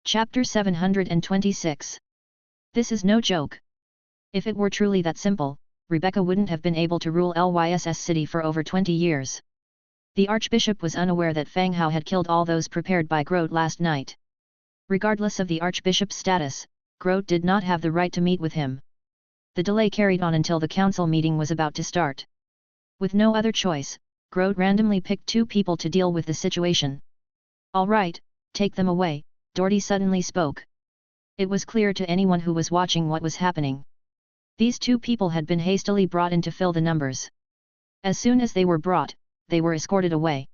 Chapter 726. This is no joke. If it were truly that simple, Rebecca wouldn't have been able to rule Lyss City for over 20 years. The Archbishop was unaware that Fang Hao had killed all those prepared by Grote last night. Regardless of the Archbishop's status, Grote did not have the right to meet with him. The delay carried on until the council meeting was about to start. With no other choice, Grote randomly picked 2 people to deal with the situation. "All right, take them away," Doherty suddenly spoke. It was clear to anyone who was watching what was happening. These 2 people had been hastily brought in to fill the numbers. As soon as they were brought, they were escorted away.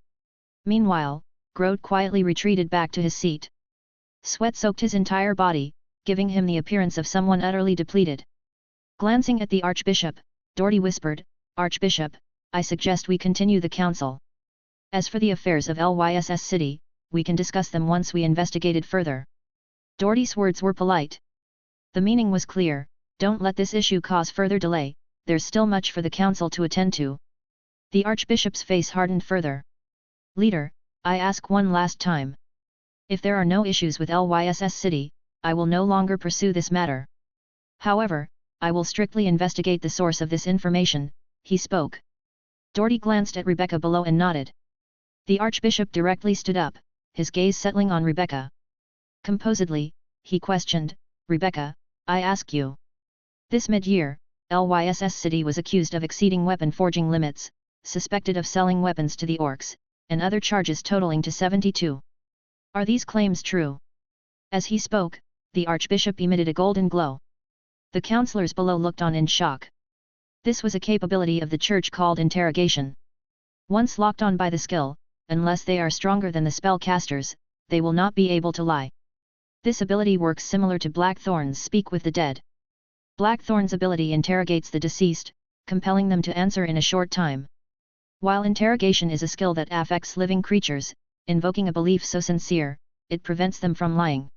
Meanwhile, Grote quietly retreated back to his seat. Sweat soaked his entire body, giving him the appearance of someone utterly depleted. Glancing at the Archbishop, Doherty whispered, "Archbishop, I suggest we continue the council. As for the affairs of Lyss City, we can discuss them once we investigated further." Doherty's words were polite. The meaning was clear: don't let this issue cause further delay, there's still much for the council to attend to. The Archbishop's face hardened further. "Leader, I ask one last time. If there are no issues with Lyss City, I will no longer pursue this matter. However, I will strictly investigate the source of this information," he spoke. Doherty glanced at Rebecca below and nodded. The Archbishop directly stood up, his gaze settling on Rebecca. Composedly, he questioned, "Rebecca, I ask you. This mid-year, Lyss City was accused of exceeding weapon forging limits, suspected of selling weapons to the orcs, and other charges totaling to 72. Are these claims true?" As he spoke, the Archbishop emitted a golden glow. The councillors below looked on in shock. This was a capability of the Church called interrogation. Once locked on by the skill, unless they are stronger than the spellcasters, they will not be able to lie. This ability works similar to Blackthorn's Speak with the Dead. Blackthorn's ability interrogates the deceased, compelling them to answer in a short time. While interrogation is a skill that affects living creatures, invoking a belief so sincere, it prevents them from lying.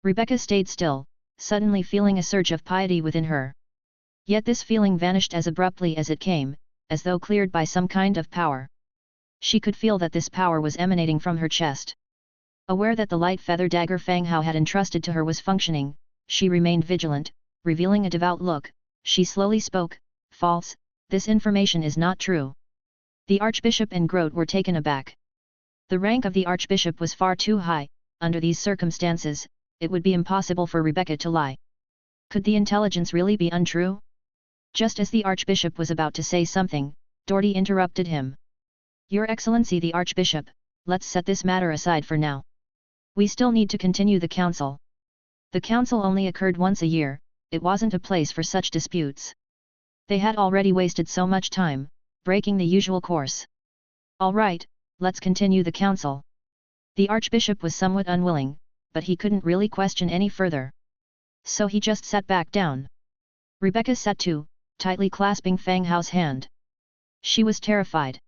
Rebecca stayed still, suddenly feeling a surge of piety within her. Yet this feeling vanished as abruptly as it came, as though cleared by some kind of power. She could feel that this power was emanating from her chest. Aware that the light feather dagger Fang Hao had entrusted to her was functioning, she remained vigilant, revealing a devout look. She slowly spoke, "False, this information is not true." The Archbishop and Grote were taken aback. The rank of the Archbishop was far too high. Under these circumstances, it would be impossible for Rebecca to lie. Could the intelligence really be untrue? Just as the Archbishop was about to say something, Doherty interrupted him. "Your Excellency the Archbishop, let's set this matter aside for now. We still need to continue the council. The council only occurred once a year, it wasn't a place for such disputes. They had already wasted so much time, breaking the usual course. All right, let's continue the council." The Archbishop was somewhat unwilling, but he couldn't really question any further. So he just sat back down. Rebecca sat too, tightly clasping Fang Hao's hand. She was terrified.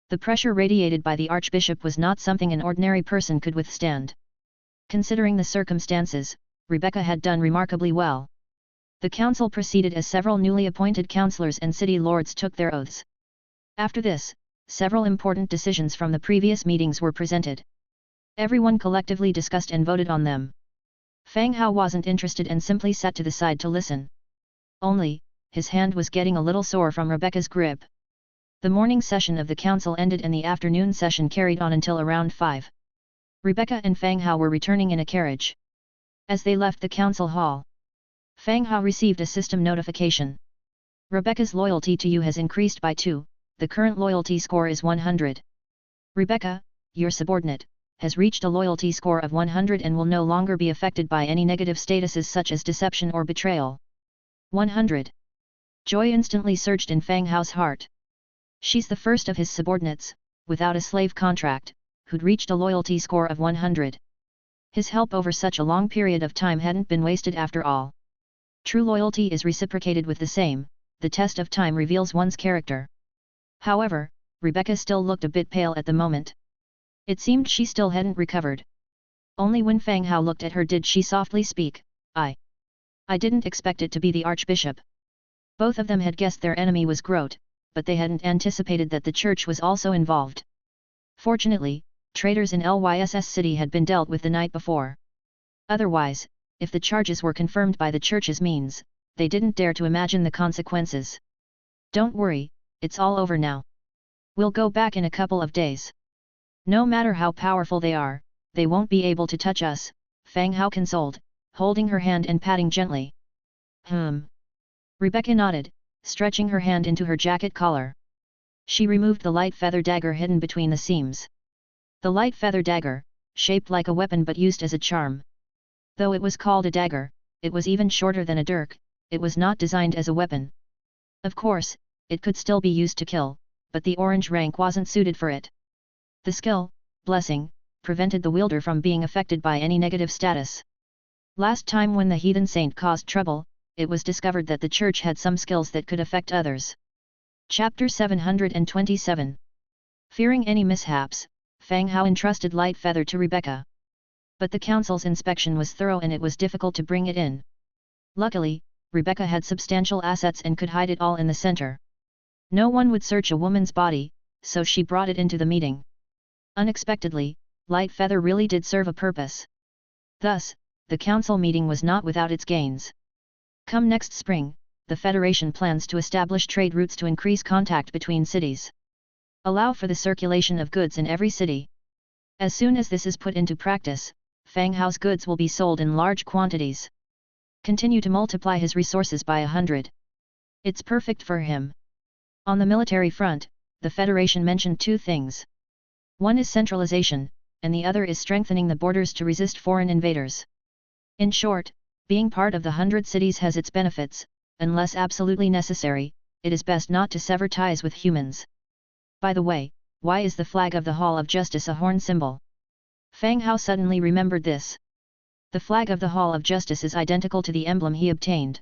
The pressure radiated by the Archbishop was not something an ordinary person could withstand. Considering the circumstances, Rebecca had done remarkably well. The council proceeded as several newly appointed councillors and city lords took their oaths. After this, several important decisions from the previous meetings were presented. Everyone collectively discussed and voted on them. Fang Hao wasn't interested and simply sat to the side to listen. Only, his hand was getting a little sore from Rebecca's grip. The morning session of the council ended and the afternoon session carried on until around 5. Rebecca and Fang Hao were returning in a carriage. As they left the council hall, Fang Hao received a system notification. "Rebecca's loyalty to you has increased by 2, the current loyalty score is 100. Rebecca, your subordinate, has reached a loyalty score of 100 and will no longer be affected by any negative statuses such as deception or betrayal." 100. Joy instantly surged in Fang Hao's heart. She's the first of his subordinates, without a slave contract, who'd reached a loyalty score of 100. His help over such a long period of time hadn't been wasted after all. True loyalty is reciprocated with the same, the test of time reveals one's character. However, Rebecca still looked a bit pale at the moment. It seemed she still hadn't recovered. Only when Fang Hao looked at her did she softly speak, I didn't expect it to be the Archbishop." Both of them had guessed their enemy was Grote, but they hadn't anticipated that the Church was also involved. Fortunately, traitors in Lyss City had been dealt with the night before. Otherwise, if the charges were confirmed by the church's means, they didn't dare to imagine the consequences. Don't worry, it's all over now. We'll go back in a couple of days. No matter how powerful they are, they won't be able to touch us, Fang Hao consoled, holding her hand and patting gently. Rebecca nodded, stretching her hand into her jacket collar. She removed the light feather dagger hidden between the seams. The light feather dagger, shaped like a weapon but used as a charm. Though it was called a dagger, it was even shorter than a dirk, it was not designed as a weapon. Of course, it could still be used to kill, but the orange rank wasn't suited for it. The skill, blessing, prevented the wielder from being affected by any negative status. Last time when the heathen saint caused trouble, it was discovered that the church had some skills that could affect others. Chapter 727. Fearing any mishaps, Fang Hao entrusted Light Feather to Rebecca. But the council's inspection was thorough and it was difficult to bring it in. Luckily, Rebecca had substantial assets and could hide it all in the center. No one would search a woman's body, so she brought it into the meeting. Unexpectedly, Light Feather really did serve a purpose. Thus, the council meeting was not without its gains. Come next spring, the Federation plans to establish trade routes to increase contact between cities. Allow for the circulation of goods in every city. As soon as this is put into practice, Fang Hao's goods will be sold in large quantities. Continue to multiply his resources by 100. It's perfect for him. On the military front, the Federation mentioned two things. One is centralization, and the other is strengthening the borders to resist foreign invaders. In short, being part of the 100 cities has its benefits. Unless absolutely necessary, it is best not to sever ties with humans. By the way, why is the flag of the Hall of Justice a horn symbol? Fang Hao suddenly remembered this. The flag of the Hall of Justice is identical to the emblem he obtained.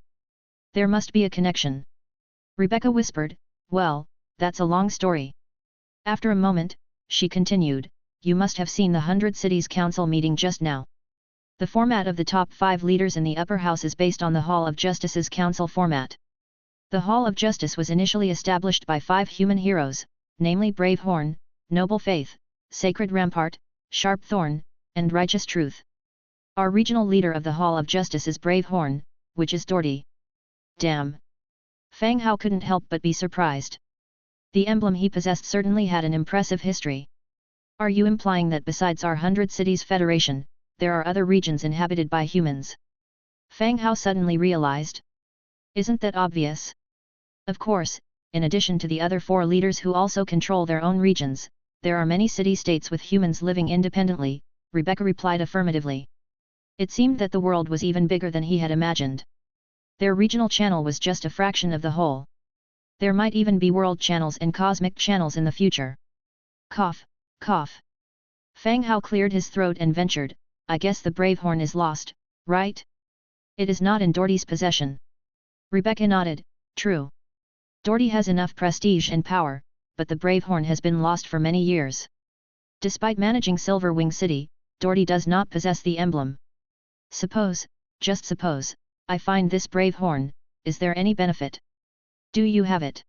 There must be a connection. Rebecca whispered, well, that's a long story. After a moment, she continued, you must have seen the 100 Cities Council meeting just now. The format of the top 5 leaders in the upper house is based on the Hall of Justice's council format. The Hall of Justice was initially established by 5 human heroes, namely Brave Horn, Noble Faith, Sacred Rampart, Sharp Thorn, and Righteous Truth. Our regional leader of the Hall of Justice is Brave Horn, which is Doherty. Damn! Fang Hao couldn't help but be surprised. The emblem he possessed certainly had an impressive history. Are you implying that besides our 100 Cities Federation, there are other regions inhabited by humans? Fang Hao suddenly realized. Isn't that obvious? Of course, in addition to the other 4 leaders who also control their own regions, there are many city-states with humans living independently, Rebecca replied affirmatively. It seemed that the world was even bigger than he had imagined. Their regional channel was just a fraction of the whole. There might even be world channels and cosmic channels in the future. Cough, cough. Fang Hao cleared his throat and ventured, I guess the Brave Horn is lost, right? It is not in Doherty's possession. Rebecca nodded, true. Doherty has enough prestige and power, but the Brave Horn has been lost for many years. Despite managing Silverwing City, Doherty does not possess the emblem. Suppose, just suppose, I find this Brave Horn, is there any benefit? Do you have it?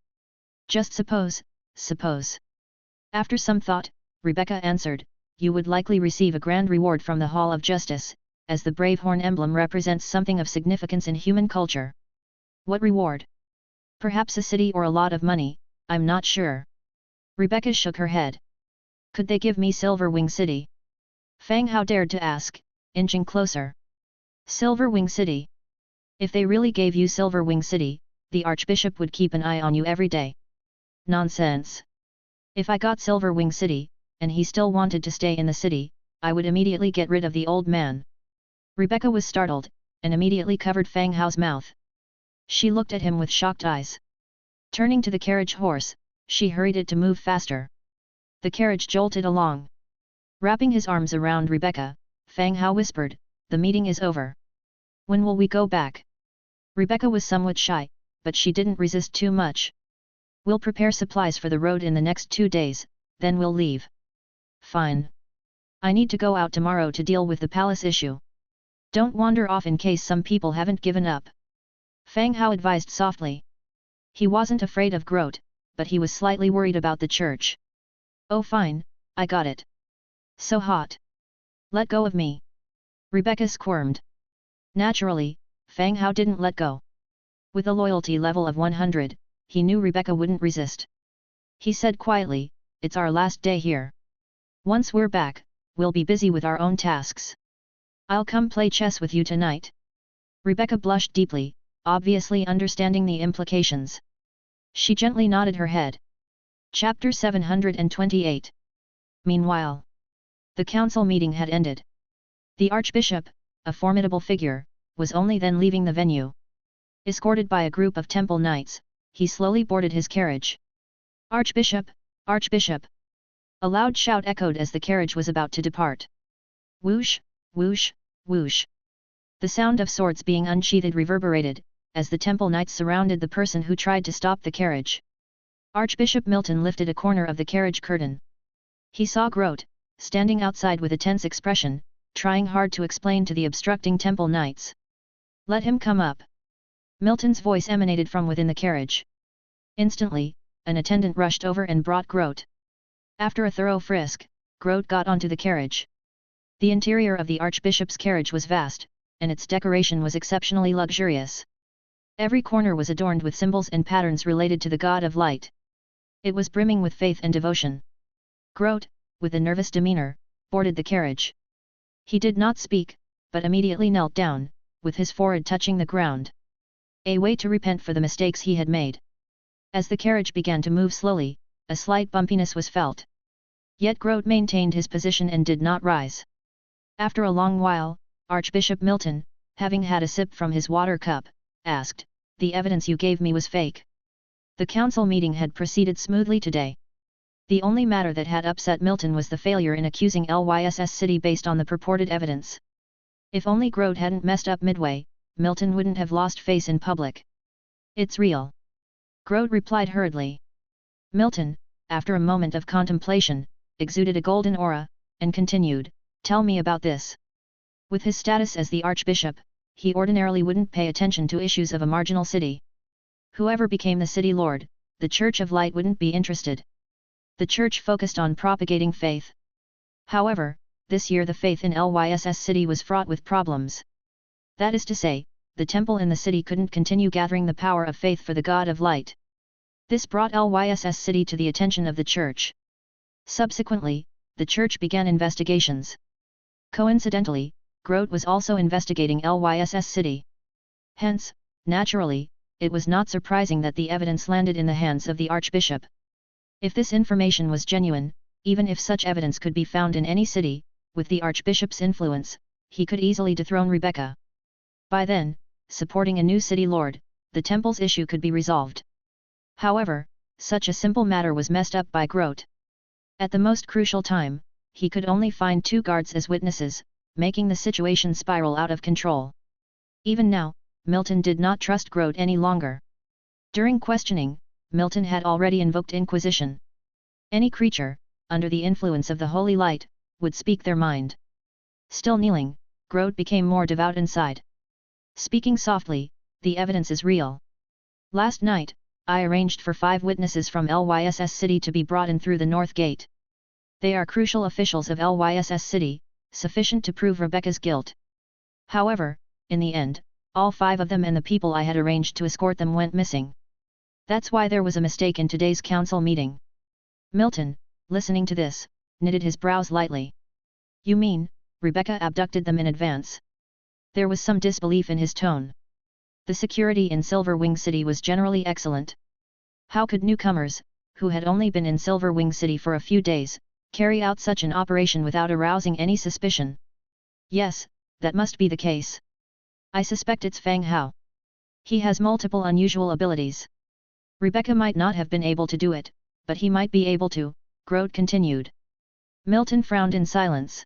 Just suppose, suppose. After some thought, Rebecca answered, you would likely receive a grand reward from the Hall of Justice, as the Brave Horn emblem represents something of significance in human culture. What reward? Perhaps a city or a lot of money, I'm not sure. Rebecca shook her head. Could they give me Silverwing City? Fang Hao dared to ask, inching closer. Silverwing City? If they really gave you Silverwing City, the Archbishop would keep an eye on you every day. Nonsense. If I got Silverwing City, and he still wanted to stay in the city, I would immediately get rid of the old man. Rebecca was startled, and immediately covered Fang Hao's mouth. She looked at him with shocked eyes. Turning to the carriage horse, she hurried it to move faster. The carriage jolted along. Wrapping his arms around Rebecca, Fang Hao whispered, the meeting is over. When will we go back? Rebecca was somewhat shy, but she didn't resist too much. We'll prepare supplies for the road in the next 2 days, then we'll leave. Fine. I need to go out tomorrow to deal with the palace issue. Don't wander off in case some people haven't given up. Fang Hao advised softly. He wasn't afraid of Grote, but he was slightly worried about the church. Oh fine, I got it. So hot. Let go of me. Rebecca squirmed. Naturally, Fang Hao didn't let go. With a loyalty level of 100, he knew Rebecca wouldn't resist. He said quietly, "It's our last day here. Once we're back, we'll be busy with our own tasks. I'll come play chess with you tonight." Rebecca blushed deeply, obviously understanding the implications. She gently nodded her head. Chapter 728. Meanwhile, the council meeting had ended. The Archbishop, a formidable figure, was only then leaving the venue. Escorted by a group of temple knights, he slowly boarded his carriage. "Archbishop, Archbishop!" A loud shout echoed as the carriage was about to depart. Whoosh, whoosh, whoosh. The sound of swords being unsheathed reverberated, as the temple knights surrounded the person who tried to stop the carriage. Archbishop Milton lifted a corner of the carriage curtain. He saw Grote, standing outside with a tense expression, trying hard to explain to the obstructing temple knights. "Let him come up." Milton's voice emanated from within the carriage. Instantly, an attendant rushed over and brought Grote. After a thorough frisk, Grote got onto the carriage. The interior of the Archbishop's carriage was vast, and its decoration was exceptionally luxurious. Every corner was adorned with symbols and patterns related to the god of light. It was brimming with faith and devotion. Grote, with a nervous demeanor, boarded the carriage. He did not speak, but immediately knelt down, with his forehead touching the ground. A way to repent for the mistakes he had made. As the carriage began to move slowly, a slight bumpiness was felt. Yet Grote maintained his position and did not rise. After a long while, Archbishop Milton, having had a sip from his water cup, asked, "The evidence you gave me was fake?" The council meeting had proceeded smoothly today. The only matter that had upset Milton was the failure in accusing Lyss City based on the purported evidence. If only Grote hadn't messed up midway, Milton wouldn't have lost face in public. "It's real," Grote replied hurriedly. Milton, after a moment of contemplation, exuded a golden aura, and continued, "Tell me about this." With his status as the Archbishop, he ordinarily wouldn't pay attention to issues of a marginal city. Whoever became the city lord, the Church of Light wouldn't be interested. The Church focused on propagating faith. However, this year the faith in Lyss City was fraught with problems. That is to say, the temple in the city couldn't continue gathering the power of faith for the god of light. This brought Lyss City to the attention of the Church. Subsequently, the Church began investigations. Coincidentally, Grote was also investigating Lyss City. Hence, naturally, it was not surprising that the evidence landed in the hands of the Archbishop. If this information was genuine, even if such evidence could be found in any city, with the Archbishop's influence, he could easily dethrone Rebecca. By then, supporting a new city lord, the temple's issue could be resolved. However, such a simple matter was messed up by Grote. At the most crucial time, he could only find 2 guards as witnesses, making the situation spiral out of control. Even now, Milton did not trust Grote any longer. During questioning, Milton had already invoked Inquisition. Any creature, under the influence of the holy light, would speak their mind. Still kneeling, Grote became more devout inside. Speaking softly, "The evidence is real. Last night, I arranged for 5 witnesses from Lyss City to be brought in through the North Gate. They are crucial officials of Lyss City, sufficient to prove Rebecca's guilt. However, in the end, all 5 of them and the people I had arranged to escort them went missing. That's why there was a mistake in today's council meeting." Milton, listening to this, knitted his brows lightly. "You mean, Rebecca abducted them in advance?" There was some disbelief in his tone. The security in Silverwing City was generally excellent. How could newcomers, who had only been in Silverwing City for a few days, carry out such an operation without arousing any suspicion? "Yes, that must be the case. I suspect it's Fang Hao. He has multiple unusual abilities. Rebecca might not have been able to do it, but he might be able to," Grote continued. Milton frowned in silence.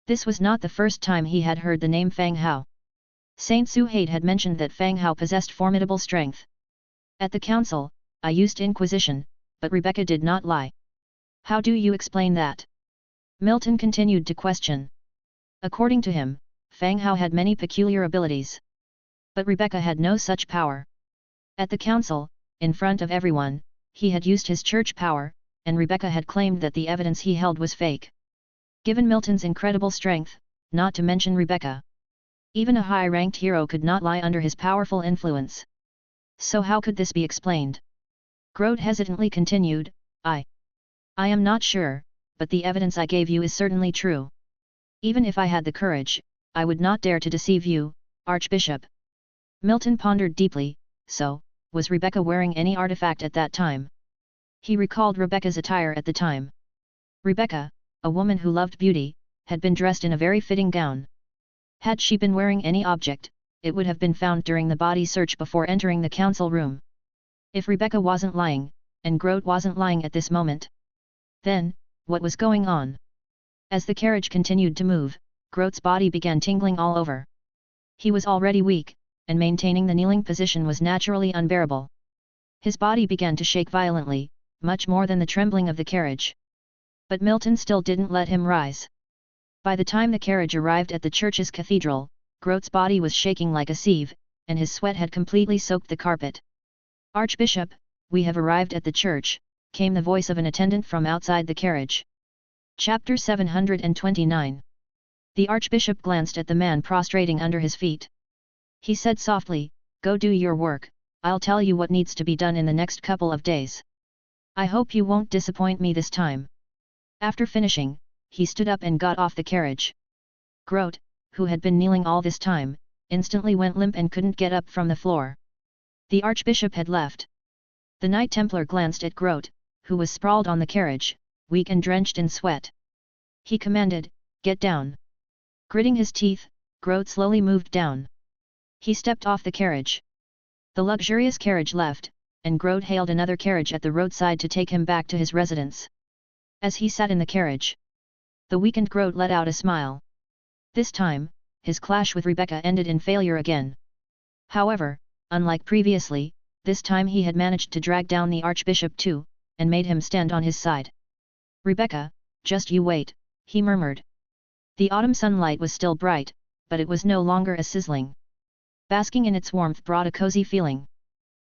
This was not the first time he had heard the name Fang Hao. Saint Suhaid had mentioned that Fang Hao possessed formidable strength. "At the council, I used Inquisition, but Rebecca did not lie. How do you explain that?" Milton continued to question. According to him, Fang Hao had many peculiar abilities. But Rebecca had no such power. At the council, in front of everyone, he had used his church power, and Rebecca had claimed that the evidence he held was fake. Given Milton's incredible strength, not to mention Rebecca. Even a high-ranked hero could not lie under his powerful influence. So how could this be explained? Grote hesitantly continued, I am not sure, but the evidence I gave you is certainly true. Even if I had the courage, I would not dare to deceive you, Archbishop. Milton pondered deeply. So, was Rebecca wearing any artifact at that time? He recalled Rebecca's attire at the time. Rebecca, a woman who loved beauty, had been dressed in a very fitting gown. Had she been wearing any object, it would have been found during the body search before entering the council room. If Rebecca wasn't lying, and Grote wasn't lying at this moment, then, what was going on? As the carriage continued to move, Grote's body began tingling all over. He was already weak, and maintaining the kneeling position was naturally unbearable. His body began to shake violently, much more than the trembling of the carriage. But Milton still didn't let him rise. By the time the carriage arrived at the church's cathedral, Grote's body was shaking like a sieve, and his sweat had completely soaked the carpet. Archbishop, we have arrived at the church, came the voice of an attendant from outside the carriage. Chapter 729. The Archbishop glanced at the man prostrating under his feet. He said softly, Go do your work, I'll tell you what needs to be done in the next couple of days. I hope you won't disappoint me this time. After finishing, he stood up and got off the carriage. Grote, who had been kneeling all this time, instantly went limp and couldn't get up from the floor. The Archbishop had left. The Knight Templar glanced at Grote, who was sprawled on the carriage, weak and drenched in sweat. He commanded, Get down. Gritting his teeth, Grote slowly moved down. He stepped off the carriage. The luxurious carriage left, and Grote hailed another carriage at the roadside to take him back to his residence. As he sat in the carriage, the weakened Grote let out a smile. This time, his clash with Rebecca ended in failure again. However, unlike previously, this time he had managed to drag down the Archbishop too, and made him stand on his side. Rebecca, just you wait, he murmured. The autumn sunlight was still bright, but it was no longer as sizzling. Basking in its warmth brought a cozy feeling.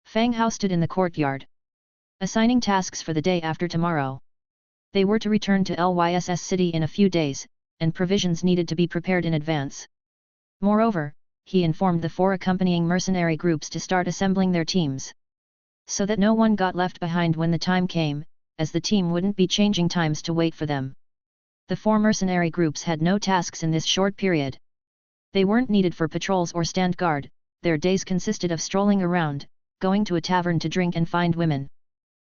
Fang Hao stood in the courtyard, assigning tasks for the day after tomorrow. They were to return to Lyss City in a few days, and provisions needed to be prepared in advance. Moreover, he informed the 4 accompanying mercenary groups to start assembling their teams, so that no one got left behind when the time came, as the team wouldn't be changing times to wait for them. The 4 mercenary groups had no tasks in this short period. They weren't needed for patrols or stand guard, their days consisted of strolling around, going to a tavern to drink and find women.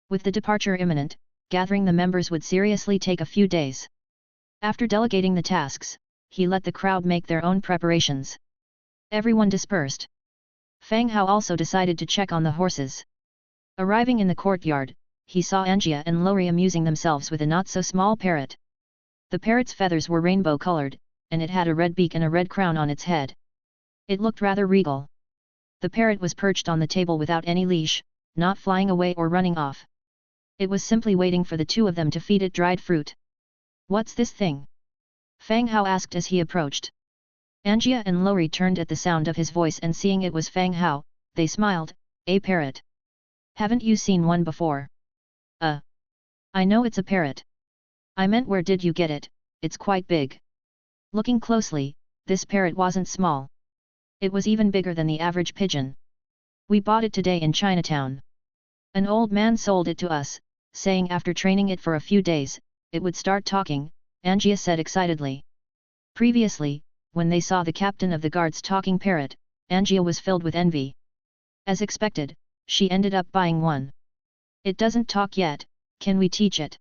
With the departure imminent, gathering the members would seriously take a few days. After delegating the tasks, he let the crowd make their own preparations. Everyone dispersed. Fang Hao also decided to check on the horses. Arriving in the courtyard, he saw Angia and Lori amusing themselves with a not-so-small parrot. The parrot's feathers were rainbow-colored, and it had a red beak and a red crown on its head. It looked rather regal. The parrot was perched on the table without any leash, not flying away or running off. It was simply waiting for the 2 of them to feed it dried fruit. What's this thing? Fang Hao asked as he approached. Angia and Lori turned at the sound of his voice, and seeing it was Fang Hao, they smiled. A parrot. Haven't you seen one before? I know it's a parrot. I meant where did you get it? It's quite big. Looking closely, this parrot wasn't small. It was even bigger than the average pigeon. We bought it today in Chinatown. An old man sold it to us, saying after training it for a few days, it would start talking, Angia said excitedly. Previously, when they saw the captain of the guard's talking parrot, Angia was filled with envy. As expected, she ended up buying one. It doesn't talk yet, can we teach it?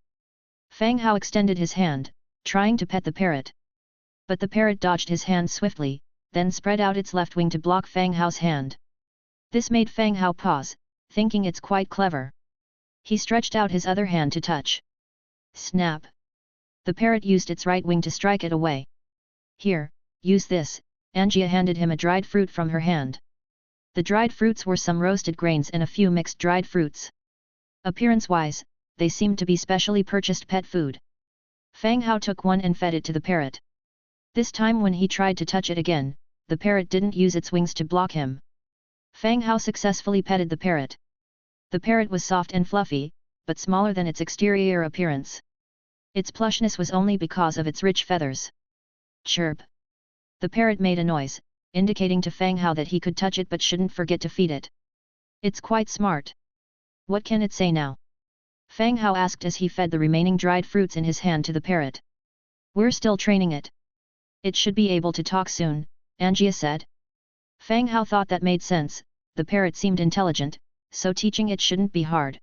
Fang Hao extended his hand, trying to pet the parrot. But the parrot dodged his hand swiftly, then spread out its left wing to block Fang Hao's hand. This made Fang Hao pause, thinking it's quite clever. He stretched out his other hand to touch. Snap! The parrot used its right wing to strike it away. Here, use this, Angia handed him a dried fruit from her hand. The dried fruits were some roasted grains and a few mixed dried fruits. Appearance-wise, they seemed to be specially purchased pet food. Fang Hao took one and fed it to the parrot. This time when he tried to touch it again, the parrot didn't use its wings to block him. Fang Hao successfully petted the parrot. The parrot was soft and fluffy, but smaller than its exterior appearance. Its plushness was only because of its rich feathers. Chirp, The parrot made a noise, indicating to Fang Hao that he could touch it but shouldn't forget to feed it. It's quite smart. What can it say now? Fang Hao asked as he fed the remaining dried fruits in his hand to the parrot. We're still training it. It should be able to talk soon, Angia said. Fang Hao thought that made sense, the parrot seemed intelligent, so teaching it shouldn't be hard.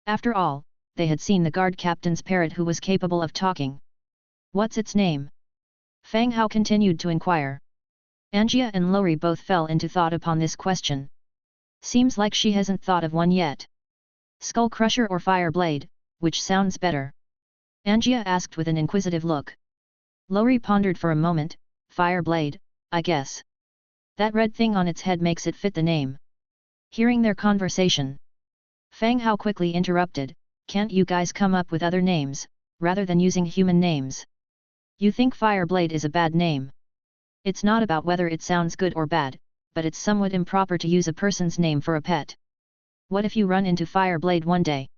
After all, they had seen the guard captain's parrot who was capable of talking. What's its name? Fang Hao continued to inquire. Angia and Lori both fell into thought upon this question. Seems like she hasn't thought of one yet. Skull Crusher or Fire Blade, which sounds better? Angia asked with an inquisitive look. Lori pondered for a moment. Fire Blade, I guess. That red thing on its head makes it fit the name. Hearing their conversation, Fang Hao quickly interrupted, can't you guys come up with other names, rather than using human names? You think Fire Blade is a bad name? It's not about whether it sounds good or bad, but it's somewhat improper to use a person's name for a pet. What if you run into Fire Blade one day?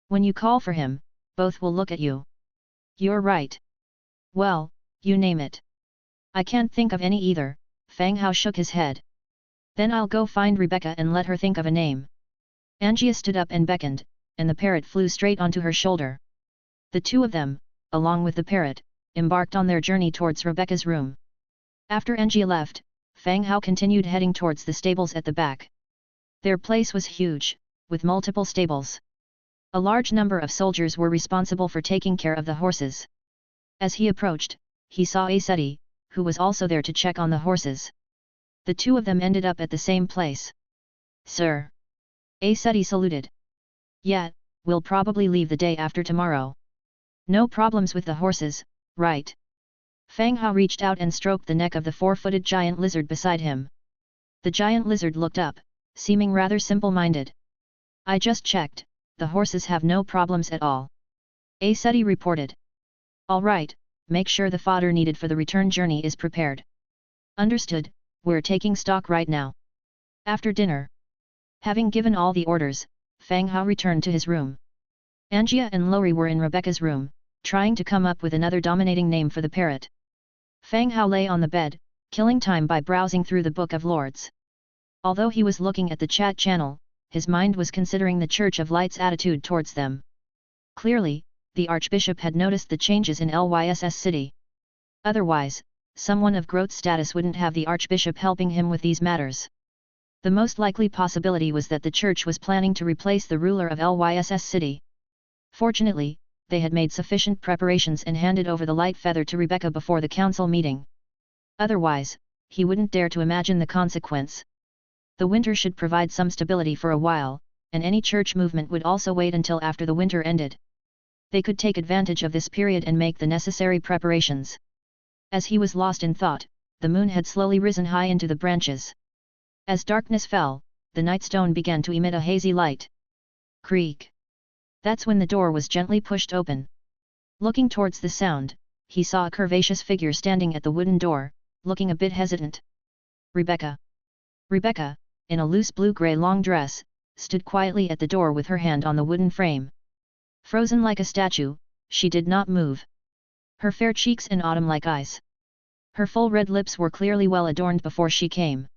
When you call for him, both will look at you. You're right. Well, you name it. I can't think of any either, Fang Hao shook his head. Then I'll go find Rebecca and let her think of a name. Angia stood up and beckoned, and the parrot flew straight onto her shoulder. The two of them, along with the parrot, embarked on their journey towards Rebecca's room. After Angia left, Fang Hao continued heading towards the stables at the back. Their place was huge, with multiple stables. A large number of soldiers were responsible for taking care of the horses. As he approached, he saw Aseti, who was also there to check on the horses. The two of them ended up at the same place. Sir. Aseti saluted. Yeah, we'll probably leave the day after tomorrow. No problems with the horses, right? Fang Hao reached out and stroked the neck of the four-footed giant lizard beside him. The giant lizard looked up, seeming rather simple-minded. I just checked, the horses have no problems at all. Aseti reported. All right, make sure the fodder needed for the return journey is prepared. Understood, we're taking stock right now. After dinner. Having given all the orders, Fang Hao returned to his room. Angia and Lori were in Rebecca's room, trying to come up with another dominating name for the parrot. Fang Hao lay on the bed, killing time by browsing through the Book of Lords. Although he was looking at the chat channel, his mind was considering the Church of Light's attitude towards them. Clearly, the Archbishop had noticed the changes in Lyss City. Otherwise, someone of Grote's status wouldn't have the Archbishop helping him with these matters. The most likely possibility was that the Church was planning to replace the ruler of Lyss City. Fortunately, they had made sufficient preparations and handed over the light feather to Rebecca before the council meeting. Otherwise, he wouldn't dare to imagine the consequence. The winter should provide some stability for a while, and any church movement would also wait until after the winter ended. They could take advantage of this period and make the necessary preparations. As he was lost in thought, the moon had slowly risen high into the branches. As darkness fell, the nightstone began to emit a hazy light. Creak. That's when the door was gently pushed open. Looking towards the sound, he saw a curvaceous figure standing at the wooden door, looking a bit hesitant. Rebecca. Rebecca, in a loose blue-gray long dress, stood quietly at the door with her hand on the wooden frame. Frozen like a statue, she did not move. Her fair cheeks and autumn-like eyes. Her full red lips were clearly well adorned before she came.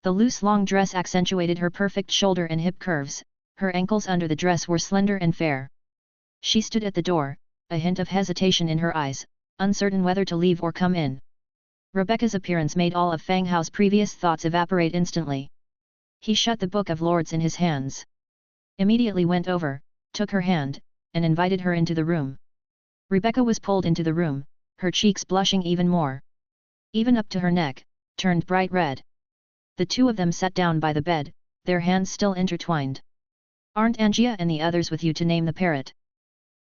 The loose long dress accentuated her perfect shoulder and hip curves, her ankles under the dress were slender and fair. She stood at the door, a hint of hesitation in her eyes, uncertain whether to leave or come in. Rebecca's appearance made all of Fang Hao's previous thoughts evaporate instantly. He shut the Book of Lords in his hands. Immediately went over, took her hand, and invited her into the room. Rebecca was pulled into the room, her cheeks blushing even more. Even up to her neck, turned bright red. The two of them sat down by the bed, their hands still intertwined. Aren't Angia and the others with you to name the parrot?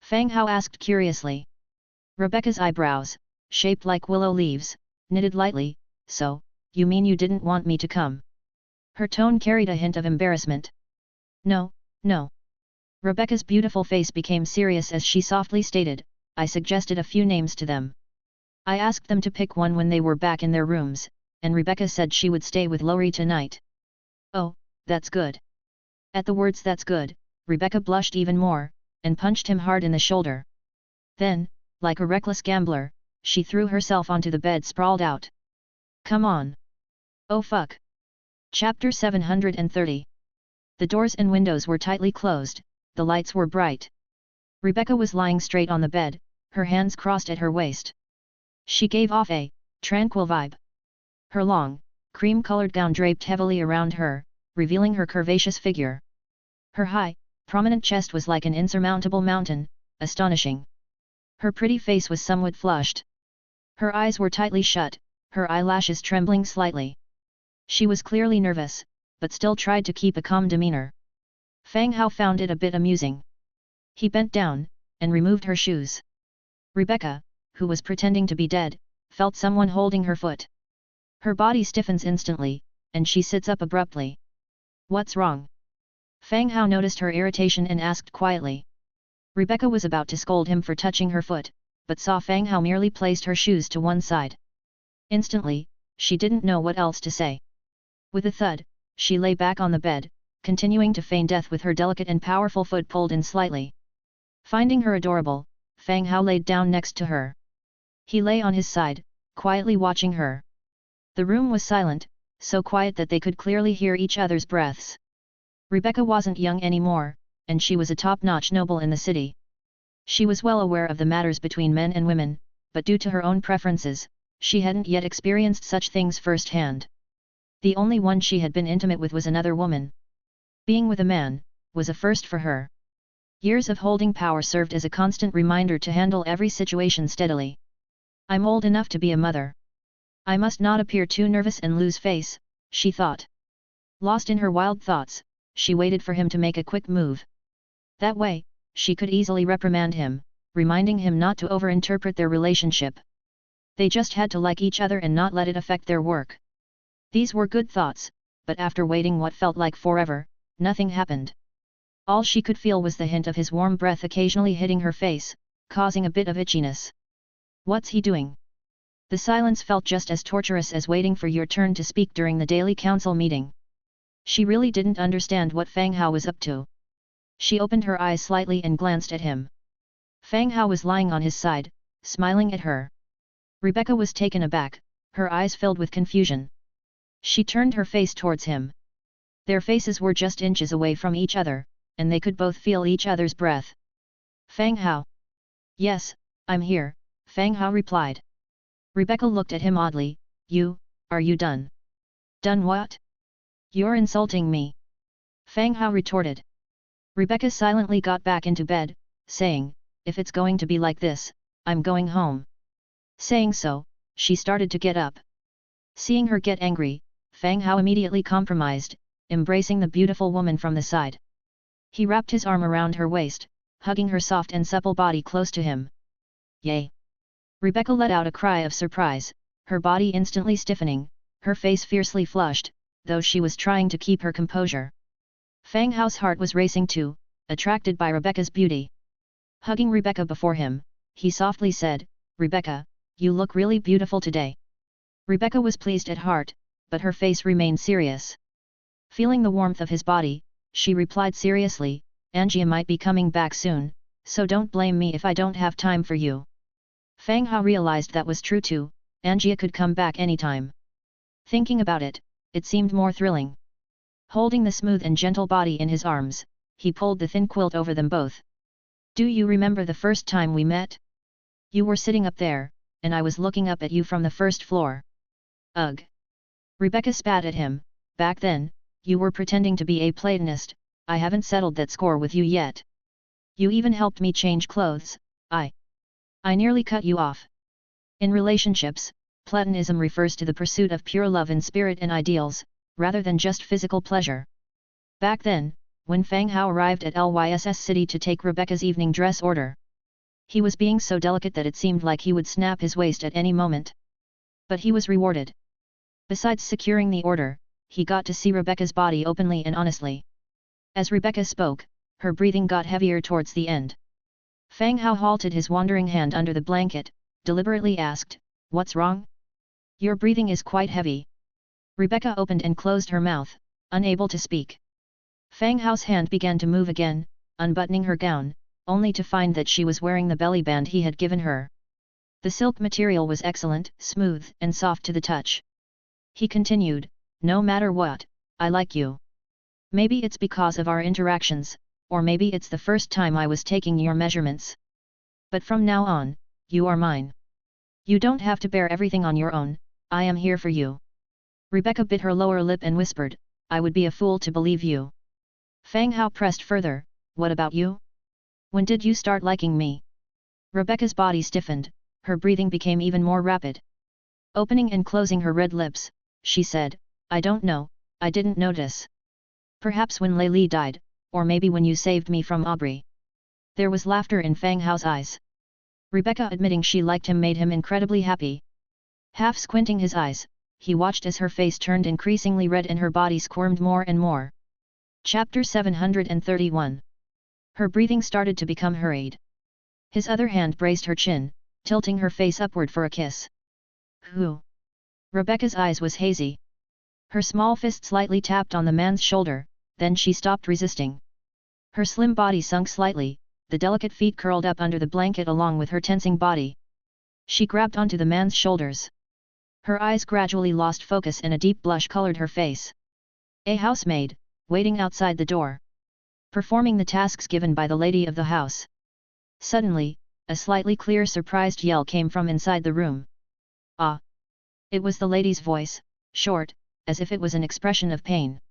Fang Hao asked curiously. Rebecca's eyebrows, shaped like willow leaves, knitted lightly. So, you mean you didn't want me to come? Her tone carried a hint of embarrassment. No, no. Rebecca's beautiful face became serious as she softly stated, I suggested a few names to them. I asked them to pick one when they were back in their rooms, and Rebecca said she would stay with Lori tonight. Oh, that's good. At the words that's good, Rebecca blushed even more, and punched him hard in the shoulder. Then, like a reckless gambler, she threw herself onto the bed sprawled out. Come on. Oh fuck. Chapter 730. The doors and windows were tightly closed, the lights were bright. Rebecca was lying straight on the bed, her hands crossed at her waist. She gave off a tranquil vibe. Her long, cream-colored gown draped heavily around her, revealing her curvaceous figure. Her high, prominent chest was like an insurmountable mountain, astonishing. Her pretty face was somewhat flushed. Her eyes were tightly shut, her eyelashes trembling slightly. She was clearly nervous, but still tried to keep a calm demeanor. Fang Hao found it a bit amusing. He bent down, and removed her shoes. Rebecca, who was pretending to be dead, felt someone holding her foot. Her body stiffens instantly, and she sits up abruptly. What's wrong? Fang Hao noticed her irritation and asked quietly. Rebecca was about to scold him for touching her foot, but saw Fang Hao merely placed her shoes to one side. Instantly, she didn't know what else to say. With a thud, she lay back on the bed, continuing to feign death with her delicate and powerful foot pulled in slightly. Finding her adorable, Fang Hao laid down next to her. He lay on his side, quietly watching her. The room was silent, so quiet that they could clearly hear each other's breaths. Rebecca wasn't young anymore, and she was a top-notch noble in the city. She was well aware of the matters between men and women, but due to her own preferences, she hadn't yet experienced such things firsthand. The only one she had been intimate with was another woman. Being with a man was a first for her. Years of holding power served as a constant reminder to handle every situation steadily. I'm old enough to be a mother. I must not appear too nervous and lose face, she thought. Lost in her wild thoughts, she waited for him to make a quick move. That way, she could easily reprimand him, reminding him not to overinterpret their relationship. They just had to like each other and not let it affect their work. These were good thoughts, but after waiting what felt like forever, nothing happened. All she could feel was the hint of his warm breath occasionally hitting her face, causing a bit of itchiness. What's he doing? The silence felt just as torturous as waiting for your turn to speak during the daily council meeting. She really didn't understand what Fang Hao was up to. She opened her eyes slightly and glanced at him. Fang Hao was lying on his side, smiling at her. Rebecca was taken aback, her eyes filled with confusion. She turned her face towards him. Their faces were just inches away from each other, and they could both feel each other's breath. Fang Hao. Yes, I'm here, Fang Hao replied. Rebecca looked at him oddly. Are you done? Done what? You're insulting me. Fang Hao retorted. Rebecca silently got back into bed, saying, if it's going to be like this, I'm going home. Saying so, she started to get up. Seeing her get angry, Fang Hao immediately compromised, embracing the beautiful woman from the side. He wrapped his arm around her waist, hugging her soft and supple body close to him. Yay! Rebecca let out a cry of surprise, her body instantly stiffening, her face fiercely flushed, though she was trying to keep her composure. Fang Hao's heart was racing too, attracted by Rebecca's beauty. Hugging Rebecca before him, he softly said, Rebecca, you look really beautiful today. Rebecca was pleased at heart, but her face remained serious. Feeling the warmth of his body, she replied seriously, Angia might be coming back soon, so don't blame me if I don't have time for you. Fang Hao realized that was true too, Angia could come back anytime. Thinking about it, it seemed more thrilling. Holding the smooth and gentle body in his arms, he pulled the thin quilt over them both. Do you remember the first time we met? You were sitting up there, and I was looking up at you from the first floor. Ugh! Rebecca spat at him. Back then, you were pretending to be a Platonist. I haven't settled that score with you yet. You even helped me change clothes. I nearly cut you off. In relationships, Platonism refers to the pursuit of pure love in spirit and ideals, rather than just physical pleasure. Back then, when Fang Hao arrived at Lyss City to take Rebecca's evening dress order, he was being so delicate that it seemed like he would snap his waist at any moment. But he was rewarded. Besides securing the order, he got to see Rebecca's body openly and honestly. As Rebecca spoke, her breathing got heavier towards the end. Fang Hao halted his wandering hand under the blanket, deliberately asked, What's wrong? Your breathing is quite heavy. Rebecca opened and closed her mouth, unable to speak. Fang Hao's hand began to move again, unbuttoning her gown, only to find that she was wearing the belly band he had given her. The silk material was excellent, smooth and soft to the touch. He continued, no matter what, I like you. Maybe it's because of our interactions, or maybe it's the first time I was taking your measurements. But from now on, you are mine. You don't have to bear everything on your own, I am here for you. Rebecca bit her lower lip and whispered, I would be a fool to believe you. Fang Hao pressed further, what about you? When did you start liking me? Rebecca's body stiffened, her breathing became even more rapid. Opening and closing her red lips, she said, I don't know, I didn't notice. Perhaps when Lei Li died, or maybe when you saved me from Aubrey. There was laughter in Fang Hao's eyes. Rebecca admitting she liked him made him incredibly happy. Half squinting his eyes, he watched as her face turned increasingly red and her body squirmed more and more. Chapter 731. Her breathing started to become hurried. His other hand braced her chin, tilting her face upward for a kiss. Who? Rebecca's eyes was hazy. Her small fist slightly tapped on the man's shoulder, then she stopped resisting. Her slim body sunk slightly, the delicate feet curled up under the blanket along with her tensing body. She grabbed onto the man's shoulders. Her eyes gradually lost focus and a deep blush colored her face. A housemaid, waiting outside the door. Performing the tasks given by the lady of the house. Suddenly, a slightly clear surprised yell came from inside the room. Ah! It was the lady's voice, short, as if it was an expression of pain.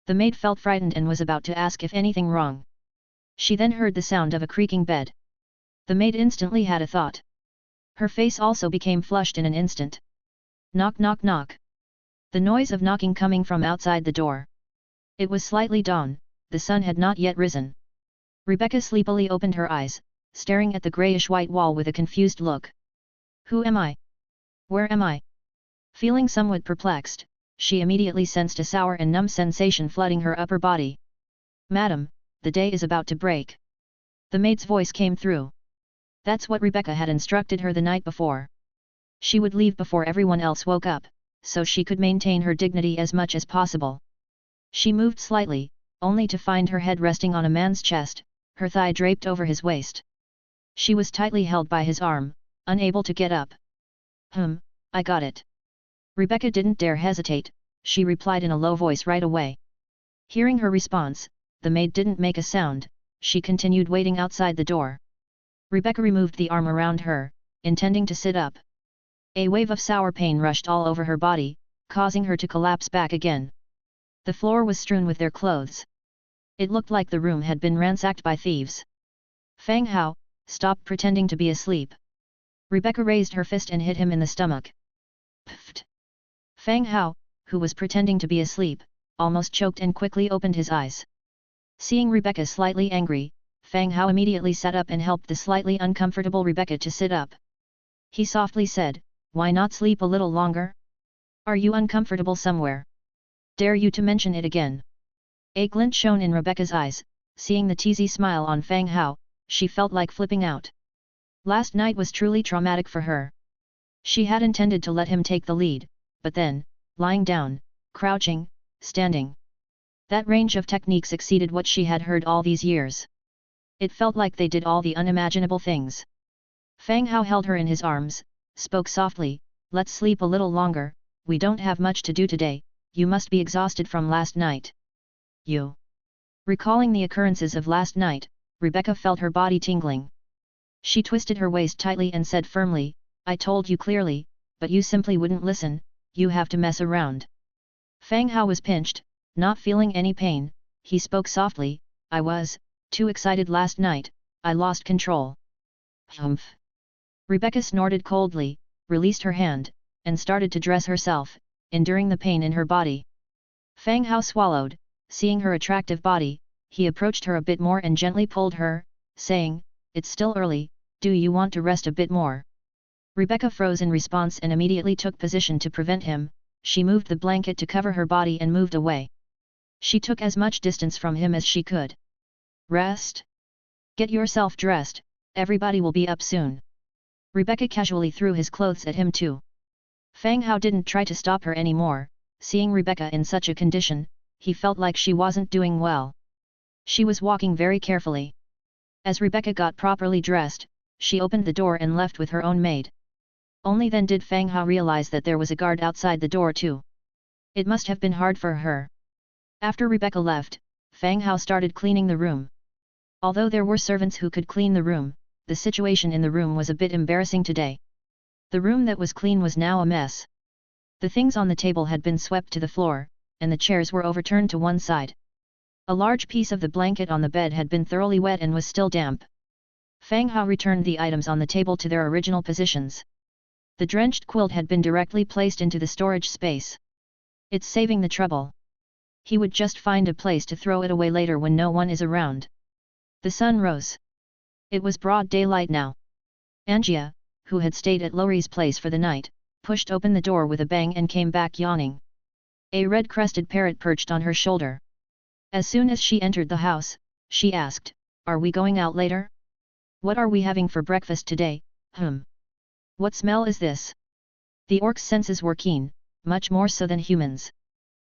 The maid felt frightened and was about to ask if anything wrong. She then heard the sound of a creaking bed. The maid instantly had a thought. Her face also became flushed in an instant. Knock knock knock. The noise of knocking coming from outside the door. It was slightly dawn, the sun had not yet risen. Rebecca sleepily opened her eyes, staring at the grayish-white wall with a confused look. Who am I? Where am I? Feeling somewhat perplexed, she immediately sensed a sour and numb sensation flooding her upper body. Madam, the day is about to break. The maid's voice came through. That's what Rebecca had instructed her the night before. She would leave before everyone else woke up, so she could maintain her dignity as much as possible. She moved slightly, only to find her head resting on a man's chest, her thigh draped over his waist. She was tightly held by his arm, unable to get up. I got it. Rebecca didn't dare hesitate, she replied in a low voice right away. Hearing her response, the maid didn't make a sound, she continued waiting outside the door. Rebecca removed the arm around her, intending to sit up. A wave of sour pain rushed all over her body, causing her to collapse back again. The floor was strewn with their clothes. It looked like the room had been ransacked by thieves. Fang Hao, stop pretending to be asleep. Rebecca raised her fist and hit him in the stomach. Pfft! Fang Hao, who was pretending to be asleep, almost choked and quickly opened his eyes. Seeing Rebecca slightly angry, Fang Hao immediately sat up and helped the slightly uncomfortable Rebecca to sit up. He softly said, why not sleep a little longer? Are you uncomfortable somewhere? Dare you to mention it again? A glint shone in Rebecca's eyes, seeing the teasy smile on Fang Hao, she felt like flipping out. Last night was truly traumatic for her. She had intended to let him take the lead, but then, lying down, crouching, standing. That range of techniques exceeded what she had heard all these years. It felt like they did all the unimaginable things. Fang Hao held her in his arms, spoke softly, let's sleep a little longer, we don't have much to do today, you must be exhausted from last night. You. Recalling the occurrences of last night, Rebecca felt her body tingling. She twisted her waist tightly and said firmly, I told you clearly, but you simply wouldn't listen, you have to mess around. Fang Hao was pinched, not feeling any pain, he spoke softly, I was too excited last night, I lost control. Humph. Rebecca snorted coldly, released her hand, and started to dress herself, enduring the pain in her body. Fang Hao swallowed, seeing her attractive body, he approached her a bit more and gently pulled her, saying, it's still early, do you want to rest a bit more? Rebecca froze in response and immediately took position to prevent him, she moved the blanket to cover her body and moved away. She took as much distance from him as she could. Rest? Get yourself dressed, everybody will be up soon. Rebecca casually threw his clothes at him too. Fang Hao didn't try to stop her anymore, seeing Rebecca in such a condition, he felt like she wasn't doing well. She was walking very carefully. As Rebecca got properly dressed, she opened the door and left with her own maid. Only then did Fang Hao realize that there was a guard outside the door too. It must have been hard for her. After Rebecca left, Fang Hao started cleaning the room. Although there were servants who could clean the room, the situation in the room was a bit embarrassing today. The room that was clean was now a mess. The things on the table had been swept to the floor, and the chairs were overturned to one side. A large piece of the blanket on the bed had been thoroughly wet and was still damp. Fang Hao returned the items on the table to their original positions. The drenched quilt had been directly placed into the storage space. It's saving the trouble. He would just find a place to throw it away later when no one is around. The sun rose. It was broad daylight now. Angia, who had stayed at Lori's place for the night, pushed open the door with a bang and came back yawning. A red-crested parrot perched on her shoulder. As soon as she entered the house, she asked, "Are we going out later? What are we having for breakfast today, What smell is this?" The orc's senses were keen, much more so than humans.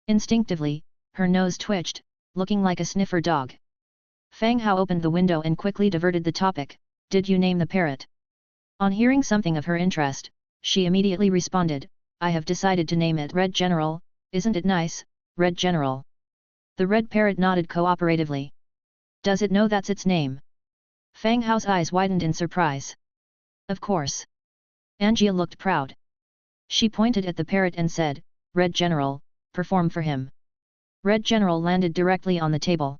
Instinctively, her nose twitched, looking like a sniffer dog. Fang Hao opened the window and quickly diverted the topic, "Did you name the parrot?" On hearing something of her interest, she immediately responded, "I have decided to name it Red General, isn't it nice, Red General?" The red parrot nodded cooperatively. "Does it know that's its name?" Fang Hao's eyes widened in surprise. "Of course." Angia looked proud. She pointed at the parrot and said, "Red General, perform for him." Red General landed directly on the table.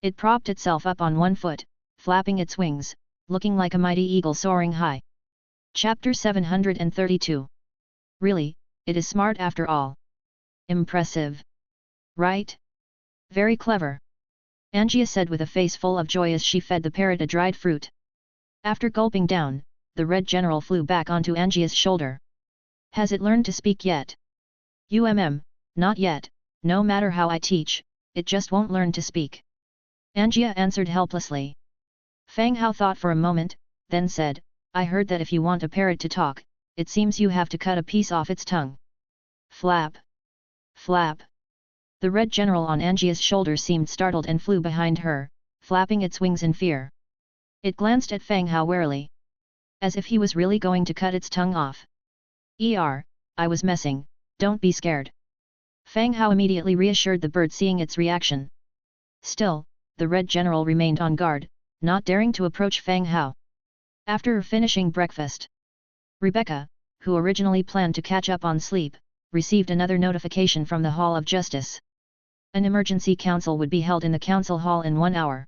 It propped itself up on one foot, flapping its wings, looking like a mighty eagle soaring high. Chapter 732. Really, it is smart after all. Impressive. Right? Very clever. Angia said with a face full of joy as she fed the parrot a dried fruit. After gulping down, the Red General flew back onto Angia's shoulder. "Has it learned to speak yet?" Not yet, no matter how I teach, it just won't learn to speak." Angia answered helplessly. Fang Hao thought for a moment, then said, "I heard that if you want a parrot to talk, it seems you have to cut a piece off its tongue." Flap! Flap! The Red General on Angia's shoulder seemed startled and flew behind her, flapping its wings in fear. It glanced at Fang Hao warily. As if he was really going to cut its tongue off. I was messing, don't be scared." Fang Hao immediately reassured the bird, seeing its reaction. Still, the Red General remained on guard, not daring to approach Fang Hao. After finishing breakfast, Rebecca, who originally planned to catch up on sleep, received another notification from the Hall of Justice. An emergency council would be held in the council hall in 1 hour.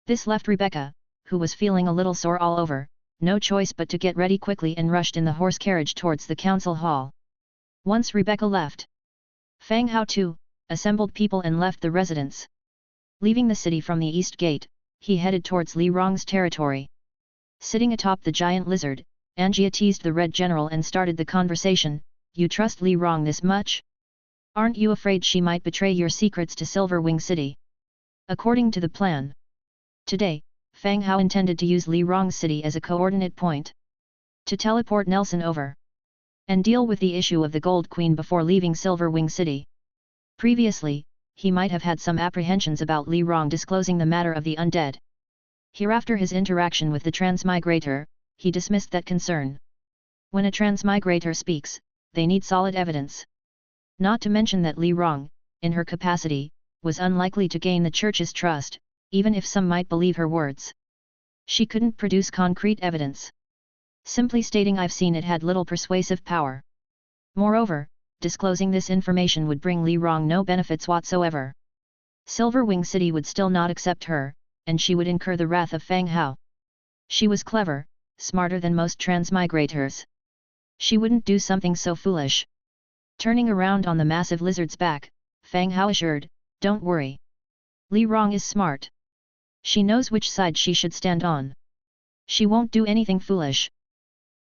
This left Rebecca, who was feeling a little sore all over, no choice but to get ready quickly and rushed in the horse carriage towards the council hall. Once Rebecca left, Fang Hao too assembled people and left the residence. Leaving the city from the east gate, he headed towards Li Rong's territory. Sitting atop the giant lizard, Angia teased the Red General and started the conversation, "You trust Li Rong this much? Aren't you afraid she might betray your secrets to Silverwing City?" According to the plan, today, Fang Hao intended to use Li Rong's city as a coordinate point to teleport Nelson over and deal with the issue of the Gold Queen before leaving Silverwing City. Previously, he might have had some apprehensions about Li Rong disclosing the matter of the undead. Hereafter his interaction with the transmigrator, he dismissed that concern. When a transmigrator speaks, they need solid evidence. Not to mention that Li Rong, in her capacity, was unlikely to gain the church's trust, even if some might believe her words. She couldn't produce concrete evidence. Simply stating "I've seen it" had little persuasive power. Moreover, disclosing this information would bring Li Rong no benefits whatsoever. Silverwing City would still not accept her, and she would incur the wrath of Fang Hao. She was clever, smarter than most transmigrators. She wouldn't do something so foolish. Turning around on the massive lizard's back, Fang Hao assured, "Don't worry. Li Rong is smart. She knows which side she should stand on. She won't do anything foolish."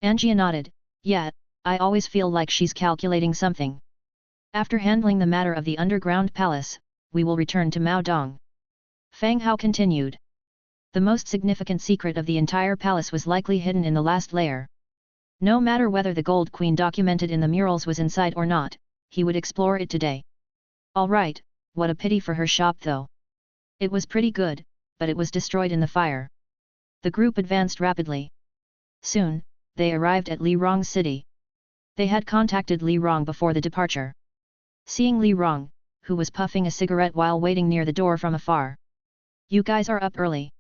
Angia nodded, "Yeah, I always feel like she's calculating something." After handling the matter of the underground palace, we will return to Mao Dong. Fang Hao continued. The most significant secret of the entire palace was likely hidden in the last layer. No matter whether the Gold Queen documented in the murals was inside or not, he would explore it today. Alright, what a pity for her shop though. It was pretty good, but it was destroyed in the fire. The group advanced rapidly. Soon, they arrived at Li Rong's city. They had contacted Li Rong before the departure. seeing Li Rong, who was puffing a cigarette while waiting near the door from afar. You guys are up early.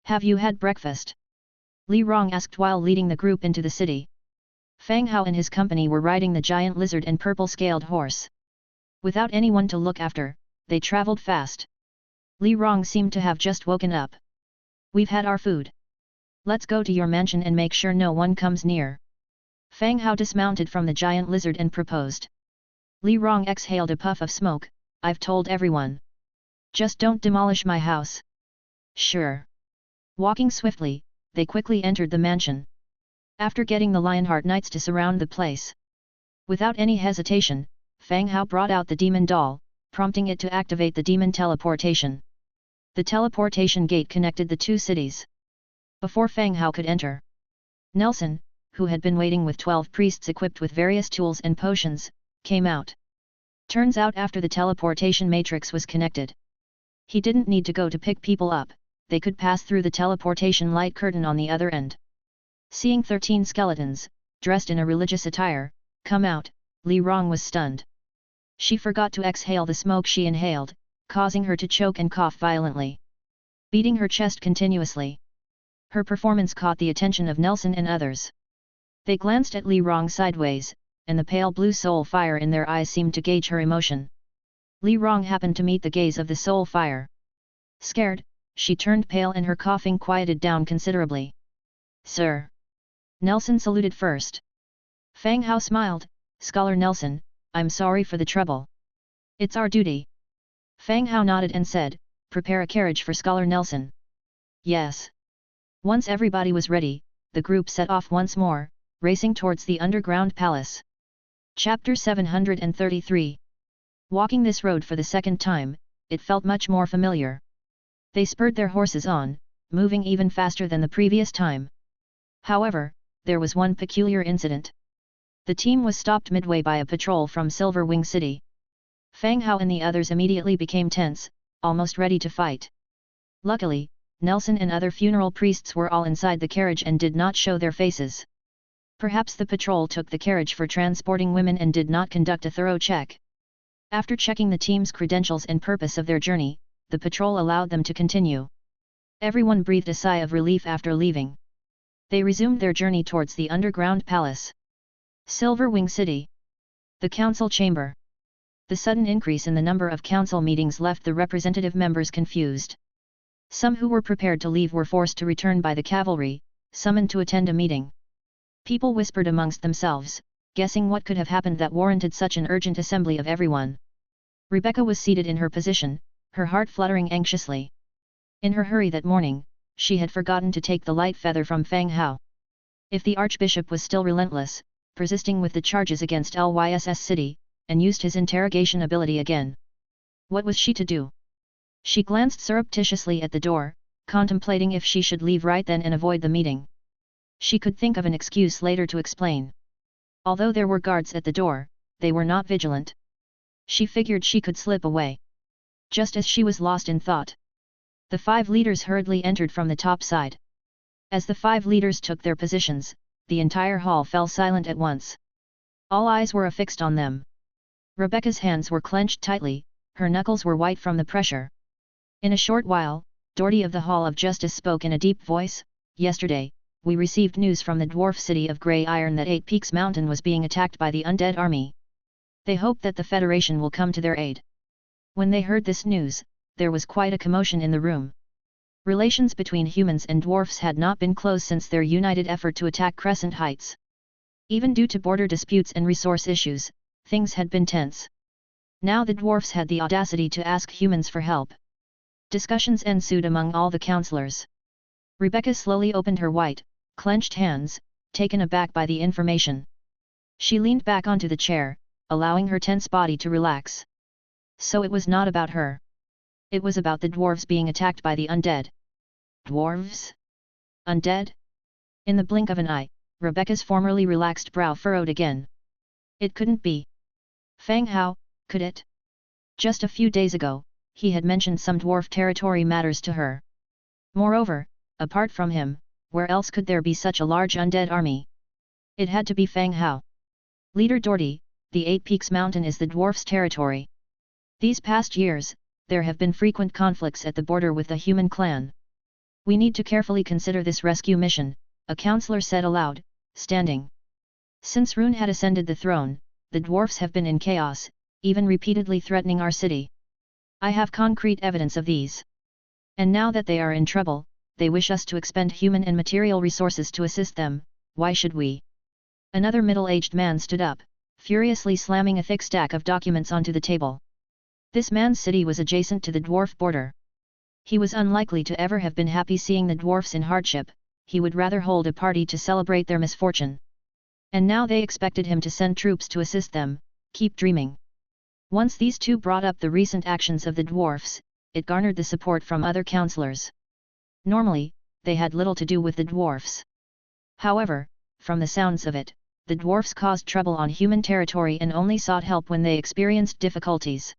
Have you had breakfast? Li Rong asked while leading the group into the city. Fang Hao and his company were riding the giant lizard and purple-scaled horse. Without anyone to look after, they traveled fast. Li Rong seemed to have just woken up. We've had our food. Let's go to your mansion and make sure no one comes near. Fang Hao dismounted from the giant lizard and proposed. Li Rong exhaled a puff of smoke. I've told everyone. Just don't demolish my house. Sure. Walking swiftly, they quickly entered the mansion. After getting the Lionheart Knights to surround the place. Without any hesitation, Fang Hao brought out the demon doll, prompting it to activate the demon teleportation. The teleportation gate connected the two cities. Before Fang Hao could enter, Nelson, who had been waiting with 12 priests equipped with various tools and potions, came out. Turns out after the teleportation matrix was connected, he didn't need to go to pick people up, they could pass through the teleportation light curtain on the other end. Seeing 13 skeletons, dressed in a religious attire, come out, Li Rong was stunned. She forgot to exhale the smoke she inhaled, causing her to choke and cough violently, beating her chest continuously. Her performance caught the attention of Nelson and others. They glanced at Li Rong sideways, and the pale blue soul fire in their eyes seemed to gauge her emotion. Li Rong happened to meet the gaze of the soul fire. Scared, she turned pale and her coughing quieted down considerably. Sir. Nelson saluted first. Fang Hao smiled. Scholar Nelson, I'm sorry for the trouble. It's our duty. Fang Hao nodded and said, prepare a carriage for Scholar Nelson. Yes. Once everybody was ready, the group set off once more, racing towards the underground palace. Chapter 733. Walking this road for the second time, it felt much more familiar. They spurred their horses on, moving even faster than the previous time. However, there was one peculiar incident. The team was stopped midway by a patrol from Silver Wing City. Fang Hao and the others immediately became tense, almost ready to fight. Luckily, Nelson and other funeral priests were all inside the carriage and did not show their faces. Perhaps the patrol took the carriage for transporting women and did not conduct a thorough check. After checking the team's credentials and purpose of their journey, the patrol allowed them to continue. Everyone breathed a sigh of relief after leaving. They resumed their journey towards the underground palace. Silver Wing City. The council chamber. The sudden increase in the number of council meetings left the representative members confused. Some who were prepared to leave were forced to return by the cavalry, summoned to attend a meeting. People whispered amongst themselves, guessing what could have happened that warranted such an urgent assembly of everyone. Rebecca was seated in her position, her heart fluttering anxiously. In her hurry that morning, she had forgotten to take the light feather from Fang Hao. If the Archbishop was still relentless, persisting with the charges against Lyss City, and used his interrogation ability again, what was she to do? She glanced surreptitiously at the door, contemplating if she should leave right then and avoid the meeting. She could think of an excuse later to explain. Although there were guards at the door, they were not vigilant. She figured she could slip away. Just as she was lost in thought, the 5 leaders hurriedly entered from the top side. As the 5 leaders took their positions, the entire hall fell silent at once. All eyes were affixed on them. Rebecca's hands were clenched tightly, her knuckles were white from the pressure. In a short while, Doherty of the Hall of Justice spoke in a deep voice. Yesterday, we received news from the dwarf city of Grey Iron that 8 Peaks Mountain was being attacked by the undead army. They hope that the Federation will come to their aid. When they heard this news, there was quite a commotion in the room. Relations between humans and dwarfs had not been close since their united effort to attack Crescent Heights. Even due to border disputes and resource issues, things had been tense. Now the dwarfs had the audacity to ask humans for help. Discussions ensued among all the councillors. Rebecca slowly opened her white, clenched hands, taken aback by the information. She leaned back onto the chair, allowing her tense body to relax. So it was not about her. It was about the dwarves being attacked by the undead. Dwarves? Undead? In the blink of an eye, Rebecca's formerly relaxed brow furrowed again. It couldn't be. Fang Hao, could it? Just a few days ago, he had mentioned some dwarf territory matters to her. Moreover, apart from him, where else could there be such a large undead army? It had to be Fang Hao. Leader Doherty, the Eight Peaks Mountain is the dwarfs' territory. These past years, there have been frequent conflicts at the border with the human clan. We need to carefully consider this rescue mission, a counselor said aloud, standing. Since Rune had ascended the throne, the dwarfs have been in chaos, even repeatedly threatening our city. I have concrete evidence of these. And now that they are in trouble, they wish us to expend human and material resources to assist them. Why should we? Another middle-aged man stood up, furiously slamming a thick stack of documents onto the table. This man's city was adjacent to the dwarf border. He was unlikely to ever have been happy seeing the dwarfs in hardship, he would rather hold a party to celebrate their misfortune. And now they expected him to send troops to assist them. Keep dreaming. Once these two brought up the recent actions of the dwarfs, it garnered the support from other counselors. Normally, they had little to do with the dwarfs. However, from the sounds of it, the dwarfs caused trouble on human territory and only sought help when they experienced difficulties.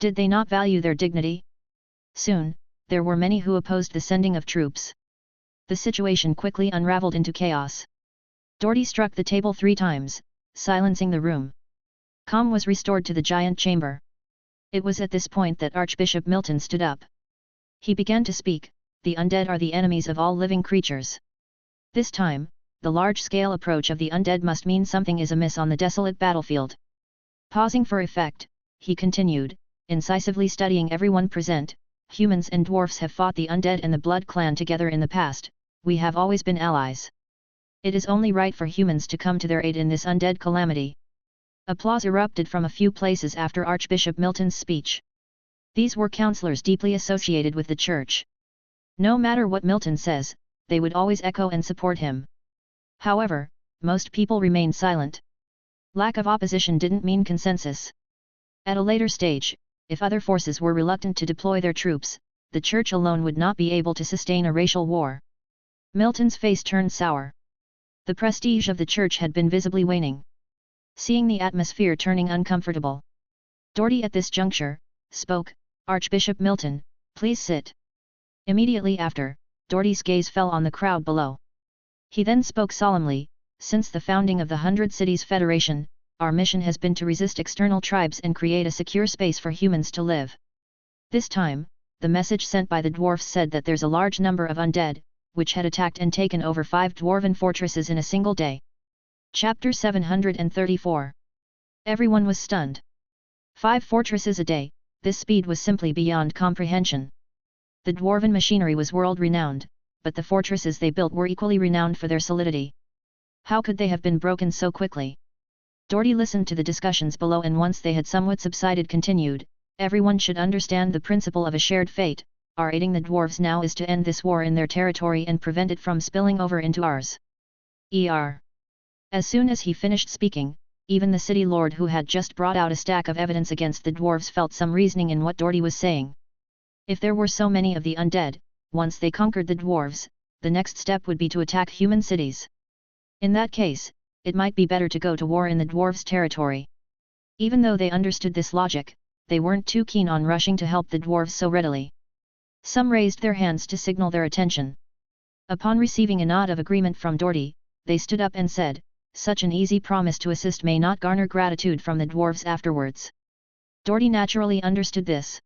Did they not value their dignity? Soon, there were many who opposed the sending of troops. The situation quickly unraveled into chaos. Doherty struck the table 3 times, silencing the room. Calm was restored to the giant chamber. It was at this point that Archbishop Milton stood up. He began to speak. The undead are the enemies of all living creatures. This time, the large-scale approach of the undead must mean something is amiss on the desolate battlefield. Pausing for effect, he continued, incisively studying everyone present. Humans and dwarfs have fought the undead and the Blood Clan together in the past, we have always been allies. It is only right for humans to come to their aid in this undead calamity. Applause erupted from a few places after Archbishop Milton's speech. These were counselors deeply associated with the church. No matter what Milton says, they would always echo and support him. However, most people remained silent. Lack of opposition didn't mean consensus. At a later stage, if other forces were reluctant to deploy their troops, the church alone would not be able to sustain a racial war. Milton's face turned sour. The prestige of the church had been visibly waning. Seeing the atmosphere turning uncomfortable, Doherty at this juncture spoke, Archbishop Milton, please sit. Immediately after, Doherty's gaze fell on the crowd below. He then spoke solemnly, since the founding of the 100 Cities Federation, our mission has been to resist external tribes and create a secure space for humans to live. This time, the message sent by the dwarfs said that there's a large number of undead, which had attacked and taken over 5 dwarven fortresses in a single day. Chapter 734. Everyone was stunned. 5 fortresses a day, this speed was simply beyond comprehension. The dwarven machinery was world-renowned, but the fortresses they built were equally renowned for their solidity. How could they have been broken so quickly? Doherty listened to the discussions below and once they had somewhat subsided continued, everyone should understand the principle of a shared fate, our aiding the dwarves now is to end this war in their territory and prevent it from spilling over into ours. As soon as he finished speaking, even the city lord who had just brought out a stack of evidence against the dwarves felt some reasoning in what Doherty was saying. If there were so many of the undead, once they conquered the dwarves, the next step would be to attack human cities. In that case, it might be better to go to war in the dwarves' territory. Even though they understood this logic, they weren't too keen on rushing to help the dwarves so readily. Some raised their hands to signal their attention. Upon receiving a nod of agreement from Doherty, they stood up and said, such an easy promise to assist may not garner gratitude from the dwarves afterwards. Doherty naturally understood this.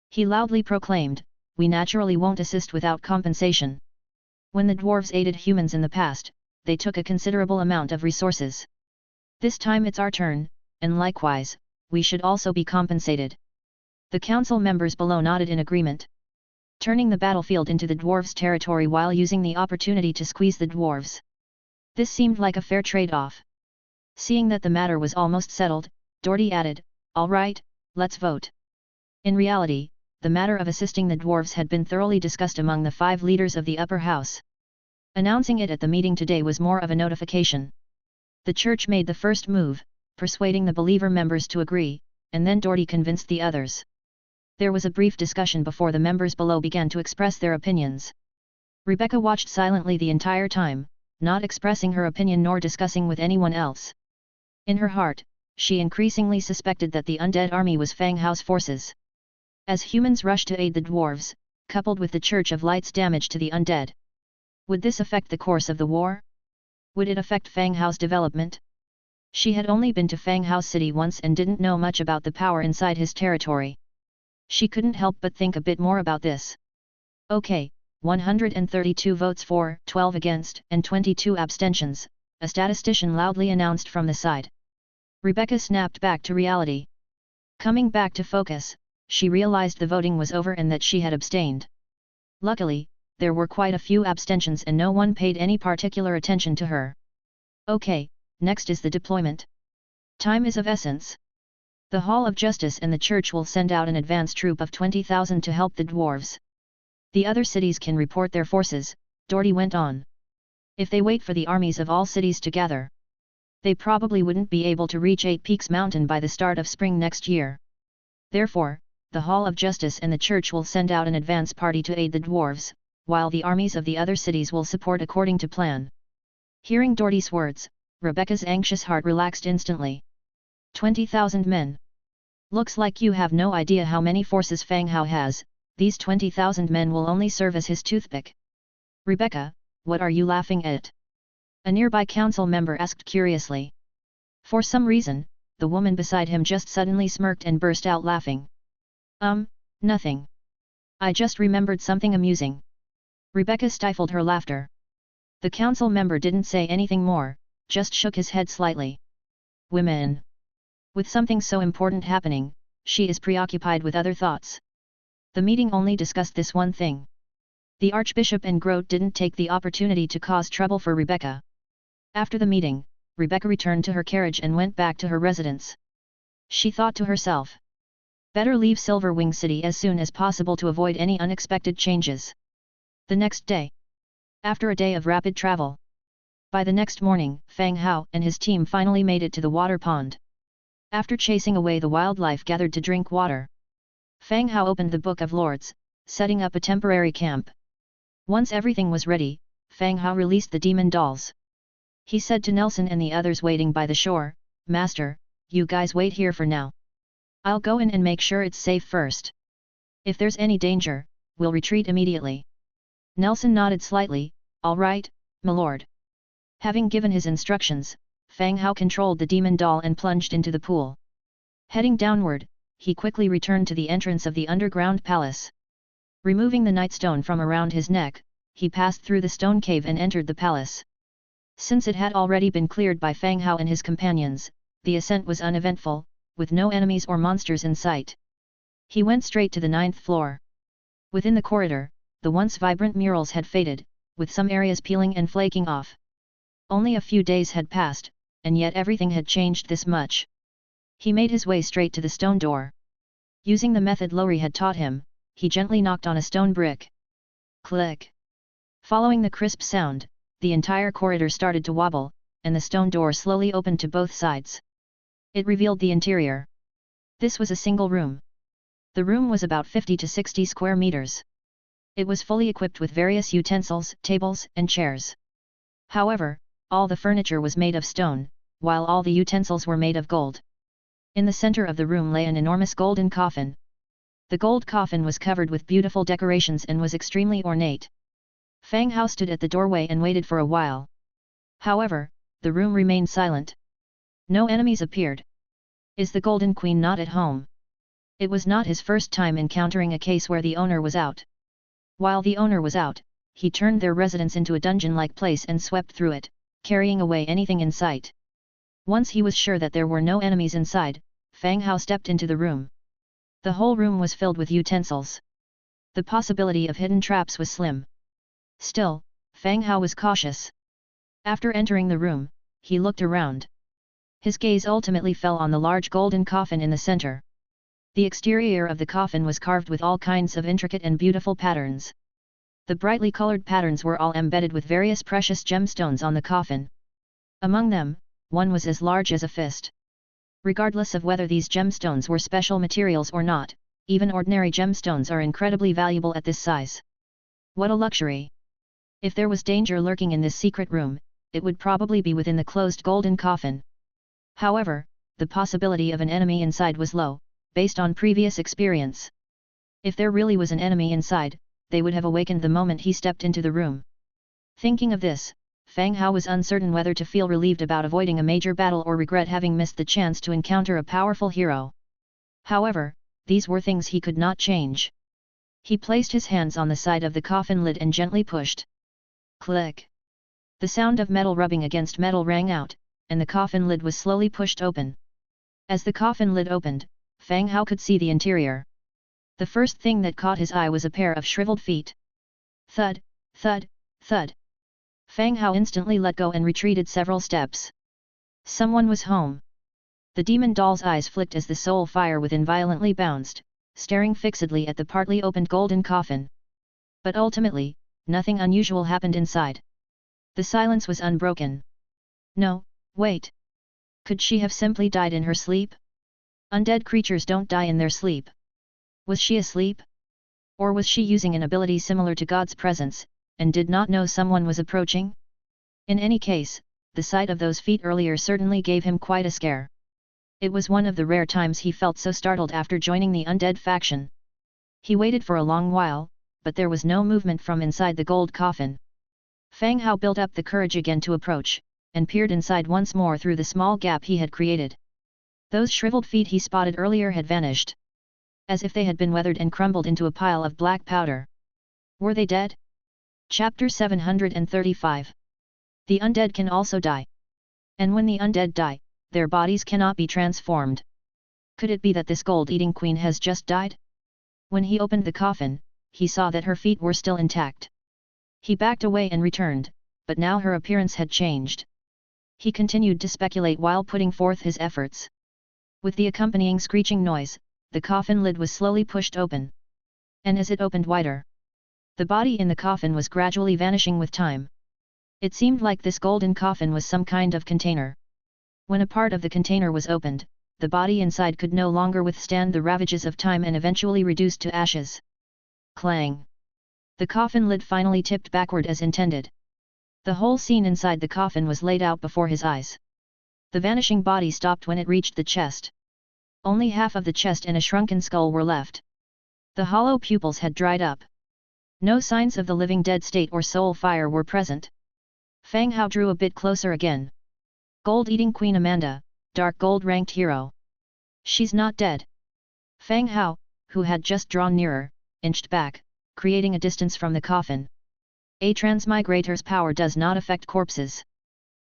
He loudly proclaimed, we naturally won't assist without compensation. When the dwarves aided humans in the past, they took a considerable amount of resources. This time it's our turn, and likewise, we should also be compensated. The council members below nodded in agreement. Turning the battlefield into the dwarves' territory while using the opportunity to squeeze the dwarves. This seemed like a fair trade-off. Seeing that the matter was almost settled, Doherty added, all right, let's vote. In reality, the matter of assisting the dwarves had been thoroughly discussed among the 5 leaders of the upper house. Announcing it at the meeting today was more of a notification. The church made the first move, persuading the believer members to agree, and then Doherty convinced the others. There was a brief discussion before the members below began to express their opinions. Rebecca watched silently the entire time, not expressing her opinion nor discussing with anyone else. In her heart, she increasingly suspected that the undead army was Fang Hao's forces. As humans rushed to aid the dwarves, coupled with the Church of Light's damage to the undead. Would this affect the course of the war? Would it affect Fang Hao's development? She had only been to Fang Hao city once and didn't know much about the power inside his territory. She couldn't help but think a bit more about this. Okay, 132 votes for, 12 against, and 22 abstentions, a statistician loudly announced from the side. Rebecca snapped back to reality. Coming back to focus, she realized the voting was over and that she had abstained. Luckily, there were quite a few abstentions and no one paid any particular attention to her. Okay, next is the deployment. Time is of essence. The Hall of Justice and the Church will send out an advance troop of 20,000 to help the dwarves. The other cities can report their forces, Doherty went on. If they wait for the armies of all cities to gather, they probably wouldn't be able to reach Eight Peaks Mountain by the start of spring next year. Therefore, the Hall of Justice and the Church will send out an advance party to aid the dwarves, while the armies of the other cities will support according to plan. Hearing Doherty's words, Rebecca's anxious heart relaxed instantly. 20,000 men. Looks like you have no idea how many forces Fang Hao has. These 20,000 men will only serve as his toothpick. Rebecca, what are you laughing at? A nearby council member asked curiously. For some reason, the woman beside him just suddenly smirked and burst out laughing. Nothing. I just remembered something amusing. Rebecca stifled her laughter. The council member didn't say anything more, just shook his head slightly. Women. With something so important happening, she is preoccupied with other thoughts. The meeting only discussed this one thing. The Archbishop and Grote didn't take the opportunity to cause trouble for Rebecca. After the meeting, Rebecca returned to her carriage and went back to her residence. She thought to herself. Better leave Silverwing City as soon as possible to avoid any unexpected changes. The next day. After a day of rapid travel. By the next morning, Fang Hao and his team finally made it to the water pond. After chasing away the wildlife gathered to drink water, Fang Hao opened the Book of Lords, setting up a temporary camp. Once everything was ready, Fang Hao released the demon dolls. He said to Nelson and the others waiting by the shore, Master, you guys wait here for now. I'll go in and make sure it's safe first. If there's any danger, we'll retreat immediately. Nelson nodded slightly, all right, my lord. Having given his instructions, Fang Hao controlled the demon doll and plunged into the pool. Heading downward, he quickly returned to the entrance of the underground palace. Removing the nightstone from around his neck, he passed through the stone cave and entered the palace. Since it had already been cleared by Fang Hao and his companions, the ascent was uneventful, with no enemies or monsters in sight. He went straight to the 9th floor. Within the corridor, the once vibrant murals had faded, with some areas peeling and flaking off. Only a few days had passed, and yet everything had changed this much. He made his way straight to the stone door. Using the method Lowry had taught him, he gently knocked on a stone brick. Click! Following the crisp sound, the entire corridor started to wobble, and the stone door slowly opened to both sides. It revealed the interior. This was a single room. The room was about 50 to 60 square meters. It was fully equipped with various utensils, tables, and chairs. However, all the furniture was made of stone, while all the utensils were made of gold. In the center of the room lay an enormous golden coffin. The gold coffin was covered with beautiful decorations and was extremely ornate. Fang Hao stood at the doorway and waited for a while. However, the room remained silent. No enemies appeared. Is the Golden Queen not at home? It was not his first time encountering a case where the owner was out. While the owner was out, he turned their residence into a dungeon-like place and swept through it, carrying away anything in sight. Once he was sure that there were no enemies inside, Fang Hao stepped into the room. The whole room was filled with utensils. The possibility of hidden traps was slim. Still, Fang Hao was cautious. After entering the room, he looked around. His gaze ultimately fell on the large golden coffin in the center. The exterior of the coffin was carved with all kinds of intricate and beautiful patterns. The brightly colored patterns were all embedded with various precious gemstones on the coffin. Among them, one was as large as a fist. Regardless of whether these gemstones were special materials or not, even ordinary gemstones are incredibly valuable at this size. What a luxury! If there was danger lurking in this secret room, it would probably be within the closed golden coffin. However, the possibility of an enemy inside was low, based on previous experience. If there really was an enemy inside, they would have awakened the moment he stepped into the room. Thinking of this, Fang Hao was uncertain whether to feel relieved about avoiding a major battle or regret having missed the chance to encounter a powerful hero. However, these were things he could not change. He placed his hands on the side of the coffin lid and gently pushed. Click! The sound of metal rubbing against metal rang out, and the coffin lid was slowly pushed open. As the coffin lid opened, Fang Hao could see the interior. The first thing that caught his eye was a pair of shriveled feet. Thud, thud, thud. Fang Hao instantly let go and retreated several steps. Someone was home. The demon doll's eyes flicked as the soul fire within violently bounced, staring fixedly at the partly opened golden coffin. But ultimately, nothing unusual happened inside. The silence was unbroken. No, wait. Could she have simply died in her sleep? Undead creatures don't die in their sleep. Was she asleep? Or was she using an ability similar to God's presence, and did not know someone was approaching? In any case, the sight of those feet earlier certainly gave him quite a scare. It was one of the rare times he felt so startled after joining the undead faction. He waited for a long while, but there was no movement from inside the gold coffin. Fang Hao built up the courage again to approach, and peered inside once more through the small gap he had created. Those shriveled feet he spotted earlier had vanished. As if they had been weathered and crumbled into a pile of black powder. Were they dead? Chapter 735. The undead can also die. And when the undead die, their bodies cannot be transformed. Could it be that this gold-eating queen has just died? When he opened the coffin, he saw that her feet were still intact. He backed away and returned, but now her appearance had changed. He continued to speculate while putting forth his efforts. With the accompanying screeching noise, the coffin lid was slowly pushed open. And as it opened wider, the body in the coffin was gradually vanishing with time. It seemed like this golden coffin was some kind of container. When a part of the container was opened, the body inside could no longer withstand the ravages of time and eventually reduced to ashes. Clang! The coffin lid finally tipped backward as intended. The whole scene inside the coffin was laid out before his eyes. The vanishing body stopped when it reached the chest. Only half of the chest and a shrunken skull were left. The hollow pupils had dried up. No signs of the living dead state or soul fire were present. Fang Hao drew a bit closer again. Gold-eating Queen Amanda, dark gold-ranked hero. She's not dead. Fang Hao, who had just drawn nearer, inched back, creating a distance from the coffin. A transmigrator's power does not affect corpses.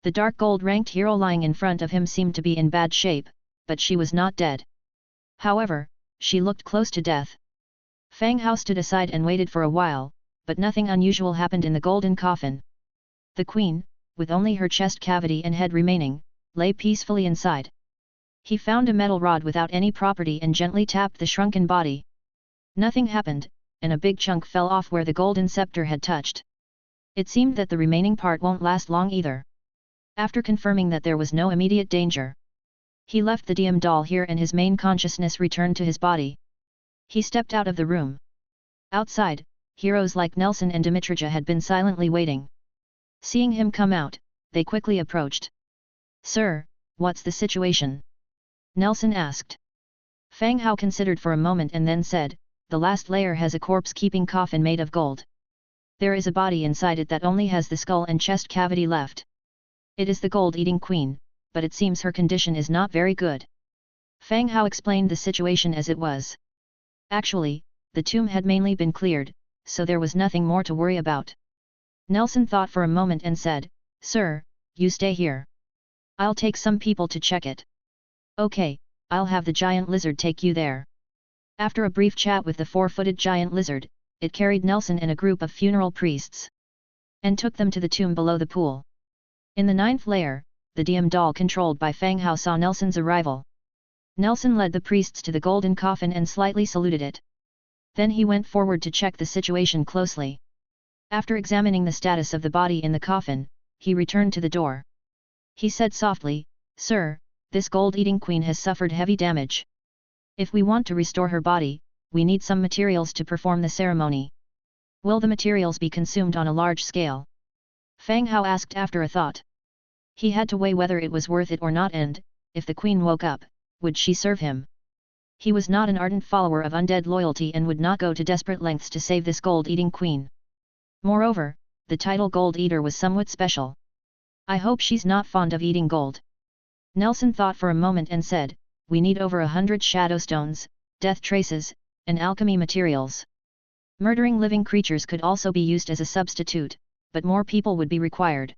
The dark gold-ranked hero lying in front of him seemed to be in bad shape, but she was not dead. However, she looked close to death. Fang Hao stood aside and waited for a while, but nothing unusual happened in the golden coffin. The queen, with only her chest cavity and head remaining, lay peacefully inside. He found a metal rod without any property and gently tapped the shrunken body. Nothing happened, and a big chunk fell off where the golden scepter had touched. It seemed that the remaining part won't last long either. After confirming that there was no immediate danger, he left the DM doll here and his main consciousness returned to his body. He stepped out of the room. Outside, heroes like Nelson and Dimitrija had been silently waiting. Seeing him come out, they quickly approached. "Sir, what's the situation?" Nelson asked. Fang Hao considered for a moment and then said, "The last layer has a corpse-keeping coffin made of gold. There is a body inside it that only has the skull and chest cavity left. It is the gold-eating queen, but it seems her condition is not very good." Fang Hao explained the situation as it was. Actually, the tomb had mainly been cleared, so there was nothing more to worry about. Nelson thought for a moment and said, "Sir, you stay here. I'll take some people to check it." "Okay, I'll have the giant lizard take you there." After a brief chat with the four-footed giant lizard, it carried Nelson and a group of funeral priests, and took them to the tomb below the pool. In the 9th layer, the DM doll controlled by Fang Hao saw Nelson's arrival. Nelson led the priests to the golden coffin and slightly saluted it. Then he went forward to check the situation closely. After examining the status of the body in the coffin, he returned to the door. He said softly, "Sir, this gold-eating queen has suffered heavy damage. If we want to restore her body, we need some materials to perform the ceremony. Will the materials be consumed on a large scale?" Fang Hao asked after a thought. He had to weigh whether it was worth it or not and, if the queen woke up, would she serve him? He was not an ardent follower of undead loyalty and would not go to desperate lengths to save this gold-eating queen. Moreover, the title Gold Eater was somewhat special. I hope she's not fond of eating gold. Nelson thought for a moment and said, we need over 100 shadow stones, death traces, and alchemy materials. Murdering living creatures could also be used as a substitute, but more people would be required.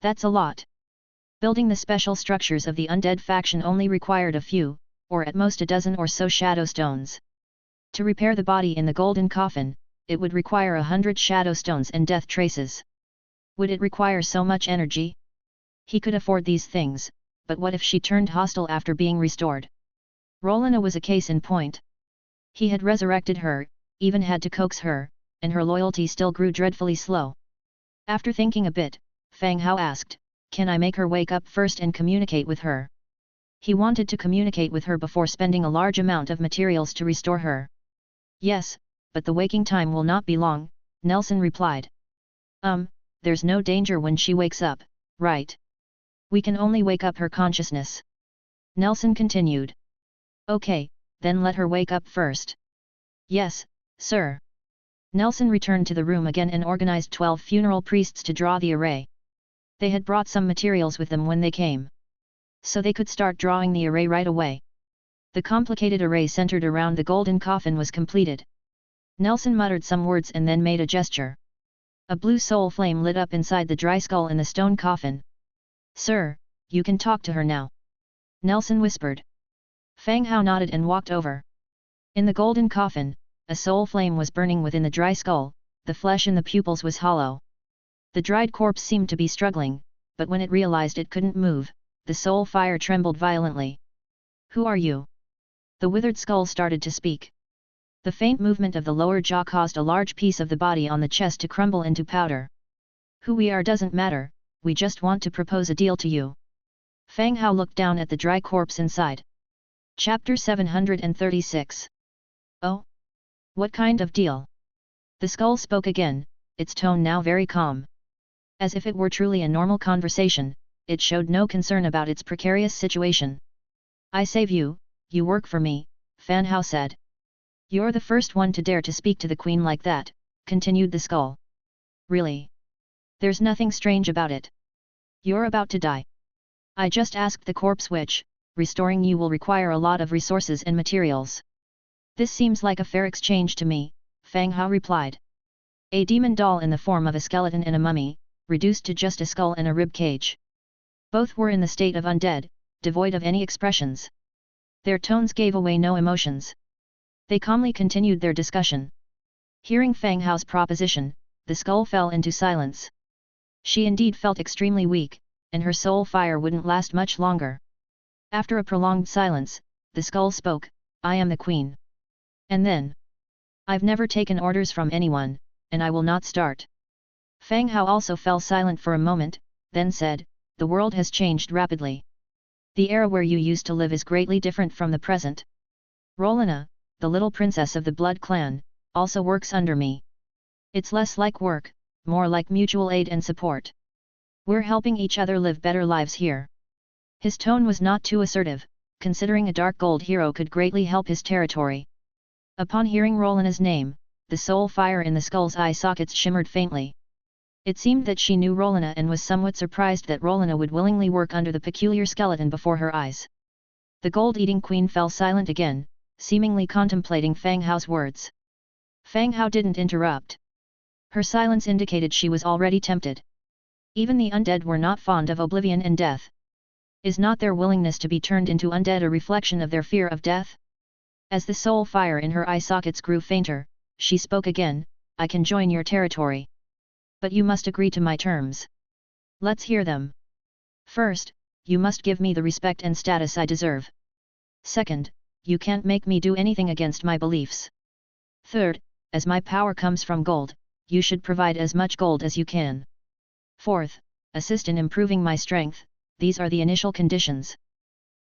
That's a lot. Building the special structures of the undead faction only required a few, or at most a dozen or so shadow stones. To repair the body in the golden coffin, it would require 100 shadow stones and death traces. Would it require so much energy? He could afford these things, but what if she turned hostile after being restored? Rolina was a case in point. He had resurrected her, even had to coax her, and her loyalty still grew dreadfully slow. After thinking a bit, Fang Hao asked, can I make her wake up first and communicate with her? He wanted to communicate with her before spending a large amount of materials to restore her. Yes, but the waking time will not be long, Nelson replied. There's no danger when she wakes up, right? We can only wake up her consciousness. Nelson continued. Okay, then let her wake up first. Yes, sir. Nelson returned to the room again and organized 12 funeral priests to draw the array. They had brought some materials with them when they came, so they could start drawing the array right away. The complicated array centered around the golden coffin was completed. Nelson muttered some words and then made a gesture. A blue soul flame lit up inside the dry skull in the stone coffin. Sir, you can talk to her now. Nelson whispered. Fang Hao nodded and walked over. In the golden coffin, a soul flame was burning within the dry skull, the flesh in the pupils was hollow. The dried corpse seemed to be struggling, but when it realized it couldn't move, the soul fire trembled violently. Who are you? The withered skull started to speak. The faint movement of the lower jaw caused a large piece of the body on the chest to crumble into powder. Who we are doesn't matter, we just want to propose a deal to you. Fang Hao looked down at the dry corpse inside. Chapter 736. Oh? What kind of deal? The skull spoke again, its tone now very calm. As if it were truly a normal conversation, it showed no concern about its precarious situation. I save you, you work for me, Fang Hao said. You're the first one to dare to speak to the queen like that, continued the skull. Really? There's nothing strange about it. You're about to die. I just asked the corpse which, restoring you will require a lot of resources and materials. This seems like a fair exchange to me, Fang Hao replied. A demon doll in the form of a skeleton and a mummy, reduced to just a skull and a rib cage. Both were in the state of undead, devoid of any expressions. Their tones gave away no emotions. They calmly continued their discussion. Hearing Fang Hao's proposition, the skull fell into silence. She indeed felt extremely weak, and her soul fire wouldn't last much longer. After a prolonged silence, the skull spoke, I am the queen. And then? I've never taken orders from anyone, and I will not start. Fang Hao also fell silent for a moment, then said, the world has changed rapidly. The era where you used to live is greatly different from the present. Rolina, the little princess of the blood clan, also works under me. It's less like work, more like mutual aid and support. We're helping each other live better lives here. His tone was not too assertive, considering a dark gold hero could greatly help his territory. Upon hearing Rolina's name, the soul fire in the skull's eye sockets shimmered faintly. It seemed that she knew Rolina and was somewhat surprised that Rolina would willingly work under the peculiar skeleton before her eyes. The gold-eating queen fell silent again, seemingly contemplating Fang Hao's words. Fang Hao didn't interrupt. Her silence indicated she was already tempted. Even the undead were not fond of oblivion and death. Is not their willingness to be turned into undead a reflection of their fear of death? As the soul fire in her eye sockets grew fainter, she spoke again, I can join your territory. But you must agree to my terms. Let's hear them. First, you must give me the respect and status I deserve. Second, you can't make me do anything against my beliefs. Third, as my power comes from gold, you should provide as much gold as you can. Fourth, assist in improving my strength, these are the initial conditions.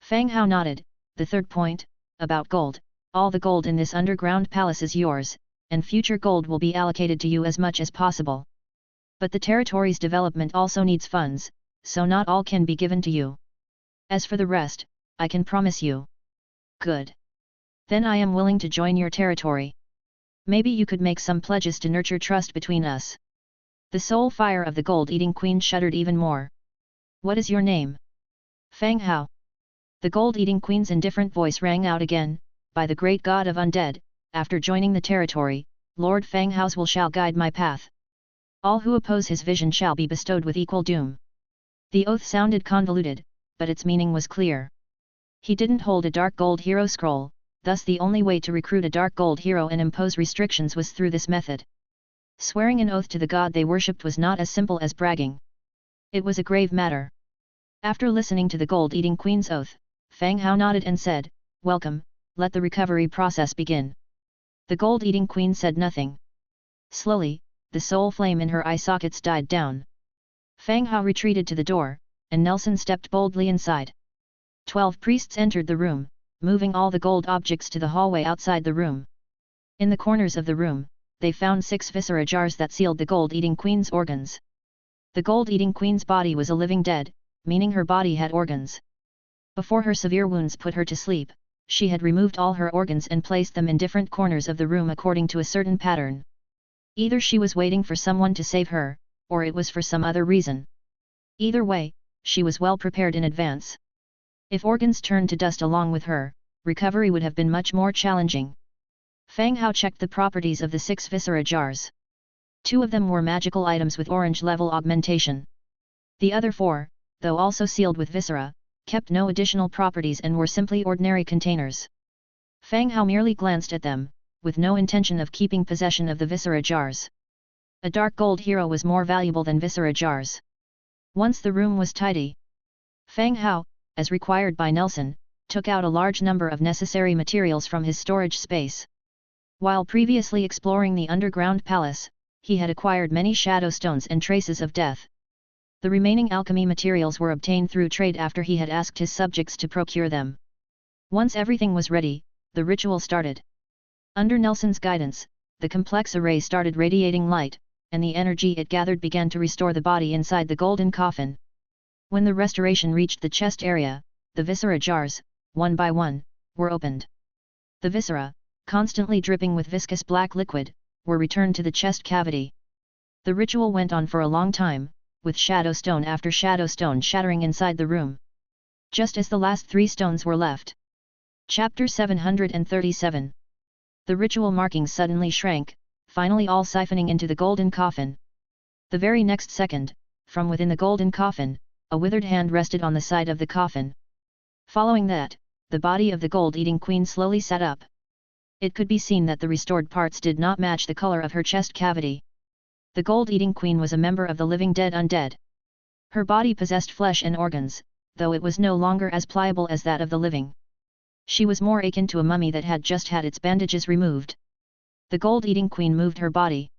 Fang Hao nodded, the third point, about gold, all the gold in this underground palace is yours, and future gold will be allocated to you as much as possible. But the territory's development also needs funds, so not all can be given to you. As for the rest, I can promise you. Good. Then I am willing to join your territory. Maybe you could make some pledges to nurture trust between us. The soul fire of the gold-eating queen shuddered even more. What is your name? Fang Hao. The gold-eating queen's indifferent voice rang out again, by the great god of undead, after joining the territory, Lord Fang Hao's will shall guide my path. All who oppose his vision shall be bestowed with equal doom. The oath sounded convoluted, but its meaning was clear. He didn't hold a dark gold hero scroll, thus the only way to recruit a dark gold hero and impose restrictions was through this method. Swearing an oath to the god they worshipped was not as simple as bragging. It was a grave matter. After listening to the gold-eating queen's oath, Fang Hao nodded and said, "Welcome, let the recovery process begin." The gold-eating queen said nothing. Slowly, the soul flame in her eye sockets died down. Fang Hao retreated to the door, and Nelson stepped boldly inside. 12 priests entered the room, moving all the gold objects to the hallway outside the room. In the corners of the room, they found 6 viscera jars that sealed the gold-eating queen's organs. The gold-eating queen's body was a living dead, meaning her body had organs. Before her severe wounds put her to sleep, she had removed all her organs and placed them in different corners of the room according to a certain pattern. Either she was waiting for someone to save her, or it was for some other reason. Either way, she was well prepared in advance. If organs turned to dust along with her, recovery would have been much more challenging. Fang Hao checked the properties of the 6 viscera jars. 2 of them were magical items with orange level augmentation. The other 4, though also sealed with viscera, kept no additional properties and were simply ordinary containers. Fang Hao merely glanced at them, with no intention of keeping possession of the viscera jars. A dark gold hero was more valuable than viscera jars. Once the room was tidy, Fang Hao, as required by Nelson, took out a large number of necessary materials from his storage space. While previously exploring the underground palace, he had acquired many shadow stones and traces of death. The remaining alchemy materials were obtained through trade after he had asked his subjects to procure them. Once everything was ready, the ritual started. Under Nelson's guidance, the complex array started radiating light, and the energy it gathered began to restore the body inside the golden coffin. When the restoration reached the chest area, the viscera jars, one by one, were opened. The viscera, constantly dripping with viscous black liquid, were returned to the chest cavity. The ritual went on for a long time, with shadow stone after shadow stone shattering inside the room. Just as the last 3 stones were left. Chapter 737. The ritual markings suddenly shrank, finally all siphoning into the golden coffin. The very next second, from within the golden coffin, a withered hand rested on the side of the coffin. Following that, the body of the gold-eating queen slowly sat up. It could be seen that the restored parts did not match the color of her chest cavity. The gold-eating queen was a member of the living dead undead. Her body possessed flesh and organs, though it was no longer as pliable as that of the living. She was more akin to a mummy that had just had its bandages removed. The gold-eating queen moved her body.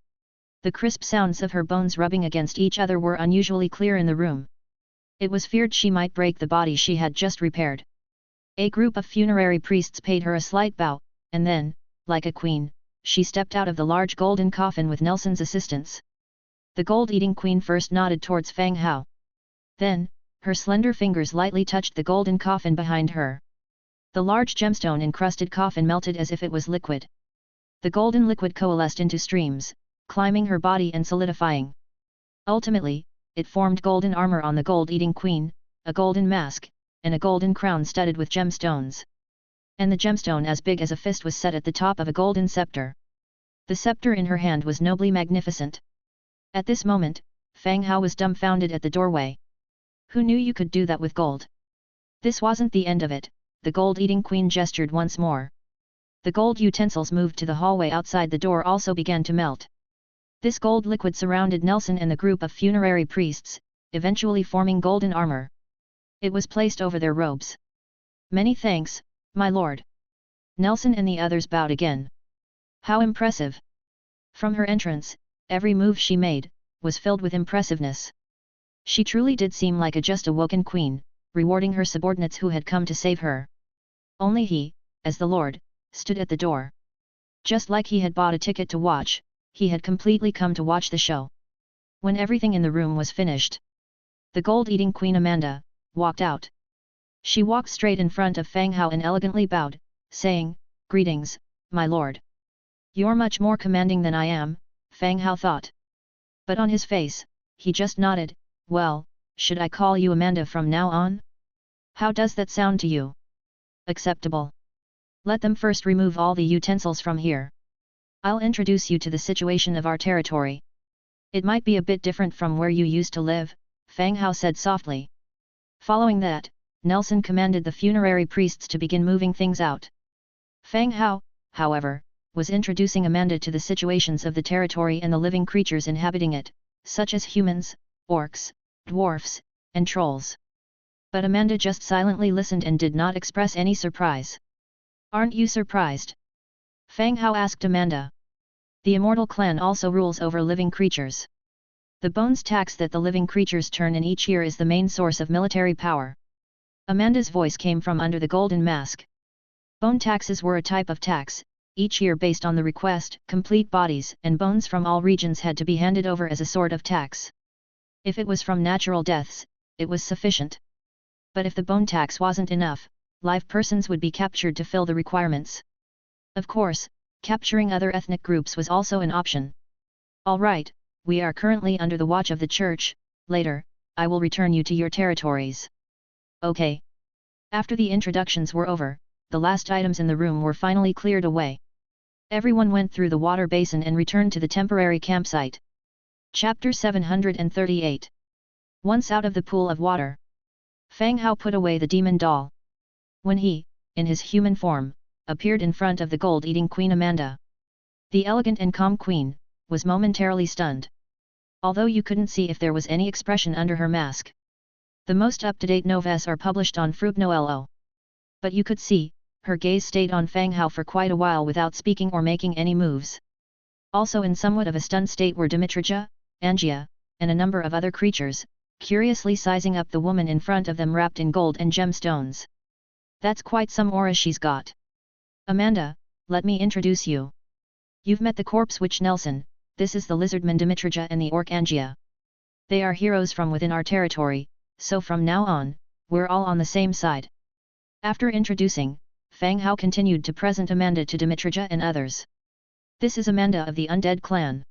The crisp sounds of her bones rubbing against each other were unusually clear in the room. It was feared she might break the body she had just repaired. A group of funerary priests paid her a slight bow, and then, like a queen, she stepped out of the large golden coffin with Nelson's assistance. The gold-eating queen first nodded towards Fang Hao. Then, her slender fingers lightly touched the golden coffin behind her. The large gemstone-encrusted coffin melted as if it was liquid. The golden liquid coalesced into streams, climbing her body and solidifying. Ultimately, it formed golden armor on the gold-eating queen, a golden mask, and a golden crown studded with gemstones. And the gemstone as big as a fist was set at the top of a golden scepter. The scepter in her hand was nobly magnificent. At this moment, Fang Hao was dumbfounded at the doorway. Who knew you could do that with gold? This wasn't the end of it, the gold-eating queen gestured once more. The gold utensils moved to the hallway outside the door also began to melt. This gold liquid surrounded Nelson and the group of funerary priests, eventually forming golden armor. It was placed over their robes. Many thanks, my lord. Nelson and the others bowed again. How impressive! From her entrance, every move she made, was filled with impressiveness. She truly did seem like a just awoken queen, rewarding her subordinates who had come to save her. Only he, as the lord, stood at the door. Just like he had bought a ticket to watch, he had completely come to watch the show. When everything in the room was finished, the gold-eating Queen Amanda walked out. She walked straight in front of Fang Hao and elegantly bowed, saying, "Greetings, my lord." "You're much more commanding than I am," Fang Hao thought. But on his face, he just nodded, "Well, should I call you Amanda from now on? How does that sound to you? Acceptable. Let them first remove all the utensils from here. I'll introduce you to the situation of our territory. It might be a bit different from where you used to live, Fang Hao said softly. Following that, Nelson commanded the funerary priests to begin moving things out. Fang Hao, however, was introducing Amanda to the situations of the territory and the living creatures inhabiting it, such as humans, orcs, dwarfs, and trolls. But Amanda just silently listened and did not express any surprise. Aren't you surprised? Fang Hao asked Amanda. The immortal clan also rules over living creatures. The bones tax that the living creatures turn in each year is the main source of military power. Amanda's voice came from under the golden mask. Bone taxes were a type of tax, each year based on the request. Complete bodies and bones from all regions had to be handed over as a sort of tax. If it was from natural deaths, it was sufficient. But if the bone tax wasn't enough, live persons would be captured to fill the requirements. Of course, capturing other ethnic groups was also an option. All right, we are currently under the watch of the church, later, I will return you to your territories. Okay. After the introductions were over, the last items in the room were finally cleared away. Everyone went through the water basin and returned to the temporary campsite. Chapter 738. Once out of the pool of water, Fang Hao put away the demon doll. When he, in his human form, appeared in front of the gold-eating Queen Amanda, the elegant and calm queen was momentarily stunned. Although you couldn't see if there was any expression under her mask. The most up-to-date novellas are published on Fruitnoelo. But you could see, her gaze stayed on Fang Hao for quite a while without speaking or making any moves. Also in somewhat of a stunned state were Dimitrija, Angia, and a number of other creatures, curiously sizing up the woman in front of them wrapped in gold and gemstones. That's quite some aura she's got. Amanda, let me introduce you. You've met the corpse witch Nelson, this is the lizardman Dimitrija and the orc Angia. They are heroes from within our territory, so from now on, we're all on the same side. After introducing, Fang Hao continued to present Amanda to Dimitrija and others. This is Amanda of the Undead clan.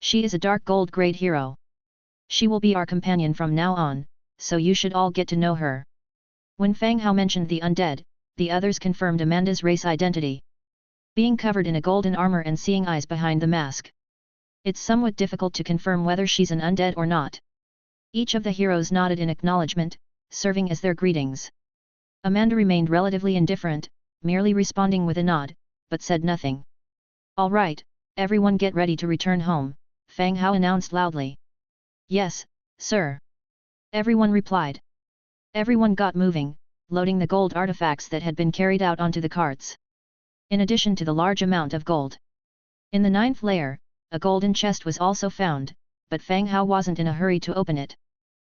She is a dark gold grade hero. She will be our companion from now on, so you should all get to know her. When Fang Hao mentioned the undead, the others confirmed Amanda's race identity. Being covered in a golden armor and seeing eyes behind the mask, it's somewhat difficult to confirm whether she's an undead or not. Each of the heroes nodded in acknowledgement, serving as their greetings. Amanda remained relatively indifferent, merely responding with a nod, but said nothing. All right, everyone get ready to return home, Fang Hao announced loudly. Yes, sir. Everyone replied. Everyone got moving, loading the gold artifacts that had been carried out onto the carts. In addition to the large amount of gold. In the 9th layer, a golden chest was also found, but Fang Hao wasn't in a hurry to open it.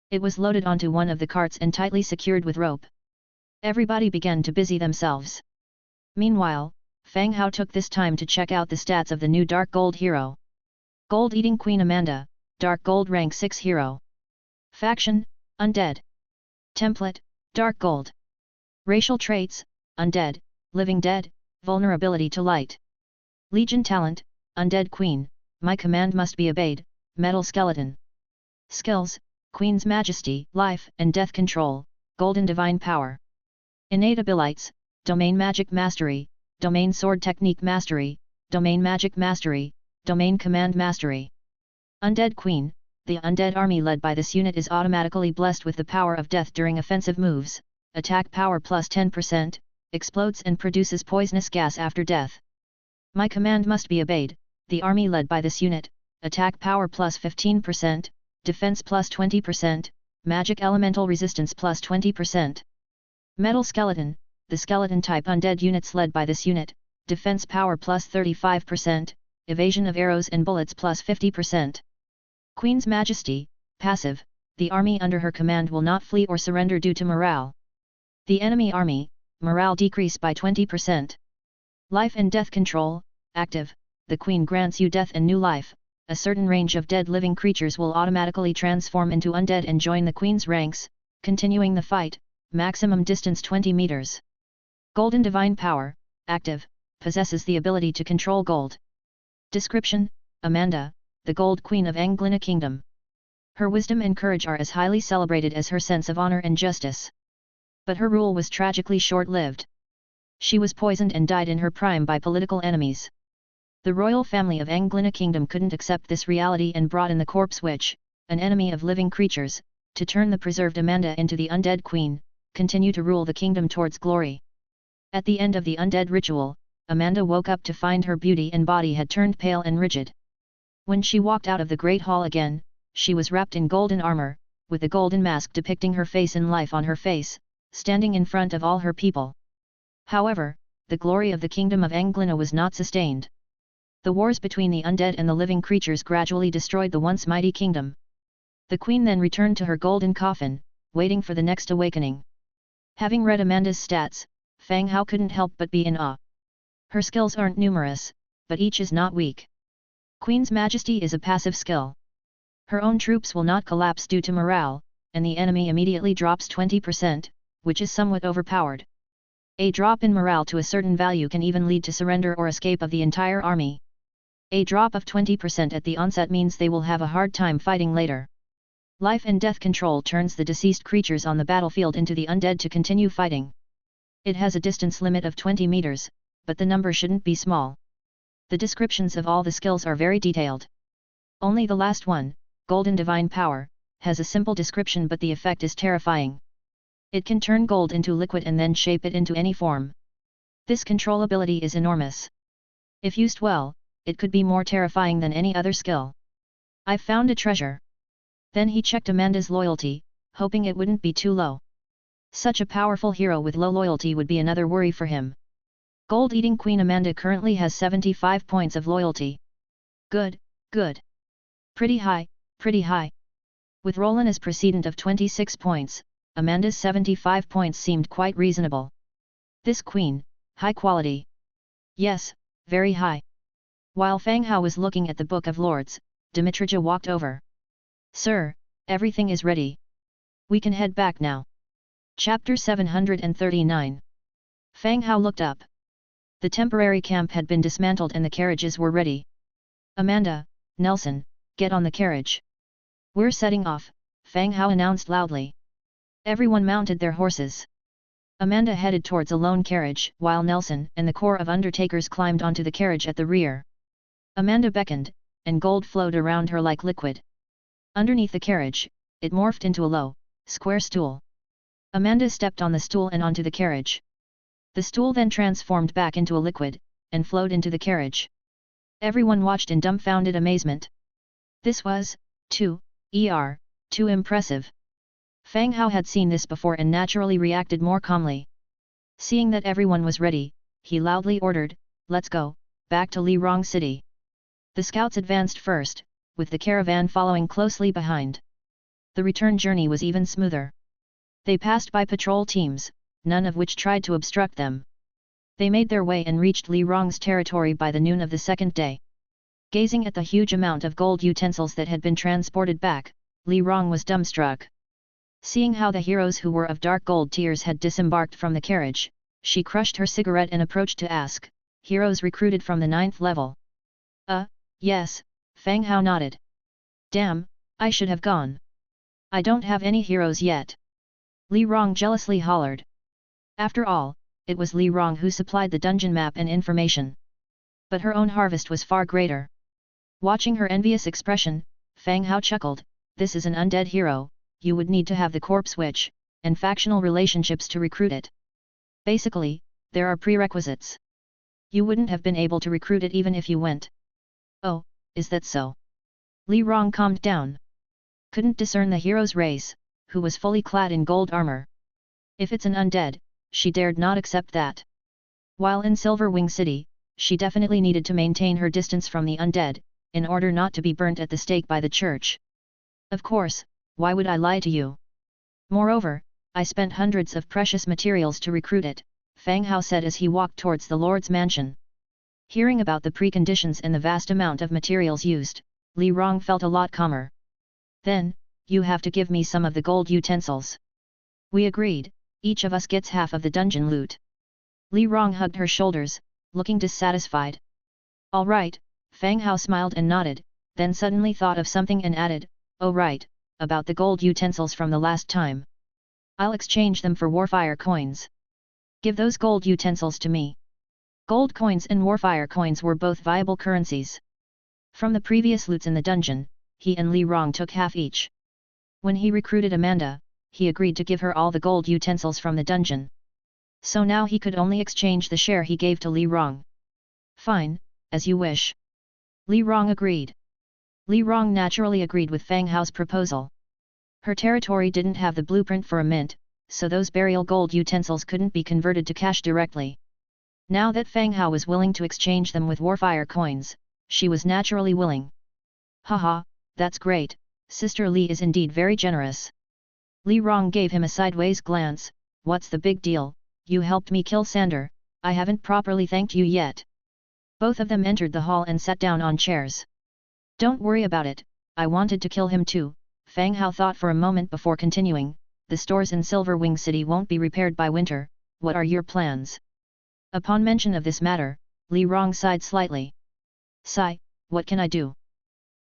It was loaded onto one of the carts and tightly secured with rope. Everybody began to busy themselves. Meanwhile, Fang Hao took this time to check out the stats of the new Dark Gold hero. Gold-eating Queen Amanda, Dark Gold rank 6 hero. Faction, Undead. Template, Dark Gold. Racial traits, Undead, Living Dead, Vulnerability to Light. Legion talent, Undead Queen, My command must be obeyed, Metal Skeleton. Skills, Queen's Majesty, Life and Death Control, Golden Divine Power. Innate abilities, Domain Magic Mastery, Domain Sword Technique Mastery, Domain Magic Mastery, Domain Command Mastery. Undead Queen, the undead army led by this unit is automatically blessed with the power of death during offensive moves, attack power plus 10%, explodes and produces poisonous gas after death. My command must be obeyed, the army led by this unit, attack power plus 15%, defense plus 20%, magic elemental resistance plus 20%. Metal Skeleton, the skeleton type undead units led by this unit, defense power plus 35%, evasion of arrows and bullets plus 50%. Queen's Majesty, passive, the army under her command will not flee or surrender due to morale. The enemy army, morale decrease by 20%. Life and Death Control, active, the Queen grants you death and new life, a certain range of dead living creatures will automatically transform into undead and join the Queen's ranks, continuing the fight, maximum distance 20 meters. Golden Divine Power, active, possesses the ability to control gold. Description, Amanda, the Gold Queen of Anglina Kingdom. Her wisdom and courage are as highly celebrated as her sense of honor and justice. But her rule was tragically short-lived. She was poisoned and died in her prime by political enemies. The royal family of Anglina Kingdom couldn't accept this reality and brought in the corpse witch, an enemy of living creatures, to turn the preserved Amanda into the undead queen, continue to rule the kingdom towards glory. At the end of the undead ritual, Amanda woke up to find her beauty and body had turned pale and rigid. When she walked out of the great hall again, she was wrapped in golden armor, with a golden mask depicting her face and life on her face, standing in front of all her people. However, the glory of the kingdom of Anglina was not sustained. The wars between the undead and the living creatures gradually destroyed the once mighty kingdom. The queen then returned to her golden coffin, waiting for the next awakening. Having read Amanda's stats, Fang Hao couldn't help but be in awe. Her skills aren't numerous, but each is not weak. Queen's Majesty is a passive skill. Her own troops will not collapse due to morale, and the enemy immediately drops 20%, which is somewhat overpowered. A drop in morale to a certain value can even lead to surrender or escape of the entire army. A drop of 20% at the onset means they will have a hard time fighting later. Life and death control turns the deceased creatures on the battlefield into the undead to continue fighting. It has a distance limit of 20 meters, but the number shouldn't be small. The descriptions of all the skills are very detailed. Only the last one, Golden Divine Power, has a simple description, but the effect is terrifying. It can turn gold into liquid and then shape it into any form. This controllability is enormous. If used well, it could be more terrifying than any other skill. I've found a treasure. Then he checked Amanda's loyalty, hoping it wouldn't be too low. Such a powerful hero with low loyalty would be another worry for him. Gold-eating Queen Amanda currently has 75 points of loyalty. Good, good. Pretty high, pretty high. With Roland as precedent of 26 points, Amanda's 75 points seemed quite reasonable. This queen, high quality. Yes, very high. While Fang Hao was looking at the Book of Lords, Dimitrija walked over. Sir, everything is ready. We can head back now. Chapter 739. Fang Hao looked up. The temporary camp had been dismantled and the carriages were ready. Amanda, Nelson, get on the carriage. We're setting off, Fang Hao announced loudly. Everyone mounted their horses. Amanda headed towards a lone carriage, while Nelson and the corps of undertakers climbed onto the carriage at the rear. Amanda beckoned, and gold flowed around her like liquid. Underneath the carriage, it morphed into a low, square stool. Amanda stepped on the stool and onto the carriage. The stool then transformed back into a liquid, and flowed into the carriage. Everyone watched in dumbfounded amazement. This was, too impressive. Fang Hao had seen this before and naturally reacted more calmly. Seeing that everyone was ready, he loudly ordered, "Let's go, back to Li Rong City." The scouts advanced first, with the caravan following closely behind. The return journey was even smoother. They passed by patrol teams, none of which tried to obstruct them. They made their way and reached Li Rong's territory by the noon of the second day. Gazing at the huge amount of gold utensils that had been transported back, Li Rong was dumbstruck. Seeing how the heroes who were of dark gold tiers had disembarked from the carriage, she crushed her cigarette and approached to ask, "Heroes recruited from the 9th level?" Yes," Fang Hao nodded. "Damn, I should have gone. I don't have any heroes yet." Li Rong jealously hollered. After all, it was Li Rong who supplied the dungeon map and information. But her own harvest was far greater. Watching her envious expression, Fang Hao chuckled, "This is an undead hero, you would need to have the corpse witch, and factional relationships to recruit it. Basically, there are prerequisites. You wouldn't have been able to recruit it even if you went." "Oh, is that so?" Li Rong calmed down. Couldn't discern the hero's race, who was fully clad in gold armor. If it's an undead, she dared not accept that. While in Silverwing City, she definitely needed to maintain her distance from the undead, in order not to be burnt at the stake by the church. "Of course, why would I lie to you? Moreover, I spent hundreds of precious materials to recruit it," Fang Hao said as he walked towards the Lord's mansion. Hearing about the preconditions and the vast amount of materials used, Li Rong felt a lot calmer. "Then, you have to give me some of the gold utensils." "We agreed, each of us gets half of the dungeon loot." Li Rong hugged her shoulders, looking dissatisfied. "All right," Fang Hao smiled and nodded, then suddenly thought of something and added, "Oh right, about the gold utensils from the last time. I'll exchange them for warfire coins. Give those gold utensils to me. Gold coins and warfire coins were both viable currencies. From the previous loots in the dungeon, he and Li Rong took half each. When he recruited Amanda, he agreed to give her all the gold utensils from the dungeon. So now he could only exchange the share he gave to Li Rong. Fine, as you wish. Li Rong agreed. Li Rong naturally agreed with Fang Hao's proposal. Her territory didn't have the blueprint for a mint, so those burial gold utensils couldn't be converted to cash directly. Now that Fang Hao was willing to exchange them with warfire coins, she was naturally willing. Haha, that's great, Sister Li is indeed very generous. Li Rong gave him a sideways glance. What's the big deal, you helped me kill Sander, I haven't properly thanked you yet. Both of them entered the hall and sat down on chairs. Don't worry about it, I wanted to kill him too, Fang Hao thought for a moment before continuing. The stores in Silver Wing City won't be repaired by winter, what are your plans? Upon mention of this matter, Li Rong sighed slightly. Sigh, what can I do?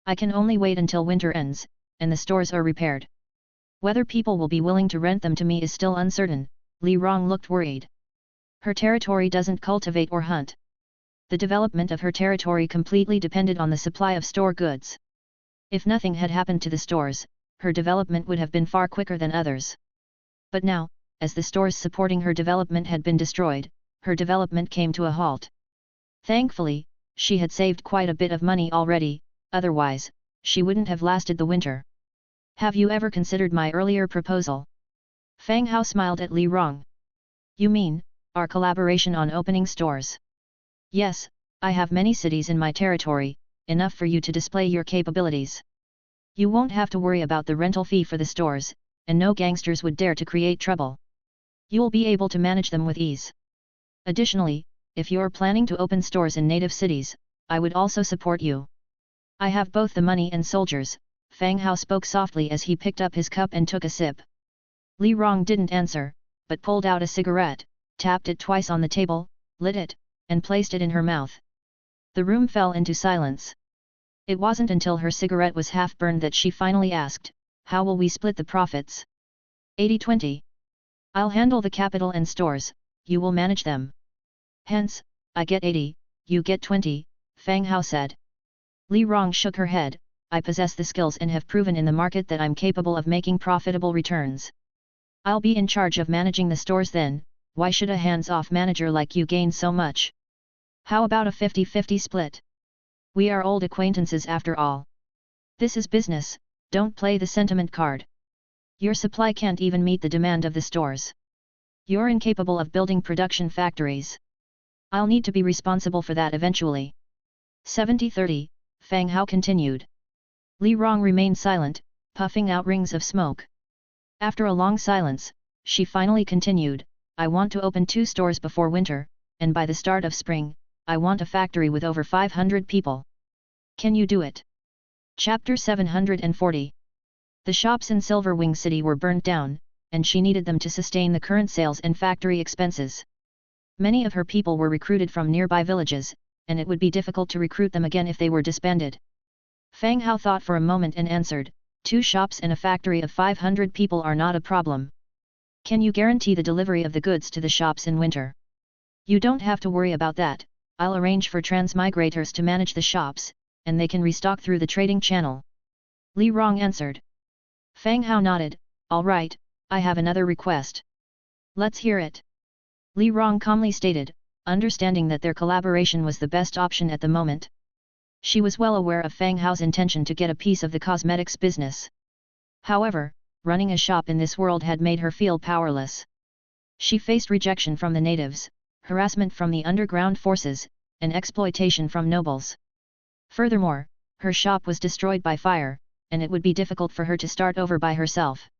I can only wait until winter ends, and the stores are repaired. Whether people will be willing to rent them to me is still uncertain. Li Rong looked worried. Her territory doesn't cultivate or hunt. The development of her territory completely depended on the supply of store goods. If nothing had happened to the stores, her development would have been far quicker than others. But now, as the stores supporting her development had been destroyed, her development came to a halt. Thankfully, she had saved quite a bit of money already, otherwise, she wouldn't have lasted the winter. Have you ever considered my earlier proposal? Fang Hao smiled at Li Rong. You mean, our collaboration on opening stores? Yes, I have many cities in my territory, enough for you to display your capabilities. You won't have to worry about the rental fee for the stores, and no gangsters would dare to create trouble. You'll be able to manage them with ease. Additionally, if you're planning to open stores in native cities, I would also support you. I have both the money and soldiers, Fang Hao spoke softly as he picked up his cup and took a sip. Li Rong didn't answer, but pulled out a cigarette, tapped it twice on the table, lit it, and placed it in her mouth. The room fell into silence. It wasn't until her cigarette was half burned that she finally asked, how will we split the profits? 80-20. I'll handle the capital and stores, you will manage them. Hence, I get 80, you get 20, Fang Hao said. Li Rong shook her head, I possess the skills and have proven in the market that I'm capable of making profitable returns. I'll be in charge of managing the stores then, why should a hands-off manager like you gain so much? How about a 50-50 split? We are old acquaintances after all. This is business, don't play the sentiment card. Your supply can't even meet the demand of the stores. You're incapable of building production factories. I'll need to be responsible for that eventually. 70-30, Fang Hao continued. Li Rong remained silent, puffing out rings of smoke. After a long silence, she finally continued, I want to open 2 stores before winter, and by the start of spring, I want a factory with over 500 people. Can you do it? Chapter 740. The shops in Silver Wing City were burnt down, and she needed them to sustain the current sales and factory expenses. Many of her people were recruited from nearby villages, and it would be difficult to recruit them again if they were disbanded. Fang Hao thought for a moment and answered, 2 shops and a factory of 500 people are not a problem. Can you guarantee the delivery of the goods to the shops in winter? You don't have to worry about that, I'll arrange for transmigrators to manage the shops, and they can restock through the trading channel. Li Rong answered. Fang Hao nodded, all right, I have another request. Let's hear it. Li Rong calmly stated, understanding that their collaboration was the best option at the moment. She was well aware of Fang Hao's intention to get a piece of the cosmetics business. However, running a shop in this world had made her feel powerless. She faced rejection from the natives, harassment from the underground forces, and exploitation from nobles. Furthermore, her shop was destroyed by fire, and it would be difficult for her to start over by herself.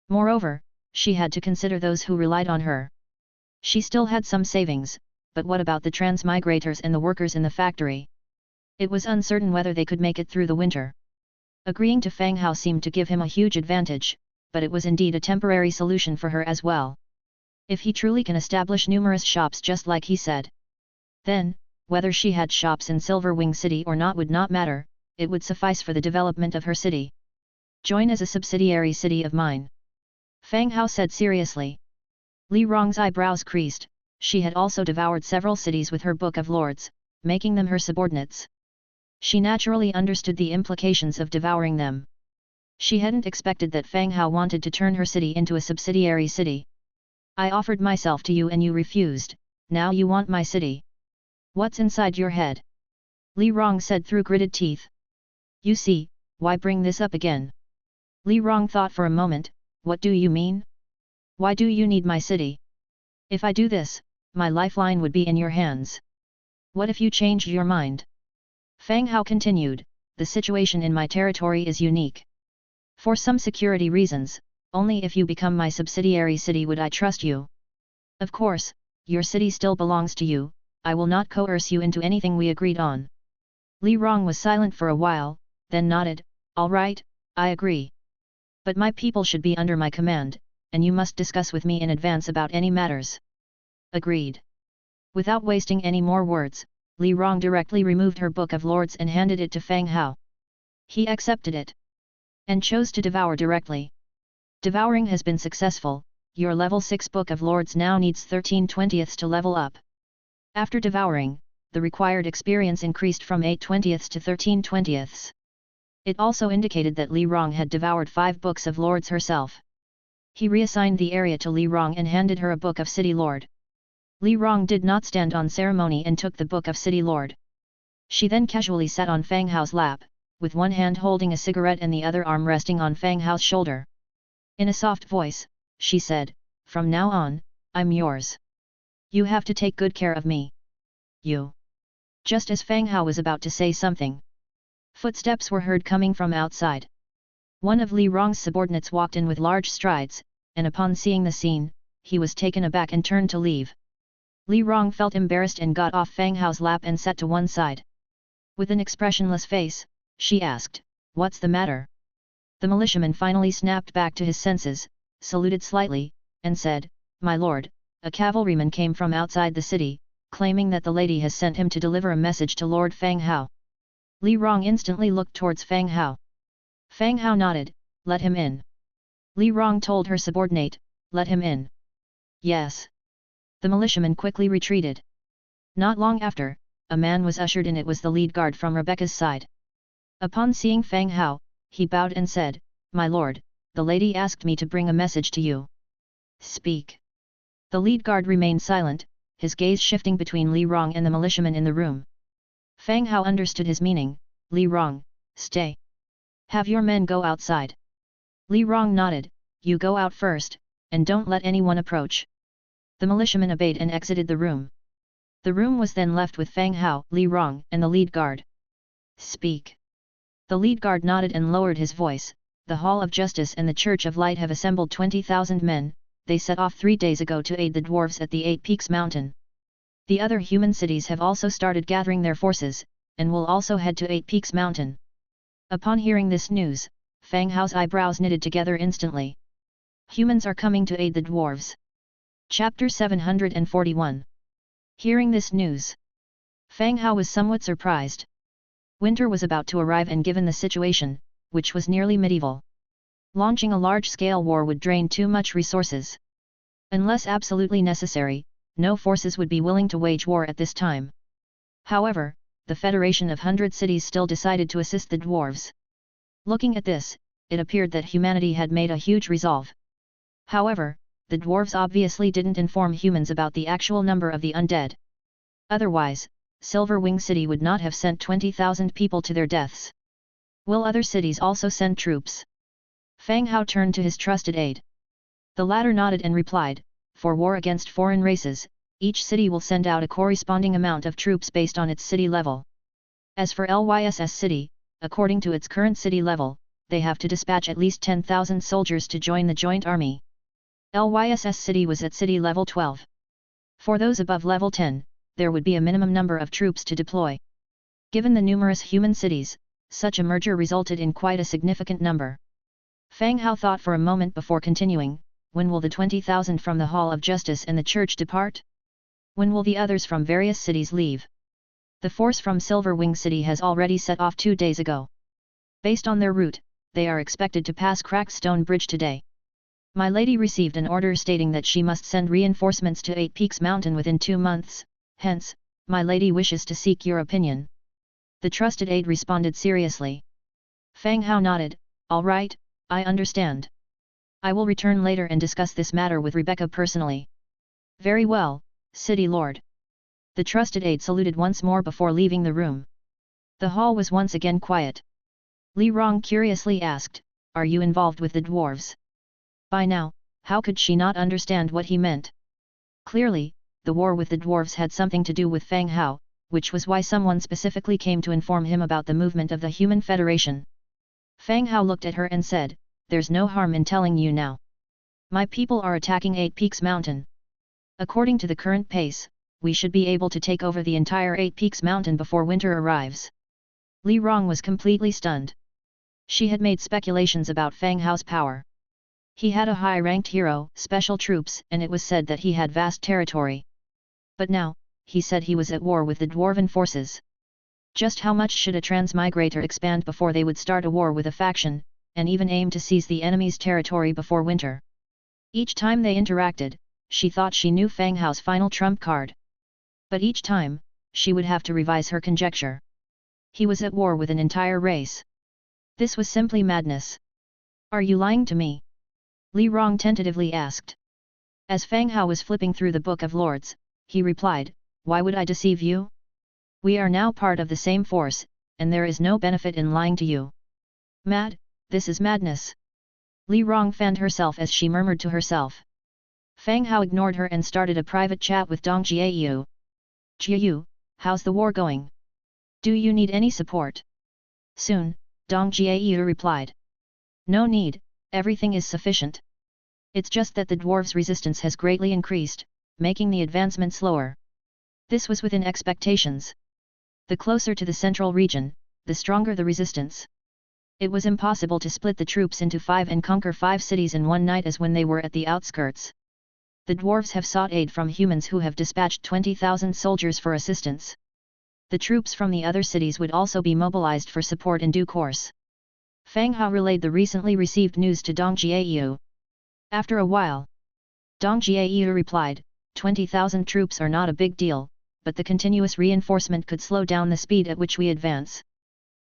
Moreover, she had to consider those who relied on her. She still had some savings, but what about the transmigrators and the workers in the factory? It was uncertain whether they could make it through the winter. Agreeing to Fang Hao seemed to give him a huge advantage, but it was indeed a temporary solution for her as well. If he truly can establish numerous shops just like he said, then, whether she had shops in Silver Wing City or not would not matter, it would suffice for the development of her city. Join as a subsidiary city of mine. Fang Hao said seriously. Li Rong's eyebrows creased. She had also devoured several cities with her Book of Lords, making them her subordinates. She naturally understood the implications of devouring them. She hadn't expected that Fang Hao wanted to turn her city into a subsidiary city. I offered myself to you and you refused, now you want my city. What's inside your head? Li Rong said through gritted teeth. You see, why bring this up again? Li Rong thought for a moment, what do you mean? Why do you need my city? If I do this, my lifeline would be in your hands. What if you change your mind? Fang Hao continued, the situation in my territory is unique. For some security reasons, only if you become my subsidiary city would I trust you. Of course, your city still belongs to you, I will not coerce you into anything we agreed on. Li Rong was silent for a while, then nodded, all right, I agree. But my people should be under my command, and you must discuss with me in advance about any matters. Agreed. Without wasting any more words, Li Rong directly removed her Book of Lords and handed it to Fang Hao. He accepted it. And chose to devour directly. Devouring has been successful, your level 6 Book of Lords now needs 13/20 to level up. After devouring, the required experience increased from 8/20 to 13/20. It also indicated that Li Rong had devoured 5 Books of Lords herself. He reassigned the area to Li Rong and handed her a Book of City Lord. Li Rong did not stand on ceremony and took the Book of City Lord. She then casually sat on Fang Hao's lap, with one hand holding a cigarette and the other arm resting on Fang Hao's shoulder. In a soft voice, she said, from now on, I'm yours. You have to take good care of me. You. Just as Fang Hao was about to say something, footsteps were heard coming from outside. One of Li Rong's subordinates walked in with large strides, and upon seeing the scene, he was taken aback and turned to leave. Li Rong felt embarrassed and got off Fang Hao's lap and sat to one side. With an expressionless face, she asked, what's the matter? The militiaman finally snapped back to his senses, saluted slightly, and said, my lord, a cavalryman came from outside the city, claiming that the lady has sent him to deliver a message to Lord Fang Hao. Li Rong instantly looked towards Fang Hao. Fang Hao nodded, let him in. Li Rong told her subordinate, let him in. Yes. The militiaman quickly retreated. Not long after, a man was ushered in. It was the lead guard from Rebecca's side. Upon seeing Fang Hao, he bowed and said, my lord, the lady asked me to bring a message to you. Speak. The lead guard remained silent, his gaze shifting between Li Rong and the militiaman in the room. Fang Hao understood his meaning, Li Rong, stay. Have your men go outside. Li Rong nodded, you go out first, and don't let anyone approach. The militiaman obeyed and exited the room. The room was then left with Fang Hao, Li Rong, and the lead guard. Speak. The lead guard nodded and lowered his voice, the Hall of Justice and the Church of Light have assembled 20,000 men, they set off 3 days ago to aid the dwarves at the 8 Peaks Mountain. The other human cities have also started gathering their forces, and will also head to 8 Peaks Mountain. Upon hearing this news, Fang Hao's eyebrows knitted together instantly. Humans are coming to aid the dwarves. Chapter 741. Hearing this news, Fang Hao was somewhat surprised. Winter was about to arrive, and given the situation, which was nearly medieval, launching a large-scale war would drain too much resources. Unless absolutely necessary, no forces would be willing to wage war at this time. However, the Federation of 100 Cities still decided to assist the dwarves. Looking at this, it appeared that humanity had made a huge resolve. However, the dwarves obviously didn't inform humans about the actual number of the undead. Otherwise, Silver Wing City would not have sent 20,000 people to their deaths. Will other cities also send troops? Fang Hao turned to his trusted aide. The latter nodded and replied, for war against foreign races, each city will send out a corresponding amount of troops based on its city level. As for LYSS City, according to its current city level, they have to dispatch at least 10,000 soldiers to join the joint army. LYSS City was at city level 12. For those above level 10, there would be a minimum number of troops to deploy. Given the numerous human cities, such a merger resulted in quite a significant number. Fang Hao thought for a moment before continuing, when will the 20,000 from the Hall of Justice and the Church depart? When will the others from various cities leave? The force from Silver Wing City has already set off 2 days ago. Based on their route, they are expected to pass cracked stone bridge today. My lady received an order stating that she must send reinforcements to 8 Peaks Mountain within 2 months, hence, my lady wishes to seek your opinion. The trusted aide responded seriously. Fang Hao nodded, all right, I understand. I will return later and discuss this matter with Rebecca personally. Very well, City Lord. The trusted aide saluted once more before leaving the room. The hall was once again quiet. Li Rong curiously asked, are you involved with the dwarves? By now, how could she not understand what he meant? Clearly, the war with the dwarves had something to do with Fang Hao, which was why someone specifically came to inform him about the movement of the Human Federation. Fang Hao looked at her and said, there's no harm in telling you now. My people are attacking 8 Peaks Mountain. According to the current pace, we should be able to take over the entire 8 Peaks Mountain before winter arrives. Li Rong was completely stunned. She had made speculations about Fang Hao's power. He had a high-ranked hero, special troops, and it was said that he had vast territory. But now, he said he was at war with the dwarven forces. Just how much should a transmigrator expand before they would start a war with a faction, and even aim to seize the enemy's territory before winter? Each time they interacted, she thought she knew Fang Hao's final trump card. But each time, she would have to revise her conjecture. He was at war with an entire race. This was simply madness. Are you lying to me? Li Rong tentatively asked. As Fang Hao was flipping through the Book of Lords, he replied, why would I deceive you? We are now part of the same force, and there is no benefit in lying to you. Mad, this is madness. Li Rong fanned herself as she murmured to herself. Fang Hao ignored her and started a private chat with Dong Jiayu. Jiayu, how's the war going? Do you need any support? Soon, Dong Jiayu replied. No need, everything is sufficient. It's just that the dwarves' resistance has greatly increased, making the advancement slower. This was within expectations. The closer to the central region, the stronger the resistance. It was impossible to split the troops into 5 and conquer 5 cities in one night as when they were at the outskirts. The dwarves have sought aid from humans who have dispatched 20,000 soldiers for assistance. The troops from the other cities would also be mobilized for support in due course. Fang Hao relayed the recently received news to Dong Jiayu. After a while, Dong Jiayu replied, 20,000 troops are not a big deal, but the continuous reinforcement could slow down the speed at which we advance.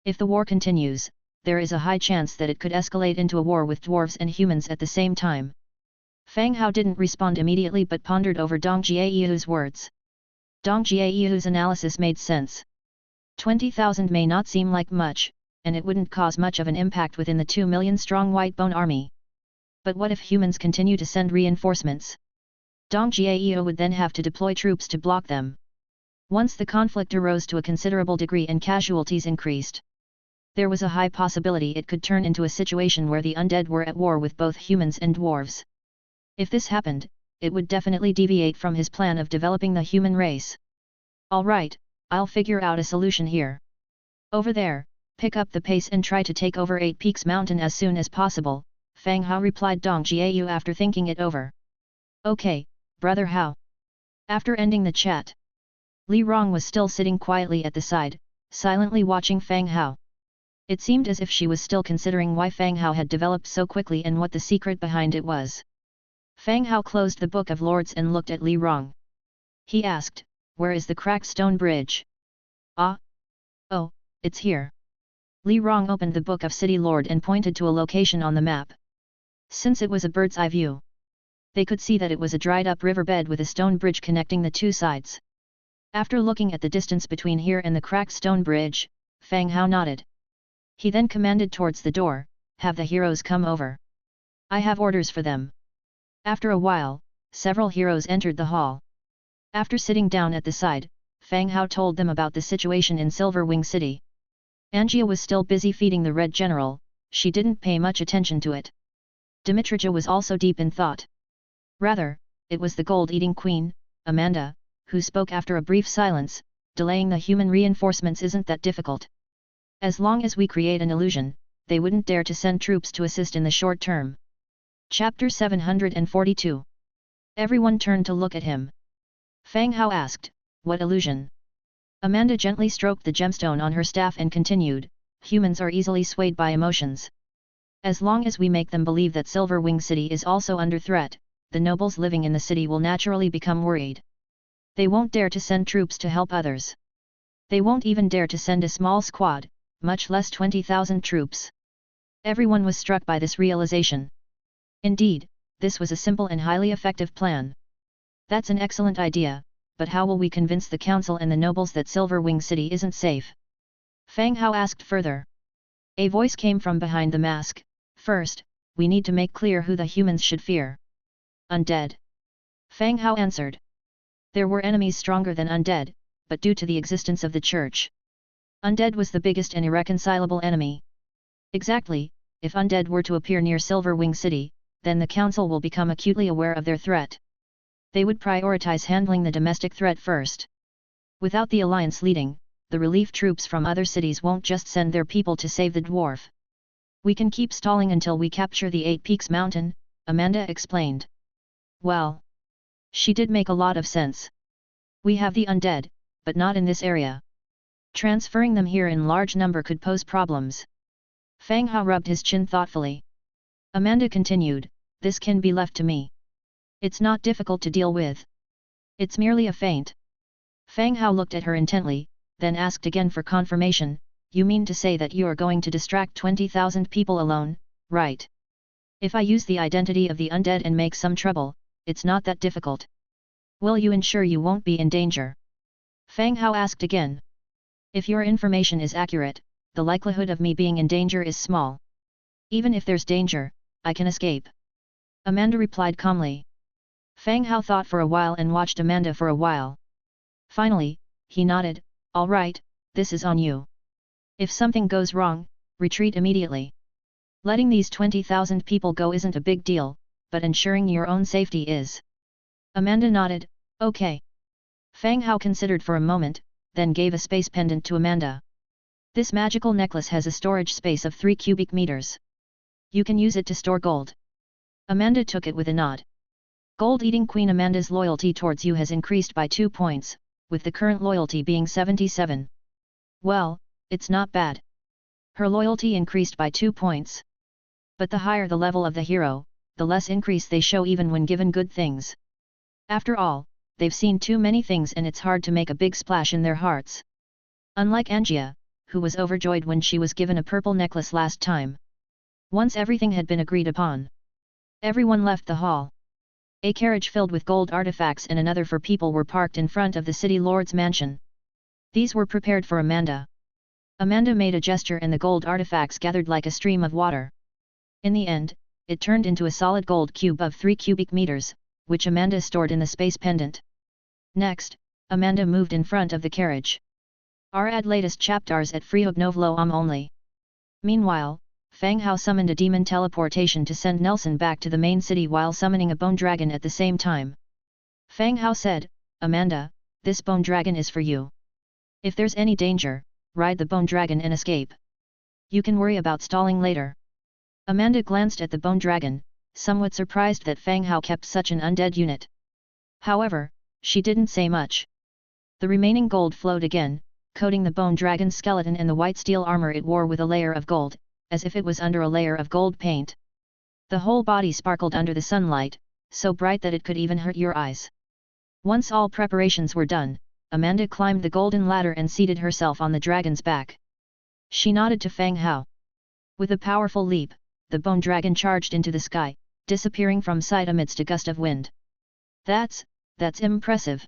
If the war continues, there is a high chance that it could escalate into a war with dwarves and humans at the same time. Fang Hao didn't respond immediately but pondered over Dong Jiayu's words. Dong Jiayu's analysis made sense. 20,000 may not seem like much, and it wouldn't cause much of an impact within the 2 million strong Whitebone army. But what if humans continue to send reinforcements? Dong Jiayu would then have to deploy troops to block them. Once the conflict arose to a considerable degree and casualties increased, there was a high possibility it could turn into a situation where the undead were at war with both humans and dwarves. If this happened, it would definitely deviate from his plan of developing the human race. Alright, I'll figure out a solution here. Over there, pick up the pace and try to take over 8 Peaks Mountain as soon as possible, Fang Hao replied Dong Jiayu after thinking it over. Okay, brother Hao. After ending the chat, Li Rong was still sitting quietly at the side, silently watching Fang Hao. It seemed as if she was still considering why Fang Hao had developed so quickly and what the secret behind it was. Fang Hao closed the Book of Lords and looked at Li Rong. He asked, where is the cracked stone bridge? Ah? Oh, it's here. Li Rong opened the Book of City Lord and pointed to a location on the map. Since it was a bird's eye view, they could see that it was a dried-up riverbed with a stone bridge connecting the two sides. After looking at the distance between here and the cracked stone bridge, Fang Hao nodded. He then commanded towards the door, have the heroes come over. I have orders for them. After a while, several heroes entered the hall. After sitting down at the side, Fang Hao told them about the situation in Silverwing City. Angia was still busy feeding the Red General, she didn't pay much attention to it. Dimitrija was also deep in thought. Rather, it was the gold-eating queen, Amanda, who spoke after a brief silence, delaying the human reinforcements isn't that difficult. As long as we create an illusion, they wouldn't dare to send troops to assist in the short term. Chapter 742. Everyone turned to look at him. Fang Hao asked, what illusion? Amanda gently stroked the gemstone on her staff and continued, humans are easily swayed by emotions. As long as we make them believe that Silver Wing City is also under threat, the nobles living in the city will naturally become worried. They won't dare to send troops to help others. They won't even dare to send a small squad, much less 20,000 troops. Everyone was struck by this realization. Indeed, this was a simple and highly effective plan. That's an excellent idea, but how will we convince the council and the nobles that Silver Wing City isn't safe? Fang Hao asked further. A voice came from behind the mask. First, we need to make clear who the humans should fear. Undead. Fang Hao answered. There were enemies stronger than undead, but due to the existence of the church, undead was the biggest and irreconcilable enemy. Exactly, if undead were to appear near Silver Wing City, then the council will become acutely aware of their threat. They would prioritize handling the domestic threat first. Without the alliance leading, the relief troops from other cities won't just send their people to save the dwarf. We can keep stalling until we capture the Eight Peaks Mountain, Amanda explained. Well, she did make a lot of sense. We have the undead, but not in this area. Transferring them here in large number could pose problems. Fang Hao rubbed his chin thoughtfully. Amanda continued, this can be left to me. It's not difficult to deal with. It's merely a feint. Fang Hao looked at her intently, then asked again for confirmation, you mean to say that you are going to distract 20,000 people alone, right? If I use the identity of the undead and make some trouble, it's not that difficult. Will you ensure you won't be in danger? Fang Hao asked again. If your information is accurate, the likelihood of me being in danger is small. Even if there's danger, I can escape. Amanda replied calmly. Fang Hao thought for a while and watched Amanda for a while. Finally, he nodded, all right, this is on you. If something goes wrong, retreat immediately. Letting these 20,000 people go isn't a big deal, but ensuring your own safety is. Amanda nodded, okay. Fang Hao considered for a moment, then gave a space pendant to Amanda. This magical necklace has a storage space of 3 cubic meters. You can use it to store gold. Amanda took it with a nod. Gold-eating Queen Amanda's loyalty towards you has increased by 2 points, with the current loyalty being 77. Well, it's not bad. Her loyalty increased by 2 points. But the higher the level of the hero, the less increase they show even when given good things. After all, they've seen too many things and it's hard to make a big splash in their hearts. Unlike Angia, who was overjoyed when she was given a purple necklace last time. Once everything had been agreed upon, everyone left the hall. A carriage filled with gold artifacts and another for people were parked in front of the city lord's mansion. These were prepared for Amanda. Amanda made a gesture and the gold artifacts gathered like a stream of water. In the end, it turned into a solid gold cube of 3 cubic meters, which Amanda stored in the space pendant. Next, Amanda moved in front of the carriage. Add latest chapters at free.novelo only. Meanwhile, Fang Hao summoned a demon teleportation to send Nelson back to the main city while summoning a bone dragon at the same time. Fang Hao said, Amanda, this bone dragon is for you. If there's any danger, ride the bone dragon and escape. You can worry about stalling later. Amanda glanced at the bone dragon, somewhat surprised that Fang Hao kept such an undead unit. However, she didn't say much. The remaining gold flowed again, coating the bone dragon's skeleton and the white steel armor it wore with a layer of gold, as if it was under a layer of gold paint. The whole body sparkled under the sunlight, so bright that it could even hurt your eyes. Once all preparations were done, Amanda climbed the golden ladder and seated herself on the dragon's back. She nodded to Fang Hao. With a powerful leap, the bone dragon charged into the sky, disappearing from sight amidst a gust of wind. That's impressive.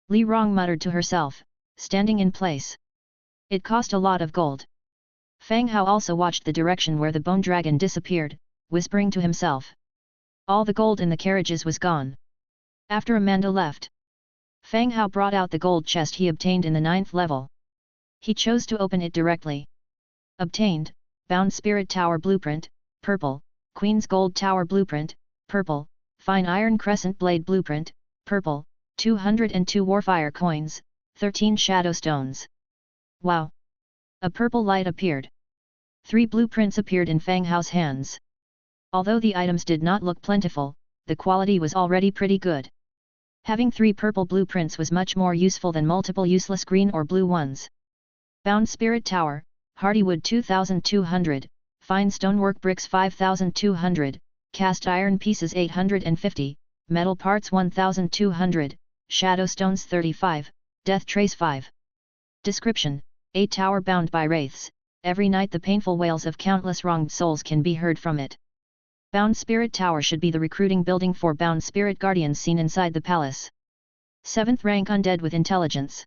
Li Rong muttered to herself, standing in place. It cost a lot of gold. Fang Hao also watched the direction where the bone dragon disappeared, whispering to himself. All the gold in the carriages was gone. After Amanda left, Fang Hao brought out the gold chest he obtained in the 9th level. He chose to open it directly. Obtained, Bound Spirit Tower Blueprint, purple, Queen's Gold Tower Blueprint, purple, Fine Iron Crescent Blade Blueprint, purple, 202 Warfire Coins, 13 Shadow Stones. Wow! A purple light appeared. 3 blueprints appeared in Fang Hao's hands. Although the items did not look plentiful, the quality was already pretty good. Having 3 purple blueprints was much more useful than multiple useless green or blue ones. Bound Spirit Tower, Hardywood 2200, fine stonework bricks 5,200, cast iron pieces 850, metal parts 1,200, shadow stones 35, death trace 5. Description: a tower bound by wraiths, every night the painful wails of countless wronged souls can be heard from it. Bound Spirit Tower should be the recruiting building for bound spirit guardians seen inside the palace. 7th rank undead with intelligence.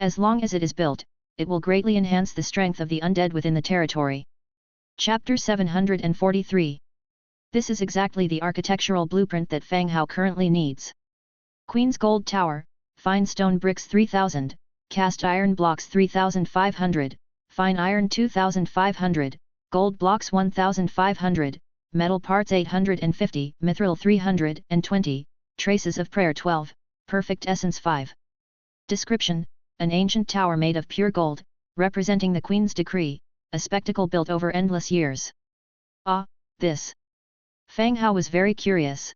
As long as it is built, it will greatly enhance the strength of the undead within the territory. Chapter 743. This is exactly the architectural blueprint that Fang Hao currently needs. Queen's Gold Tower, fine stone bricks 3,000, cast iron blocks 3,500, fine iron 2,500, gold blocks 1,500, metal parts 850, mithril 320, traces of prayer 12, perfect essence 5. Description: an ancient tower made of pure gold, representing the Queen's decree, a spectacle built over endless years. Ah, this! Fang Hao was very curious.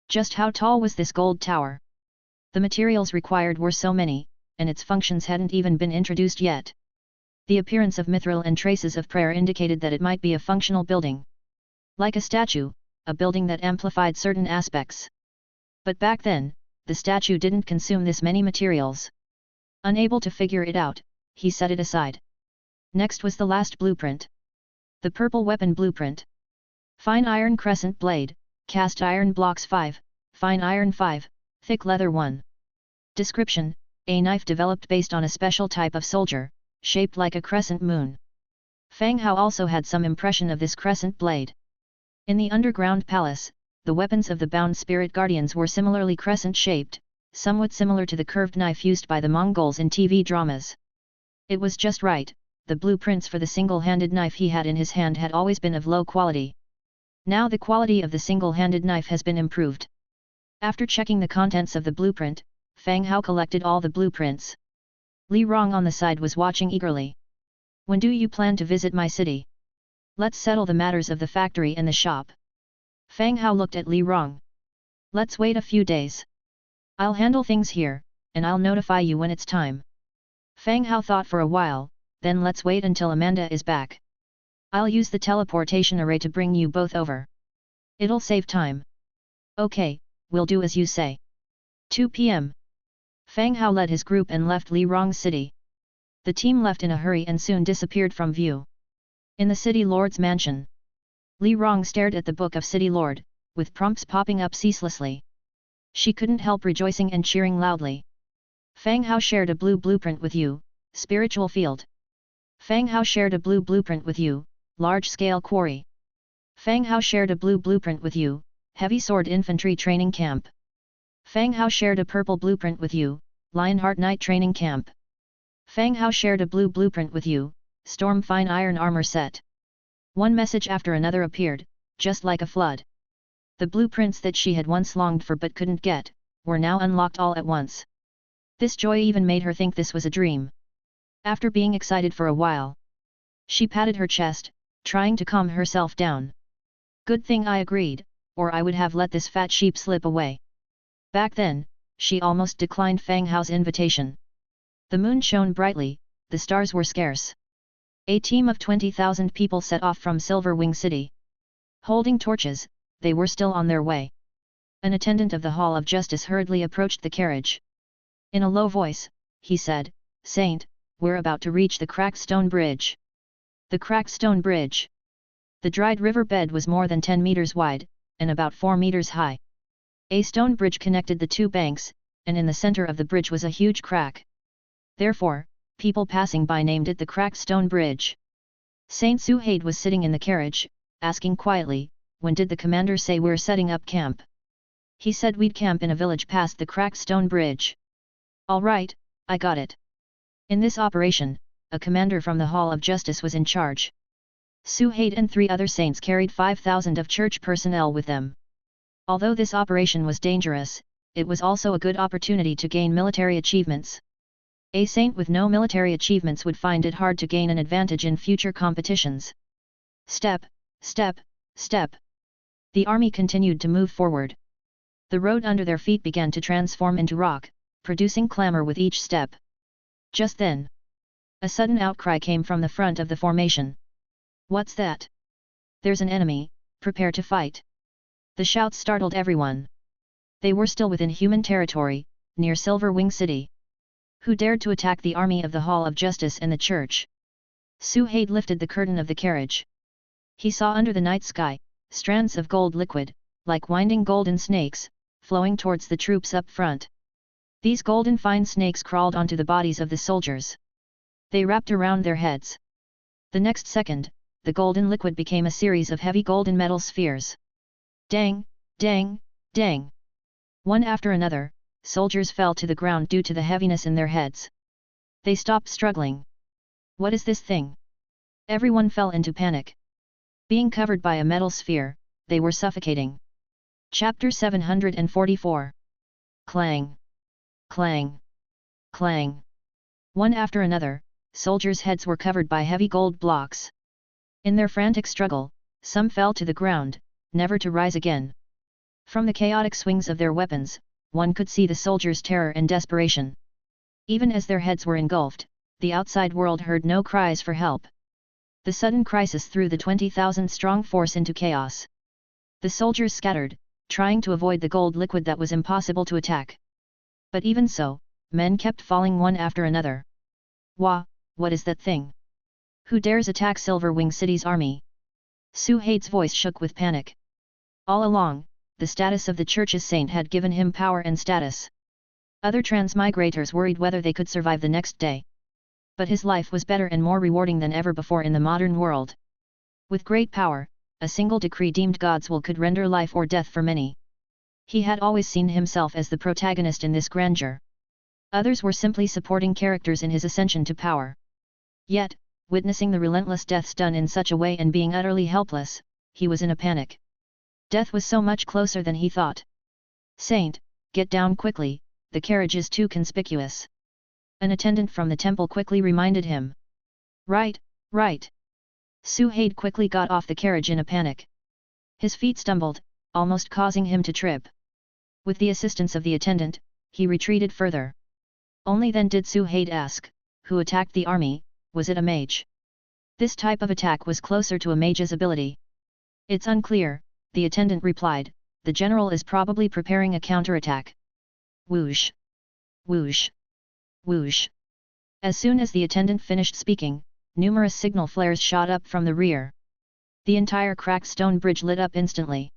Just how tall was this gold tower? The materials required were so many, and its functions hadn't even been introduced yet. The appearance of mithril and traces of prayer indicated that it might be a functional building. Like a statue, a building that amplified certain aspects. But back then, the statue didn't consume this many materials. Unable to figure it out, he set it aside. Next was the last blueprint. The purple weapon blueprint. Fine iron crescent blade, cast iron blocks 5, fine iron 5, thick leather 1. Description: a knife developed based on a special type of soldier, shaped like a crescent moon. Fang Hao also had some impression of this crescent blade. In the underground palace, the weapons of the bound spirit guardians were similarly crescent-shaped, somewhat similar to the curved knife used by the Mongols in TV dramas. It was just right, the blueprints for the single-handed knife he had in his hand had always been of low quality. Now the quality of the single-handed knife has been improved. After checking the contents of the blueprint, Fang Hao collected all the blueprints. Li Rong on the side was watching eagerly. When do you plan to visit my city? Let's settle the matters of the factory and the shop. Fang Hao looked at Li Rong. Let's wait a few days. I'll handle things here, and I'll notify you when it's time. Fang Hao thought for a while, then let's wait until Amanda is back. I'll use the teleportation array to bring you both over. It'll save time. Okay, we'll do as you say. 2 p.m. Fang Hao led his group and left Li Rong's city. The team left in a hurry and soon disappeared from view. In the city lord's mansion, Li Rong stared at the book of City Lord, with prompts popping up ceaselessly. She couldn't help rejoicing and cheering loudly. Fang Hao shared a blue blueprint with you, spiritual field. Fang Hao shared a blue blueprint with you, large-scale quarry. Fang Hao shared a blue blueprint with you, heavy sword infantry training camp. Fang Hao shared a purple blueprint with you, Lionheart Knight training camp. Fang Hao shared a blue blueprint with you, Storm fine iron armor set. One message after another appeared, just like a flood. The blueprints that she had once longed for but couldn't get, were now unlocked all at once. This joy even made her think this was a dream. After being excited for a while, she patted her chest, trying to calm herself down. Good thing I agreed, or I would have let this fat sheep slip away. Back then, she almost declined Fang Hao's invitation. The moon shone brightly, the stars were scarce. A team of 20,000 people set off from Silverwing City. Holding torches, they were still on their way. An attendant of the Hall of Justice hurriedly approached the carriage. In a low voice, he said, "Saint, we're about to reach the cracked stone bridge." The cracked stone bridge. The dried river bed was more than 10 meters wide, and about 4 meters high. A stone bridge connected the two banks, and in the center of the bridge was a huge crack. Therefore, people passing by named it the cracked stone bridge. Saint Suhaid was sitting in the carriage, asking quietly, "When did the commander say we're setting up camp?" "He said we'd camp in a village past the cracked stone bridge." "All right, I got it." In this operation, a commander from the Hall of Justice was in charge. Suhaid and 3 other saints carried 5,000 of church personnel with them. Although this operation was dangerous, it was also a good opportunity to gain military achievements. A saint with no military achievements would find it hard to gain an advantage in future competitions. Step, step, step. The army continued to move forward. The road under their feet began to transform into rock, producing clamor with each step. Just then, a sudden outcry came from the front of the formation. "What's that?" There's an enemy, prepare to fight. The shouts startled everyone. They were still within human territory, near Silver Wing City. Who dared to attack the army of the Hall of Justice and the Church? Suhaid lifted the curtain of the carriage. He saw under the night sky, strands of gold liquid, like winding golden snakes, flowing towards the troops up front. These golden fine snakes crawled onto the bodies of the soldiers. They wrapped around their heads. The next second, the golden liquid became a series of heavy golden metal spheres. Dang, dang, dang. One after another, soldiers fell to the ground due to the heaviness in their heads. They stopped struggling. What is this thing? Everyone fell into panic. Being covered by a metal sphere, they were suffocating. Chapter 744. Clang. Clang. Clang. One after another, soldiers' heads were covered by heavy gold blocks. In their frantic struggle, some fell to the ground, never to rise again. From the chaotic swings of their weapons, one could see the soldiers' terror and desperation. Even as their heads were engulfed, the outside world heard no cries for help. The sudden crisis threw the 20,000-strong force into chaos. The soldiers scattered, trying to avoid the gold liquid that was impossible to attack. But even so, men kept falling one after another. Wah, what is that thing? Who dares attack Silver Wing City's army? Suhaid's voice shook with panic. All along, the status of the Church's saint had given him power and status. Other transmigrators worried whether they could survive the next day. But his life was better and more rewarding than ever before in the modern world. With great power, a single decree deemed God's will could render life or death for many. He had always seen himself as the protagonist in this grandeur. Others were simply supporting characters in his ascension to power. Yet, witnessing the relentless deaths done in such a way and being utterly helpless, he was in a panic. Death was so much closer than he thought. Saint, get down quickly, the carriage is too conspicuous. An attendant from the temple quickly reminded him. Right, right. Suhaid quickly got off the carriage in a panic. His feet stumbled, almost causing him to trip. With the assistance of the attendant, he retreated further. Only then did Suhaid ask, who attacked the army, was it a mage? This type of attack was closer to a mage's ability. It's unclear, the attendant replied, the general is probably preparing a counterattack. Whoosh! Whoosh! Whoosh! As soon as the attendant finished speaking, numerous signal flares shot up from the rear. The entire cracked stone bridge lit up instantly.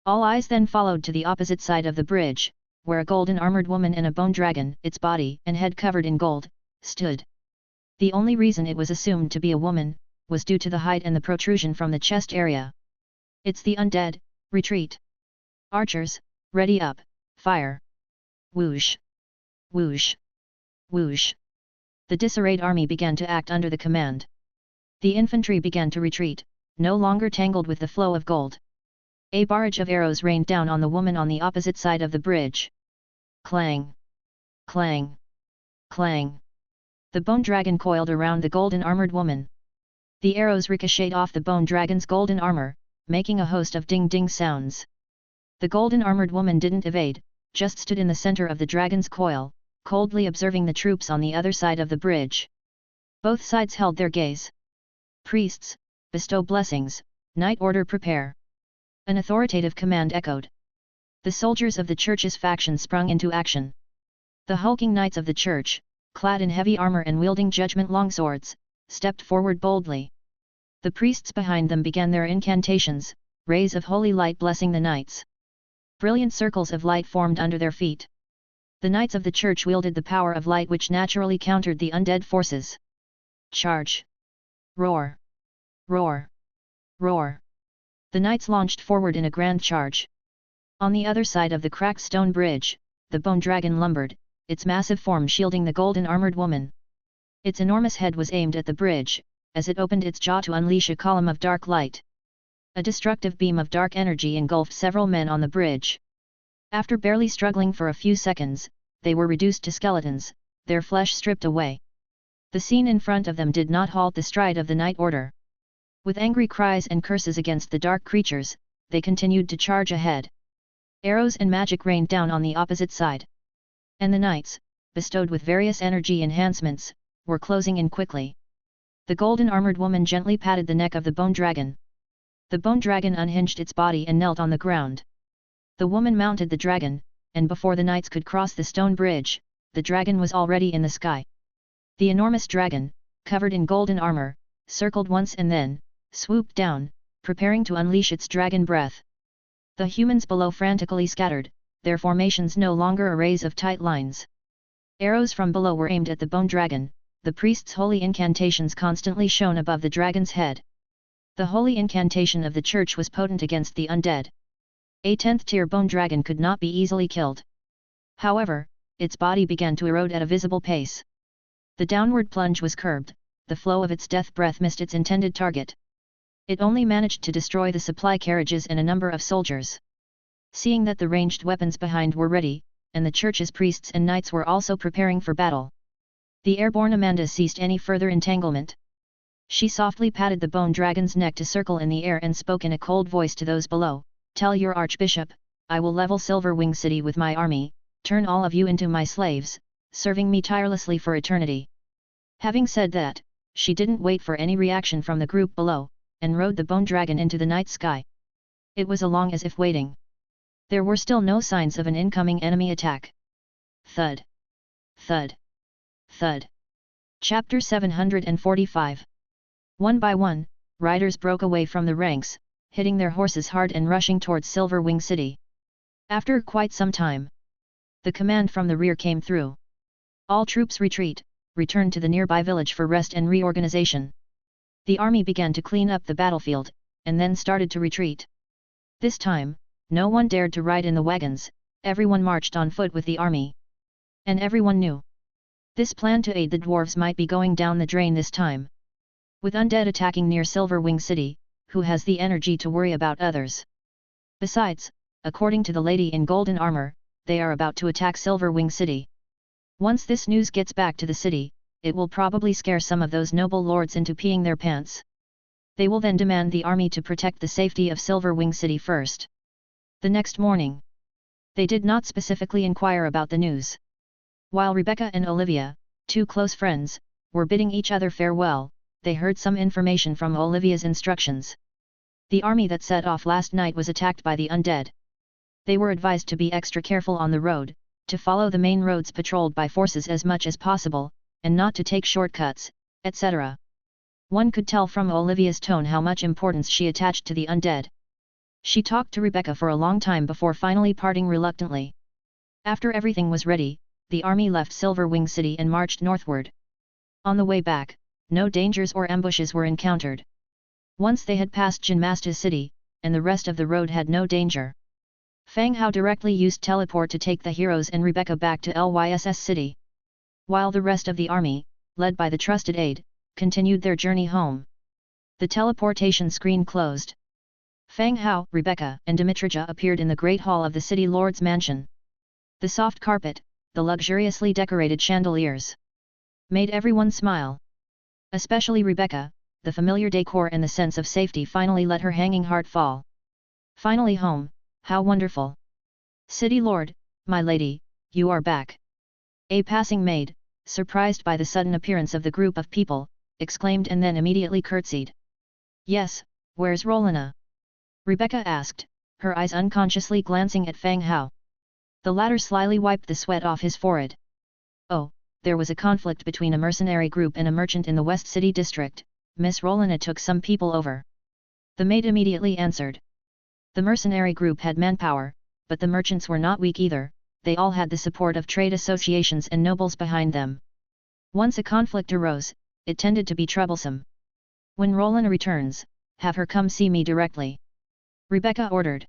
All eyes then followed to the opposite side of the bridge, where a golden armored woman and a bone dragon, its body and head covered in gold, stood. The only reason it was assumed to be a woman, was due to the height and the protrusion from the chest area. It's the undead, retreat. Archers, ready up, fire. Whoosh! Whoosh! Whoosh! The disarrayed army began to act under the command. The infantry began to retreat, no longer tangled with the flow of gold. A barrage of arrows rained down on the woman on the opposite side of the bridge. Clang! Clang! Clang! The bone dragon coiled around the golden armored woman. The arrows ricocheted off the bone dragon's golden armor, making a host of ding-ding sounds. The golden armored woman didn't evade, just stood in the center of the dragon's coil, coldly observing the troops on the other side of the bridge. Both sides held their gaze. Priests, bestow blessings, night order prepare. An authoritative command echoed. The soldiers of the Church's faction sprung into action. The hulking knights of the Church, clad in heavy armor and wielding judgment longswords, stepped forward boldly. The priests behind them began their incantations, rays of holy light blessing the knights. Brilliant circles of light formed under their feet. The knights of the Church wielded the power of light which naturally countered the undead forces. Charge! Roar! Roar! Roar! The knights launched forward in a grand charge. On the other side of the cracked stone bridge, the bone dragon lumbered, its massive form shielding the golden armored woman. Its enormous head was aimed at the bridge, as it opened its jaw to unleash a column of dark light. A destructive beam of dark energy engulfed several men on the bridge. After barely struggling for a few seconds, they were reduced to skeletons, their flesh stripped away. The scene in front of them did not halt the stride of the night order. With angry cries and curses against the dark creatures, they continued to charge ahead. Arrows and magic rained down on the opposite side. And the knights, bestowed with various energy enhancements, were closing in quickly. The golden armored woman gently patted the neck of the bone dragon. The bone dragon unhinged its body and knelt on the ground. The woman mounted the dragon, and before the knights could cross the stone bridge, the dragon was already in the sky. The enormous dragon, covered in golden armor, circled once and then swooped down, preparing to unleash its dragon breath. The humans below frantically scattered, their formations no longer arrays of tight lines. Arrows from below were aimed at the bone dragon, the priest's holy incantations constantly shone above the dragon's head. The holy incantation of the church was potent against the undead. A 10th tier bone dragon could not be easily killed. However, its body began to erode at a visible pace. The downward plunge was curbed, the flow of its death breath missed its intended target. It only managed to destroy the supply carriages and a number of soldiers. Seeing that the ranged weapons behind were ready, and the church's priests and knights were also preparing for battle, the airborne Amanda ceased any further entanglement. She softly patted the bone dragon's neck to circle in the air and spoke in a cold voice to those below, "Tell your archbishop, I will level Silverwing City with my army, turn all of you into my slaves, serving me tirelessly for eternity." Having said that, she didn't wait for any reaction from the group below, and rode the bone dragon into the night sky. It was along as if waiting. There were still no signs of an incoming enemy attack. Thud. Thud. Thud. Chapter 745. One by one, riders broke away from the ranks, hitting their horses hard and rushing towards Silverwing City. After quite some time, the command from the rear came through. All troops retreat, return to the nearby village for rest and reorganization. The army began to clean up the battlefield, and then started to retreat. This time, no one dared to ride in the wagons, everyone marched on foot with the army. And everyone knew this plan to aid the dwarves might be going down the drain this time. With undead attacking near Silverwing City, who has the energy to worry about others? Besides, according to the lady in golden armor, they are about to attack Silverwing City. Once this news gets back to the city, it will probably scare some of those noble lords into peeing their pants. They will then demand the army to protect the safety of Silverwing City first. The next morning, they did not specifically inquire about the news. While Rebecca and Olivia, two close friends, were bidding each other farewell, they heard some information from Olivia's instructions. The army that set off last night was attacked by the undead. They were advised to be extra careful on the road, to follow the main roads patrolled by forces as much as possible, and not to take shortcuts, etc. One could tell from Olivia's tone how much importance she attached to the undead. She talked to Rebecca for a long time before finally parting reluctantly. After everything was ready, the army left Silverwing City and marched northward. On the way back, no dangers or ambushes were encountered. Once they had passed Jinmasta City, and the rest of the road had no danger. Fang Hao directly used teleport to take the heroes and Rebecca back to Lyss City. While the rest of the army, led by the trusted aide, continued their journey home. The teleportation screen closed. Fang Hao, Rebecca, and Dimitrija appeared in the Great Hall of the City Lord's mansion. The soft carpet, the luxuriously decorated chandeliers, made everyone smile. Especially Rebecca, the familiar decor and the sense of safety finally let her hanging heart fall. Finally home, how wonderful! City Lord, my lady, you are back. A passing maid, surprised by the sudden appearance of the group of people, exclaimed and then immediately curtsied. Yes, where's Rolina? Rebecca asked, her eyes unconsciously glancing at Fang Hao. The latter slyly wiped the sweat off his forehead. Oh, there was a conflict between a mercenary group and a merchant in the West City district. Miss Rolina took some people over. The maid immediately answered. The mercenary group had manpower, but the merchants were not weak either, they all had the support of trade associations and nobles behind them. Once a conflict arose, it tended to be troublesome. When Rolina returns, have her come see me directly. Rebecca ordered.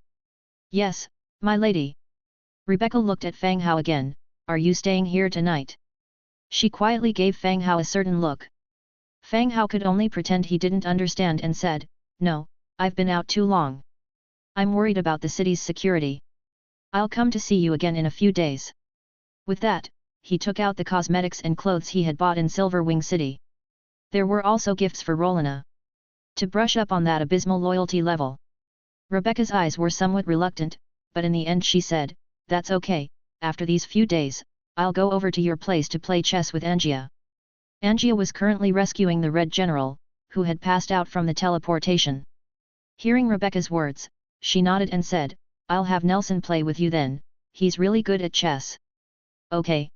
Yes, my lady. Rebecca looked at Fang Hao again, are you staying here tonight? She quietly gave Fang Hao a certain look. Fang Hao could only pretend he didn't understand and said, no, I've been out too long. I'm worried about the city's security. I'll come to see you again in a few days. With that, he took out the cosmetics and clothes he had bought in Silverwing City. There were also gifts for Rolina. To brush up on that abysmal loyalty level. Rebecca's eyes were somewhat reluctant, but in the end she said, that's okay, after these few days, I'll go over to your place to play chess with Angia. Angia was currently rescuing the Red General, who had passed out from the teleportation. Hearing Rebecca's words, she nodded and said, "I'll have Nelson play with you then, he's really good at chess." "Okay."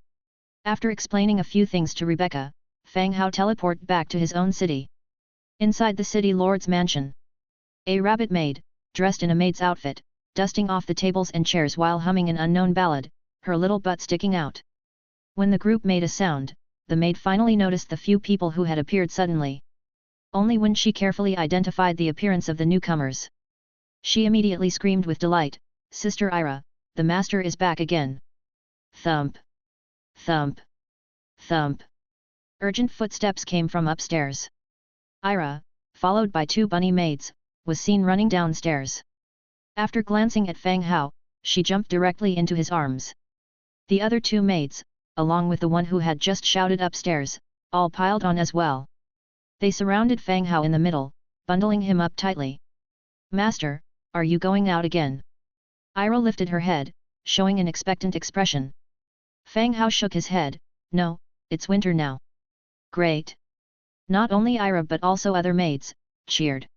After explaining a few things to Rebecca, Fang Hao teleported back to his own city. Inside the city lord's mansion, a rabbit maid, dressed in a maid's outfit, dusting off the tables and chairs while humming an unknown ballad, her little butt sticking out. When the group made a sound, the maid finally noticed the few people who had appeared suddenly. Only when she carefully identified the appearance of the newcomers, she immediately screamed with delight, "Sister Ira, the master is back again!" Thump! Thump! Thump! Urgent footsteps came from upstairs. Ira, followed by two bunny maids, was seen running downstairs. After glancing at Fang Hao, she jumped directly into his arms. The other two maids, along with the one who had just shouted upstairs, all piled on as well. They surrounded Fang Hao in the middle, bundling him up tightly. "Master, are you going out again?" Ira lifted her head, showing an expectant expression. Fang Hao shook his head, "No, it's winter now." "Great!" Not only Ira but also other maids cheered.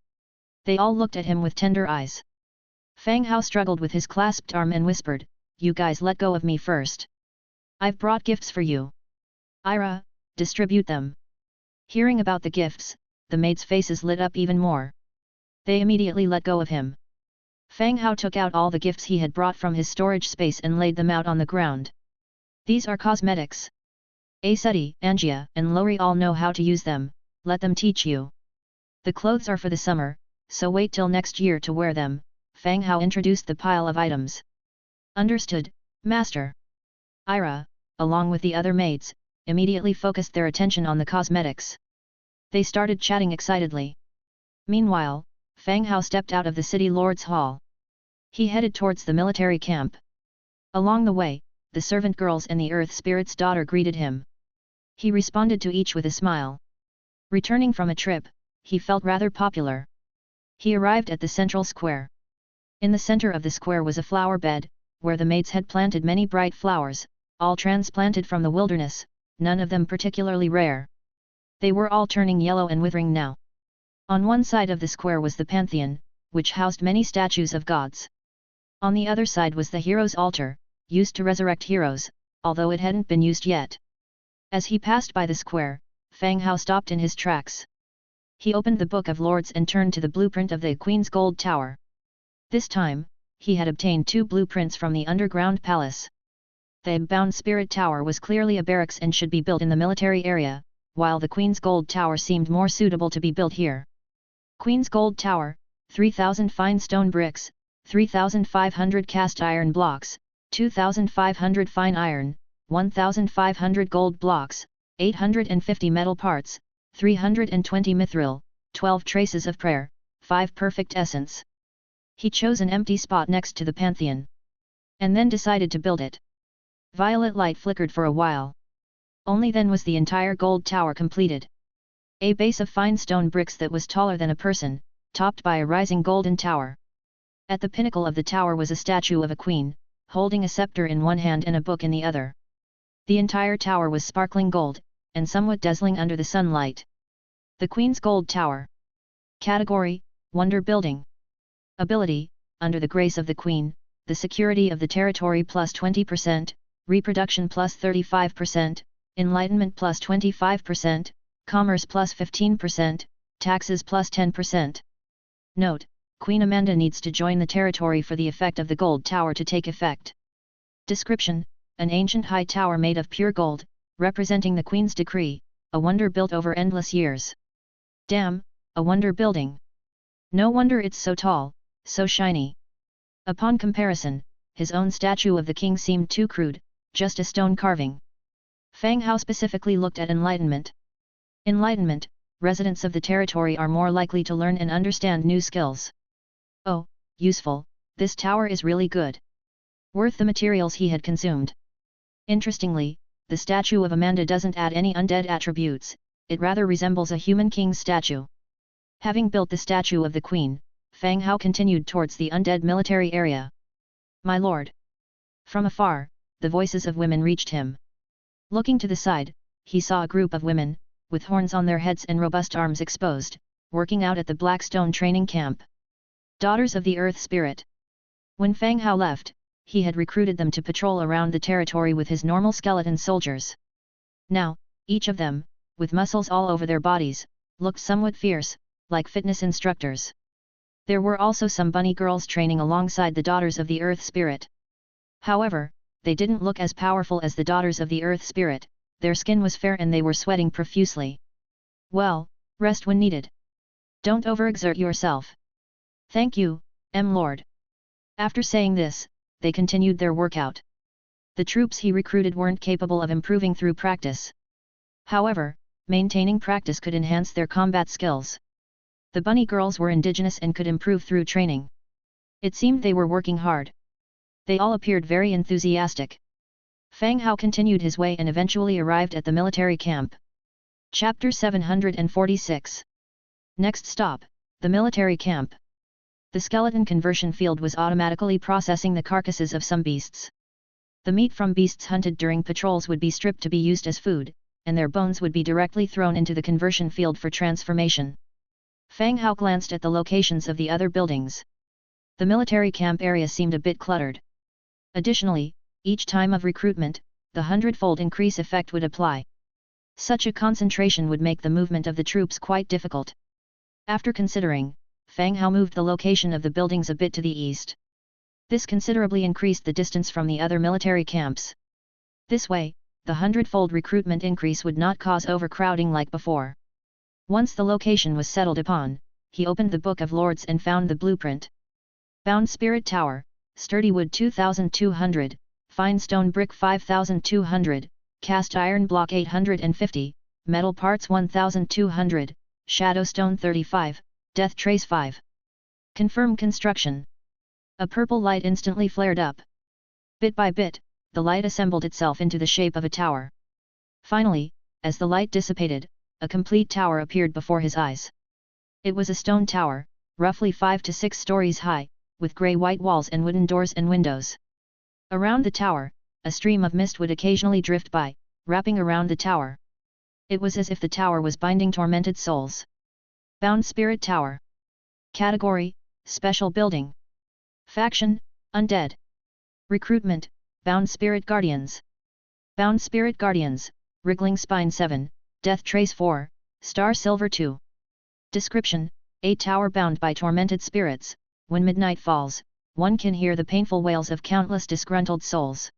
They all looked at him with tender eyes. Fang Hao struggled with his clasped arm and whispered, "You guys let go of me first. I've brought gifts for you. Ira, distribute them." Hearing about the gifts, the maids' faces lit up even more. They immediately let go of him. Fang Hao took out all the gifts he had brought from his storage space and laid them out on the ground. "These are cosmetics. Aseti, Angia and Lori all know how to use them, let them teach you. The clothes are for the summer, so wait till next year to wear them." Fang Hao introduced the pile of items. "Understood, master." Ira, along with the other maids, immediately focused their attention on the cosmetics. They started chatting excitedly. Meanwhile, Fang Hao stepped out of the city lord's hall. He headed towards the military camp. Along the way, the servant girls and the earth spirit's daughter greeted him. He responded to each with a smile. Returning from a trip, he felt rather popular. He arrived at the central square. In the center of the square was a flower bed, where the maids had planted many bright flowers, all transplanted from the wilderness, none of them particularly rare. They were all turning yellow and withering now. On one side of the square was the Pantheon, which housed many statues of gods. On the other side was the hero's altar, used to resurrect heroes, although it hadn't been used yet. As he passed by the square, Fang Hao stopped in his tracks. He opened the Book of Lords and turned to the blueprint of the Queen's Gold Tower. This time, he had obtained two blueprints from the underground palace. The Embound Spirit Tower was clearly a barracks and should be built in the military area, while the Queen's Gold Tower seemed more suitable to be built here. Queen's Gold Tower, 3,000 fine stone bricks, 3,500 cast iron blocks, 2,500 fine iron, 1,500 gold blocks, 850 metal parts, 320 mithril, 12 traces of prayer, 5 perfect essence. He chose an empty spot next to the Pantheon. And then decided to build it. Violet light flickered for a while. Only then was the entire gold tower completed. A base of fine stone bricks that was taller than a person, topped by a rising golden tower. At the pinnacle of the tower was a statue of a queen, holding a scepter in one hand and a book in the other. The entire tower was sparkling gold, and somewhat dazzling under the sunlight. The Queen's Gold Tower. Category: Wonder Building. Ability: Under the grace of the Queen, the security of the territory plus 20%, reproduction plus 35%, enlightenment plus 25%, commerce plus 15%, taxes plus 10%. Note: Queen Amanda needs to join the territory for the effect of the Gold Tower to take effect. Description: An ancient high tower made of pure gold, representing the Queen's decree, a wonder built over endless years. Damn, a wonder building. No wonder it's so tall, so shiny. Upon comparison, his own statue of the king seemed too crude, just a stone carving. Fang Hao specifically looked at enlightenment. Enlightenment: residents of the territory are more likely to learn and understand new skills. Oh, useful, this tower is really good. Worth the materials he had consumed. Interestingly, the statue of Amanda doesn't add any undead attributes, it rather resembles a human king's statue. Having built the statue of the queen, Fang Hao continued towards the undead military area. "My lord!" From afar, the voices of women reached him. Looking to the side, he saw a group of women, with horns on their heads and robust arms exposed, working out at the Blackstone training camp. Daughters of the Earth Spirit. When Fang Hao left, he had recruited them to patrol around the territory with his normal skeleton soldiers. Now, each of them, with muscles all over their bodies, looked somewhat fierce, like fitness instructors. There were also some bunny girls training alongside the Daughters of the Earth Spirit. However, they didn't look as powerful as the Daughters of the Earth Spirit, their skin was fair and they were sweating profusely. Well, rest when needed. Don't overexert yourself. Thank you, Lord. After saying this, they continued their workout. The troops he recruited weren't capable of improving through practice. However, maintaining practice could enhance their combat skills. The bunny girls were indigenous and could improve through training. It seemed they were working hard. They all appeared very enthusiastic. Fang Hao continued his way and eventually arrived at the military camp. Chapter 746. Next stop, the military camp. The skeleton conversion field was automatically processing the carcasses of some beasts. The meat from beasts hunted during patrols would be stripped to be used as food, and their bones would be directly thrown into the conversion field for transformation. Fang Hao glanced at the locations of the other buildings. The military camp area seemed a bit cluttered. Additionally, each time of recruitment, the hundredfold increase effect would apply. Such a concentration would make the movement of the troops quite difficult. After considering, Fang Hao moved the location of the buildings a bit to the east. This considerably increased the distance from the other military camps. This way, the hundredfold recruitment increase would not cause overcrowding like before. Once the location was settled upon, he opened the Book of Lords and found the blueprint. Bound Spirit Tower, sturdy wood 2200, fine stone brick 5200, cast iron block 850, metal parts 1200, shadow stone 35, death trace 5. Confirm construction. A purple light instantly flared up. Bit by bit, the light assembled itself into the shape of a tower. Finally, as the light dissipated, a complete tower appeared before his eyes. It was a stone tower, roughly 5 to 6 stories high, with grey-white walls and wooden doors and windows. Around the tower, a stream of mist would occasionally drift by, wrapping around the tower. It was as if the tower was binding tormented souls. Bound Spirit Tower. Category: Special Building. Faction: Undead. Recruitment: Bound Spirit Guardians. Bound Spirit Guardians, Wriggling Spine 7, Death Trace 4, Star Silver 2. Description: A tower bound by tormented spirits. When midnight falls, one can hear the painful wails of countless disgruntled souls.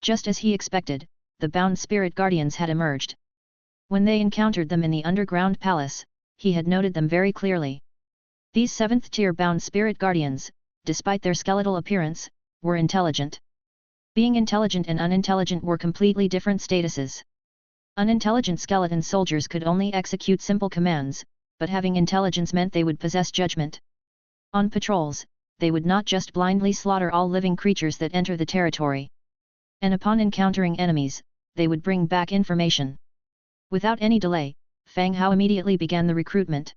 Just as he expected, the Bound Spirit Guardians had emerged. When they encountered them in the underground palace, he had noted them very clearly. These 7th-tier Bound Spirit Guardians, despite their skeletal appearance, were intelligent. Being intelligent and unintelligent were completely different statuses. Unintelligent skeleton soldiers could only execute simple commands, but having intelligence meant they would possess judgment. On patrols, they would not just blindly slaughter all living creatures that enter the territory. And upon encountering enemies, they would bring back information. Without any delay, Fang Hao immediately began the recruitment.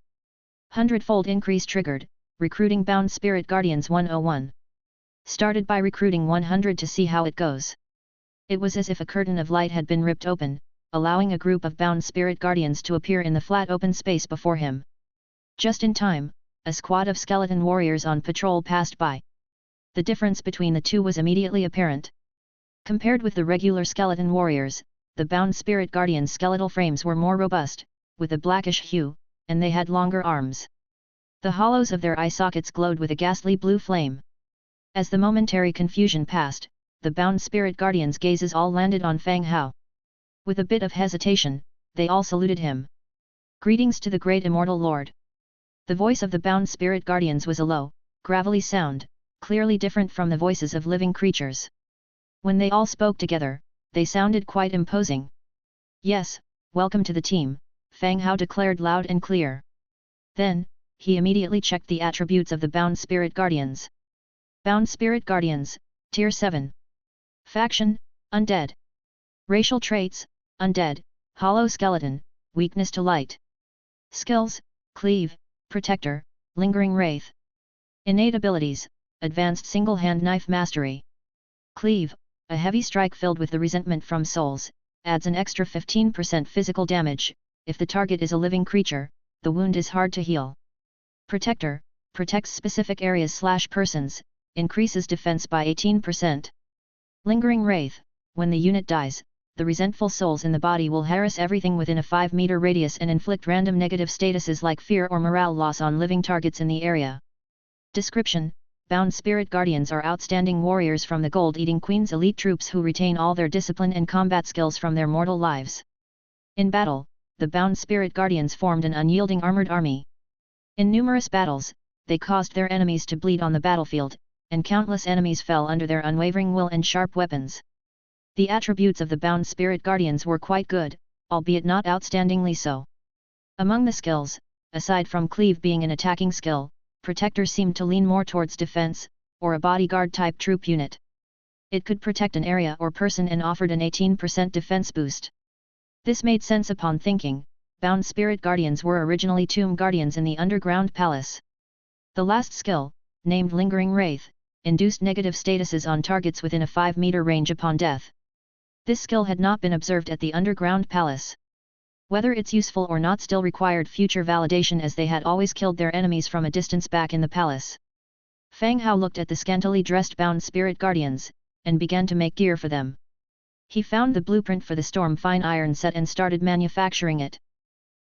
Hundredfold increase triggered, recruiting Bound Spirit Guardians 101. Started by recruiting 100 to see how it goes. It was as if a curtain of light had been ripped open, allowing a group of Bound Spirit Guardians to appear in the flat open space before him. Just in time, a squad of skeleton warriors on patrol passed by. The difference between the two was immediately apparent. Compared with the regular skeleton warriors, the Bound Spirit Guardians' skeletal frames were more robust, with a blackish hue, and they had longer arms. The hollows of their eye sockets glowed with a ghastly blue flame. As the momentary confusion passed, the Bound Spirit Guardians' gazes all landed on Fang Hao. With a bit of hesitation, they all saluted him. Greetings to the great immortal lord. The voice of the Bound Spirit Guardians was a low, gravelly sound, clearly different from the voices of living creatures. When they all spoke together, they sounded quite imposing. Yes, welcome to the team, Fang Hao declared loud and clear. Then, he immediately checked the attributes of the Bound Spirit Guardians. Bound Spirit Guardians, Tier 7. Faction: Undead. Racial traits: Undead, Hollow Skeleton, Weakness to Light. Skills: Cleave, Protector, Lingering Wraith. Innate abilities: Advanced Single-Hand Knife Mastery. Cleave, a heavy strike filled with the resentment from souls, adds an extra 15% physical damage. If the target is a living creature, the wound is hard to heal. Protector, protects specific areas/persons, increases defense by 18%. Lingering Wraith, when the unit dies, the resentful souls in the body will harass everything within a 5-meter radius and inflict random negative statuses like fear or morale loss on living targets in the area. Description: Bound Spirit Guardians are outstanding warriors from the Gold-Eating Queen's elite troops who retain all their discipline and combat skills from their mortal lives. In battle, the Bound Spirit Guardians formed an unyielding armored army. In numerous battles, they caused their enemies to bleed on the battlefield, and countless enemies fell under their unwavering will and sharp weapons. The attributes of the Bound Spirit Guardians were quite good, albeit not outstandingly so. Among the skills, aside from Cleave being an attacking skill, Protector seemed to lean more towards defense, or a bodyguard-type troop unit. It could protect an area or person and offered an 18% defense boost. This made sense upon thinking. Bound Spirit Guardians were originally Tomb Guardians in the Underground Palace. The last skill, named Lingering Wraith, induced negative statuses on targets within a 5-meter range upon death. This skill had not been observed at the Underground Palace. Whether it's useful or not still required future validation, as they had always killed their enemies from a distance back in the palace. Fang Hao looked at the scantily dressed Bound Spirit Guardians, and began to make gear for them. He found the blueprint for the Storm Fine Iron set and started manufacturing it.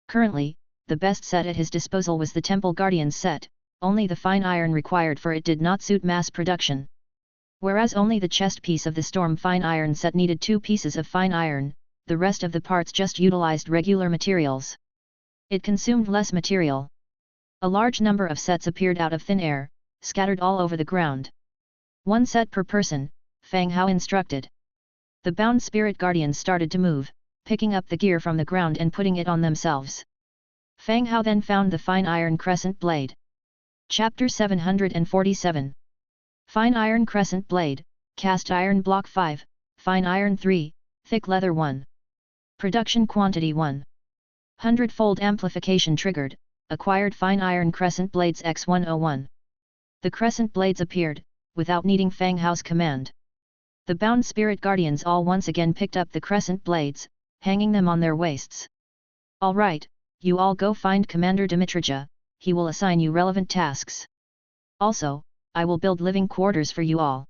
Currently, the best set at his disposal was the Temple Guardians set, only the fine iron required for it did not suit mass production. Whereas only the chest piece of the Storm Fine Iron set needed 2 pieces of fine iron, the rest of the parts just utilized regular materials. It consumed less material. A large number of sets appeared out of thin air, scattered all over the ground. 1 set per person, Fang Hao instructed. The Bound Spirit Guardians started to move, picking up the gear from the ground and putting it on themselves. Fang Hao then found the fine iron crescent blade. Chapter 747. Fine iron crescent blade, cast iron block 5, fine iron 3, thick leather 1. Production quantity 1. Hundredfold amplification triggered, acquired fine iron crescent blades X101. The crescent blades appeared, without needing Fang Hao's command. The Bound Spirit Guardians all once again picked up the crescent blades, hanging them on their waists. All right, you all go find Commander Dimitrija, he will assign you relevant tasks. Also, I will build living quarters for you all.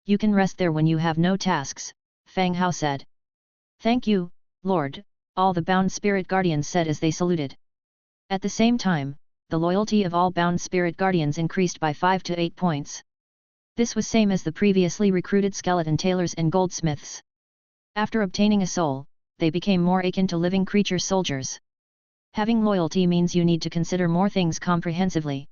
You can rest there when you have no tasks, Fang Hao said. Thank you, Lord, all the Bound Spirit Guardians said as they saluted. At the same time, the loyalty of all Bound Spirit Guardians increased by 5 to 8 points. This was same as the previously recruited skeleton tailors and goldsmiths. After obtaining a soul, they became more akin to living creature soldiers. Having loyalty means you need to consider more things comprehensively.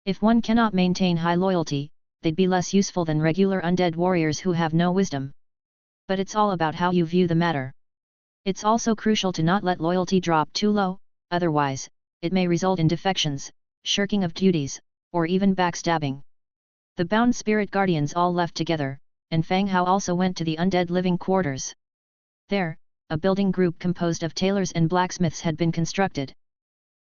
If one cannot maintain high loyalty, they'd be less useful than regular undead warriors who have no wisdom. But it's all about how you view the matter. It's also crucial to not let loyalty drop too low, otherwise, it may result in defections, shirking of duties, or even backstabbing. The Bound Spirit Guardians all left together, and Fang Hao also went to the undead living quarters. There, a building group composed of tailors and blacksmiths had been constructed.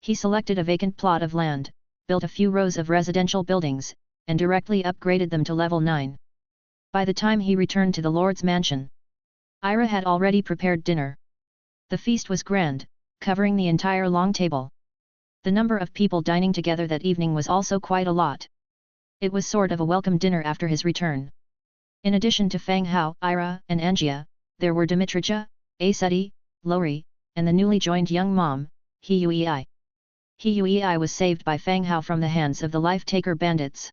He selected a vacant plot of land, built a few rows of residential buildings, and directly upgraded them to level 9. By the time he returned to the Lord's mansion, Ira had already prepared dinner. The feast was grand, covering the entire long table. The number of people dining together that evening was also quite a lot. It was sort of a welcome dinner after his return. In addition to Fang Hao, Ira, and Angia, there were Dimitrija, Aseti, Lori, and the newly joined young mom, Huei. Huei was saved by Fang Hao from the hands of the Life-Taker bandits.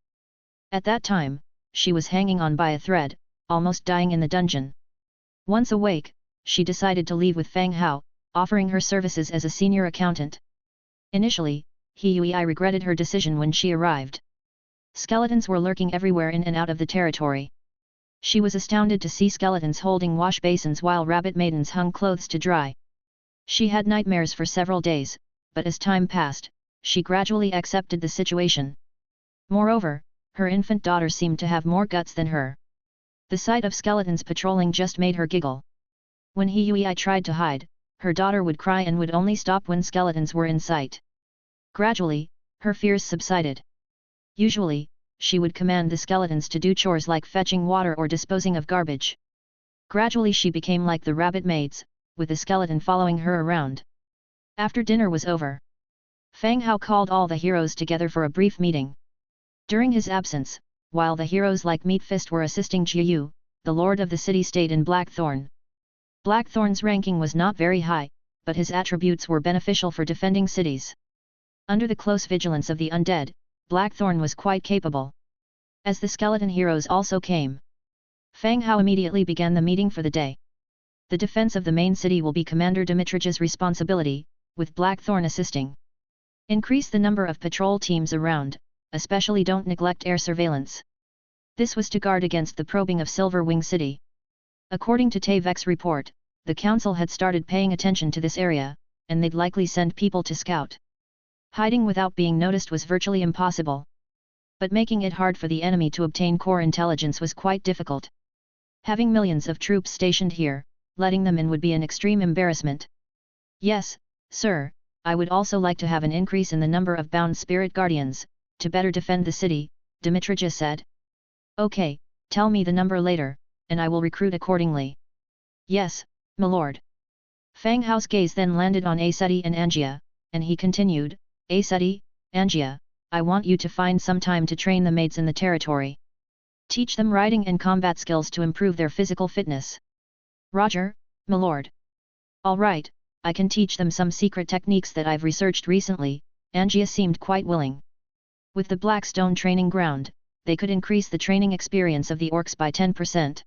At that time, she was hanging on by a thread, almost dying in the dungeon. Once awake, she decided to leave with Fang Hao, offering her services as a senior accountant. Initially, Huei regretted her decision when she arrived. Skeletons were lurking everywhere in and out of the territory. She was astounded to see skeletons holding wash basins while rabbit maidens hung clothes to dry. She had nightmares for several days, but as time passed, she gradually accepted the situation. Moreover, her infant daughter seemed to have more guts than her. The sight of skeletons patrolling just made her giggle. When Huei tried to hide, her daughter would cry and would only stop when skeletons were in sight. Gradually, her fears subsided. Usually, she would command the skeletons to do chores like fetching water or disposing of garbage. Gradually she became like the rabbit maids, with the skeleton following her around. After dinner was over, Fang Hao called all the heroes together for a brief meeting. During his absence, while the heroes like Meat Fist were assisting Jiu, the lord of the city stayed in Blackthorn. Blackthorn's ranking was not very high, but his attributes were beneficial for defending cities. Under the close vigilance of the undead, Blackthorn was quite capable. As the skeleton heroes also came, Fang Hao immediately began the meeting for the day. The defense of the main city will be Commander Dimitrich's responsibility, with Blackthorn assisting. Increase the number of patrol teams around, especially don't neglect air surveillance. This was to guard against the probing of Silverwing City. According to Tavek's report, the council had started paying attention to this area, and they'd likely send people to scout. Hiding without being noticed was virtually impossible. But making it hard for the enemy to obtain core intelligence was quite difficult. Having millions of troops stationed here, letting them in would be an extreme embarrassment. Yes, sir, I would also like to have an increase in the number of bound spirit guardians, to better defend the city, Dimitrija said. Okay, tell me the number later, and I will recruit accordingly. Yes, my lord. Fang Hao's gaze then landed on Aseti and Angia, and he continued, Aseti, Angia, I want you to find some time to train the maids in the territory. Teach them riding and combat skills to improve their physical fitness. Roger, my lord. All right, I can teach them some secret techniques that I've researched recently. Angia seemed quite willing. With the Blackstone training ground, they could increase the training experience of the orcs by 10%.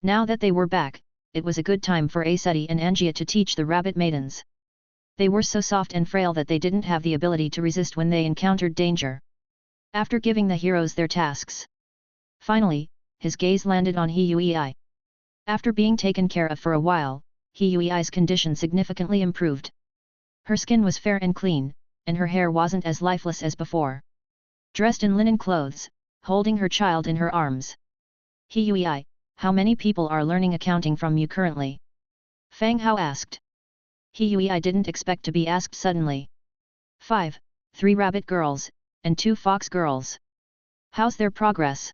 Now that they were back, it was a good time for Aseti and Angia to teach the rabbit maidens. They were so soft and frail that they didn't have the ability to resist when they encountered danger. After giving the heroes their tasks, finally, his gaze landed on Huei. After being taken care of for a while, Huei's condition significantly improved. Her skin was fair and clean, and her hair wasn't as lifeless as before. Dressed in linen clothes, holding her child in her arms. Huei, how many people are learning accounting from you currently? Fang Hao asked. Huei didn't expect to be asked suddenly. 5, 3 rabbit girls, and 2 fox girls. How's their progress?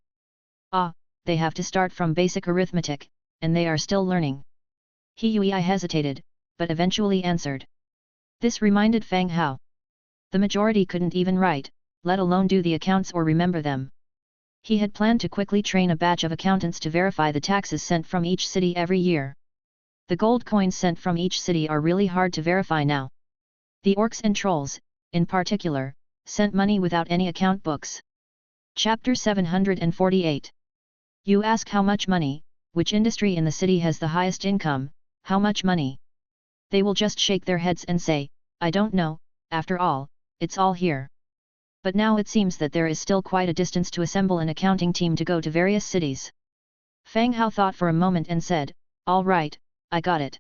Ah, they have to start from basic arithmetic, and they are still learning. Huei hesitated, but eventually answered. This reminded Fang Hao. The majority couldn't even write, let alone do the accounts or remember them. He had planned to quickly train a batch of accountants to verify the taxes sent from each city every year. The gold coins sent from each city are really hard to verify now. The orcs and trolls, in particular, sent money without any account books. Chapter 748. You ask how much money, which industry in the city has the highest income, how much money? They will just shake their heads and say, I don't know, after all, it's all here. But now it seems that there is still quite a distance to assemble an accounting team to go to various cities. Fang Hao thought for a moment and said, all right, I got it.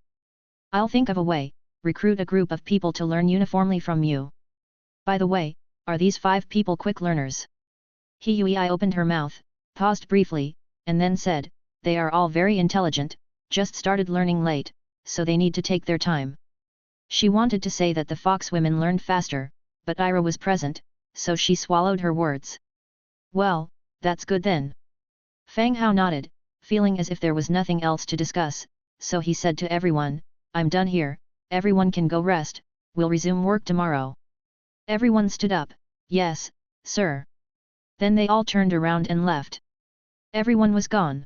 I'll think of a way, recruit a group of people to learn uniformly from you. By the way, are these 5 people quick learners? Huei opened her mouth, paused briefly, and then said, they are all very intelligent, just started learning late, so they need to take their time. She wanted to say that the fox women learned faster, but Ira was present, so she swallowed her words. Well, that's good then. Fang Hao nodded, feeling as if there was nothing else to discuss, so he said to everyone, I'm done here, everyone can go rest, we'll resume work tomorrow. Everyone stood up, yes, sir. Then they all turned around and left. Everyone was gone.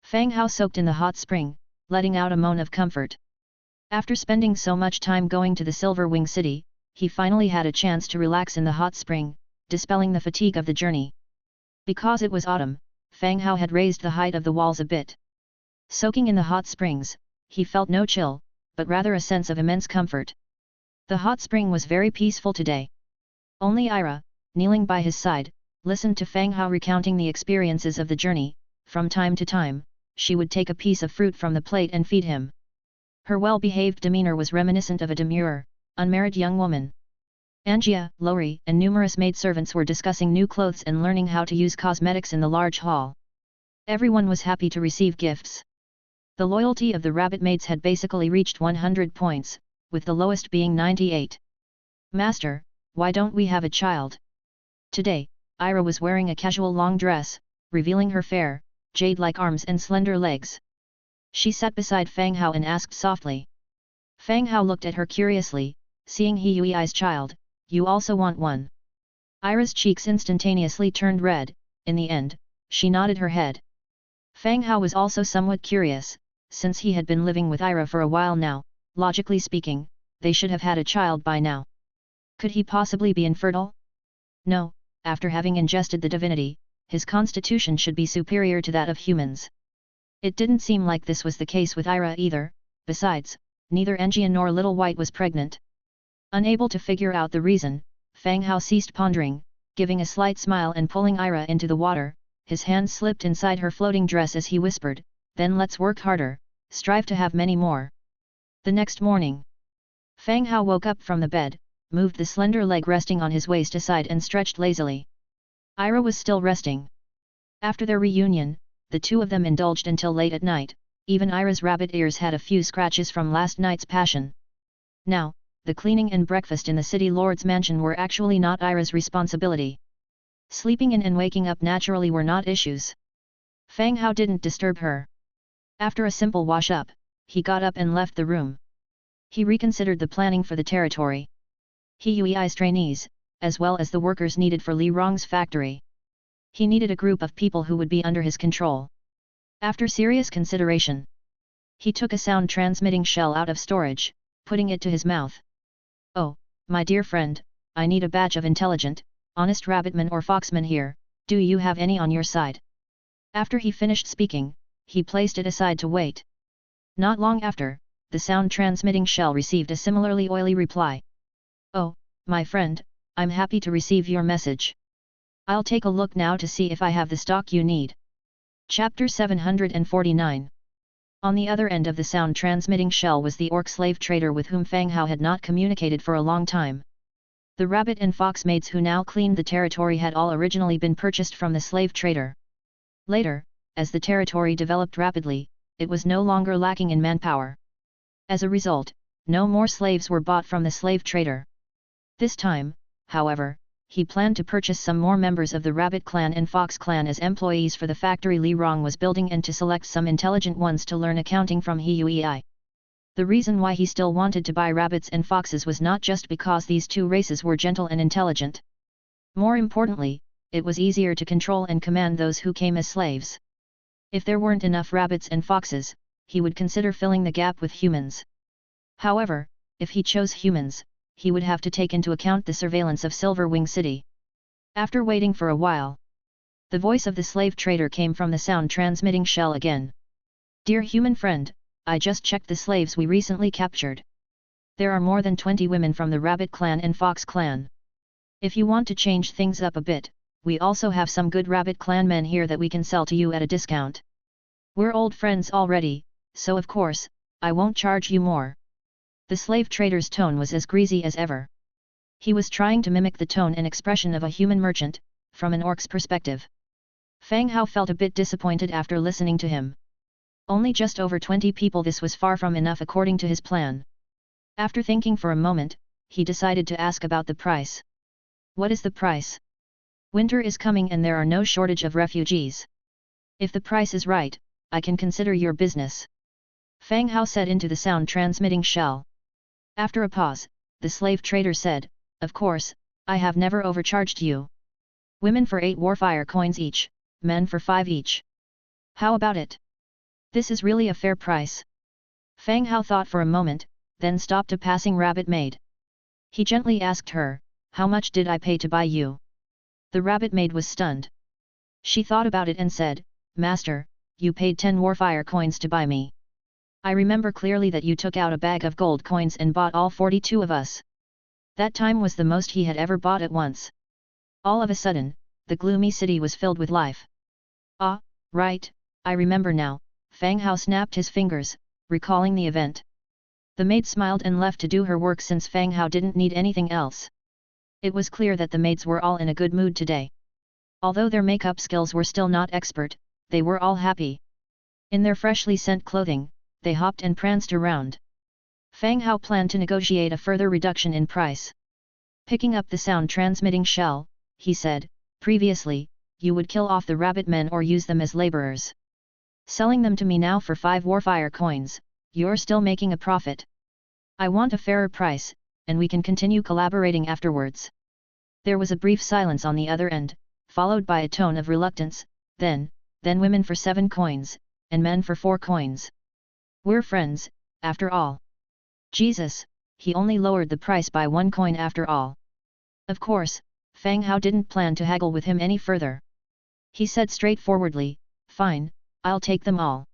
Fang Hao soaked in the hot spring, letting out a moan of comfort. After spending so much time going to the Silverwing City, he finally had a chance to relax in the hot spring, dispelling the fatigue of the journey. Because it was autumn, Fang Hao had raised the height of the walls a bit. Soaking in the hot springs, he felt no chill, but rather a sense of immense comfort. The hot spring was very peaceful today. Only Ira, kneeling by his side, listened to Fang Hao recounting the experiences of the journey. From time to time, she would take a piece of fruit from the plate and feed him. Her well-behaved demeanor was reminiscent of a demure, unmarried young woman. Angia, Lori, and numerous maidservants were discussing new clothes and learning how to use cosmetics in the large hall. Everyone was happy to receive gifts. The loyalty of the rabbit maids had basically reached 100 points, with the lowest being 98. Master, why don't we have a child? Today, Ira was wearing a casual long dress, revealing her fair, jade-like arms and slender legs. She sat beside Fang Hao and asked softly. Fang Hao looked at her curiously, seeing Huei's child, You also want one? Ira's cheeks instantaneously turned red. In the end, she nodded her head. Fang Hao was also somewhat curious, since he had been living with Ira for a while now. Logically speaking, they should have had a child by now. Could he possibly be infertile? No, after having ingested the divinity, his constitution should be superior to that of humans. It didn't seem like this was the case with Ira either. Besides, neither Engia nor Little White was pregnant. Unable to figure out the reason, Fang Hao ceased pondering, giving a slight smile and pulling Ira into the water. His hand slipped inside her floating dress as he whispered, "Then let's work harder, strive to have many more." The next morning, Fang Hao woke up from the bed, moved the slender leg resting on his waist aside and stretched lazily. Ira was still resting. After their reunion, the two of them indulged until late at night. Even Ira's rabbit ears had a few scratches from last night's passion. Now, the cleaning and breakfast in the city lord's mansion were actually not Ira's responsibility. Sleeping in and waking up naturally were not issues. Fang Hao didn't disturb her. After a simple wash-up, he got up and left the room. He reconsidered the planning for the territory. He Yui's trainees, as well as the workers needed for Li Rong's factory. He needed a group of people who would be under his control. After serious consideration, he took a sound-transmitting shell out of storage, putting it to his mouth. "Oh, my dear friend, I need a batch of intelligent, honest rabbitman or foxman here, do you have any on your side?" After he finished speaking, he placed it aside to wait. Not long after, the sound-transmitting shell received a similarly oily reply. "Oh, my friend, I'm happy to receive your message. I'll take a look now to see if I have the stock you need." Chapter 749. On the other end of the sound-transmitting shell was the orc slave trader with whom Fang Hao had not communicated for a long time. The rabbit and fox maids who now cleaned the territory had all originally been purchased from the slave trader. Later, as the territory developed rapidly, it was no longer lacking in manpower. As a result, no more slaves were bought from the slave trader. This time, however, he planned to purchase some more members of the Rabbit clan and Fox clan as employees for the factory Li Rong was building and to select some intelligent ones to learn accounting from Hui. The reason why he still wanted to buy rabbits and foxes was not just because these two races were gentle and intelligent. More importantly, it was easier to control and command those who came as slaves. If there weren't enough rabbits and foxes, he would consider filling the gap with humans. However, if he chose humans, he would have to take into account the surveillance of Silverwing City. After waiting for a while, the voice of the slave trader came from the sound-transmitting shell again. "Dear human friend, I just checked the slaves we recently captured. There are more than 20 women from the Rabbit clan and Fox clan. If you want to change things up a bit, we also have some good Rabbit clan men here that we can sell to you at a discount. We're old friends already, so of course, I won't charge you more." The slave trader's tone was as greasy as ever. He was trying to mimic the tone and expression of a human merchant, from an orc's perspective. Fang Hao felt a bit disappointed after listening to him. Only just over 20 people, this was far from enough according to his plan. After thinking for a moment, he decided to ask about the price. "What is the price? Winter is coming and there are no shortage of refugees. If the price is right, I can consider your business," Fang Hao said into the sound-transmitting shell. After a pause, the slave trader said, "Of course, I have never overcharged you. Women for 8 warfire coins each, men for 5 each. How about it? This is really a fair price." Fang Hao thought for a moment, then stopped a passing rabbit maid. He gently asked her, "How much did I pay to buy you?" The rabbit maid was stunned. She thought about it and said, "Master, you paid 10 warfire coins to buy me. I remember clearly that you took out a bag of gold coins and bought all 42 of us. That time was the most he had ever bought at once." All of a sudden, the gloomy city was filled with life. "Ah, right, I remember now," Fang Hao snapped his fingers, recalling the event. The maid smiled and left to do her work since Fang Hao didn't need anything else. It was clear that the maids were all in a good mood today. Although their makeup skills were still not expert, they were all happy. In their freshly sent clothing, they hopped and pranced around. Fang Hao planned to negotiate a further reduction in price. Picking up the sound-transmitting shell, he said, "Previously, you would kill off the rabbit men or use them as laborers. Selling them to me now for 5 warfire coins, you're still making a profit. I want a fairer price, and we can continue collaborating afterwards. There was a brief silence on the other end, followed by a tone of reluctance, then women for 7 coins, and men for 4 coins. We're friends, after all. Jesus, he only lowered the price by 1 coin after all. Of course, Fang Hao didn't plan to haggle with him any further. He said straightforwardly, fine, I'll take them all.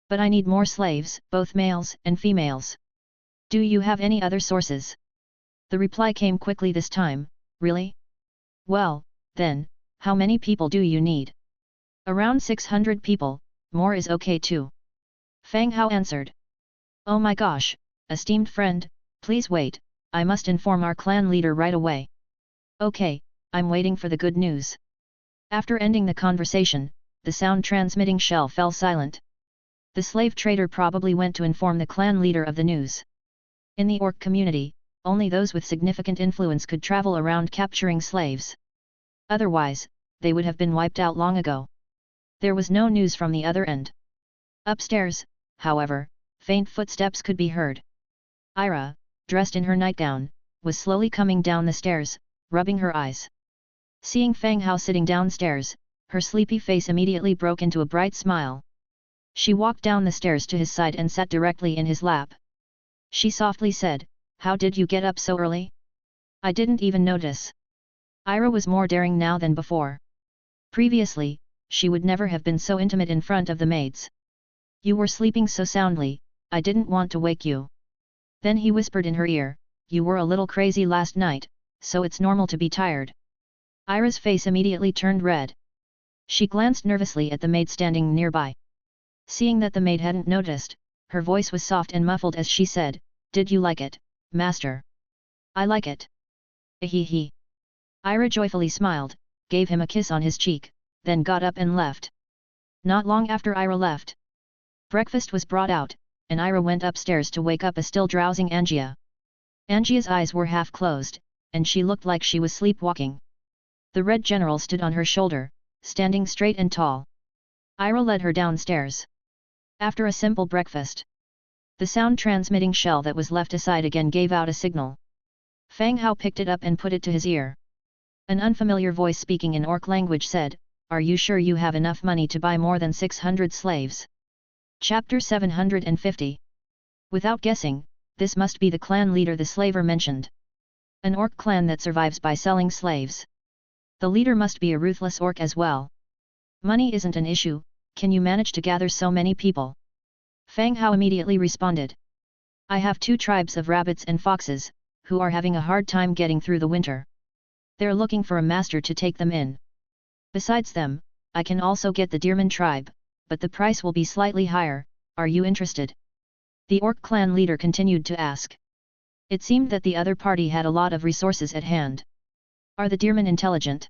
But I need more slaves, both males and females. Do you have any other sources? The reply came quickly this time, really? Well, then, how many people do you need? Around 600 people, more is okay too. Fang Hao answered. Oh my gosh, esteemed friend, please wait, I must inform our clan leader right away. Okay, I'm waiting for the good news. After ending the conversation, the sound-transmitting shell fell silent. The slave trader probably went to inform the clan leader of the news. In the orc community, only those with significant influence could travel around capturing slaves. Otherwise, they would have been wiped out long ago. There was no news from the other end. Upstairs, however, faint footsteps could be heard. Ira, dressed in her nightgown, was slowly coming down the stairs, rubbing her eyes. Seeing Fang Hao sitting downstairs, her sleepy face immediately broke into a bright smile. She walked down the stairs to his side and sat directly in his lap. She softly said, "How did you get up so early? I didn't even notice." Ira was more daring now than before. Previously, she would never have been so intimate in front of the maids. "You were sleeping so soundly, I didn't want to wake you." Then he whispered in her ear, "You were a little crazy last night, so it's normal to be tired." Ira's face immediately turned red. She glanced nervously at the maid standing nearby. Seeing that the maid hadn't noticed, her voice was soft and muffled as she said, "Did you like it, master?" "I like it." Hee. Ira joyfully smiled, gave him a kiss on his cheek, then got up and left. Not long after Ira left, breakfast was brought out, and Ira went upstairs to wake up a still drowsing Angia. Angia's eyes were half closed, and she looked like she was sleepwalking. The Red General stood on her shoulder, standing straight and tall. Ira led her downstairs. After a simple breakfast, the sound-transmitting shell that was left aside again gave out a signal. Fang Hao picked it up and put it to his ear. An unfamiliar voice speaking in orc language said, "Are you sure you have enough money to buy more than 600 slaves?" Chapter 750. Without guessing, this must be the clan leader the slaver mentioned. An orc clan that survives by selling slaves. The leader must be a ruthless orc as well. "Money isn't an issue, can you manage to gather so many people?" Fang Hao immediately responded. "I have 2 tribes of rabbits and foxes, who are having a hard time getting through the winter. They're looking for a master to take them in. Besides them, I can also get the Deerman tribe, but the price will be slightly higher, are you interested?" The orc clan leader continued to ask. It seemed that the other party had a lot of resources at hand. "Are the Deerman intelligent?"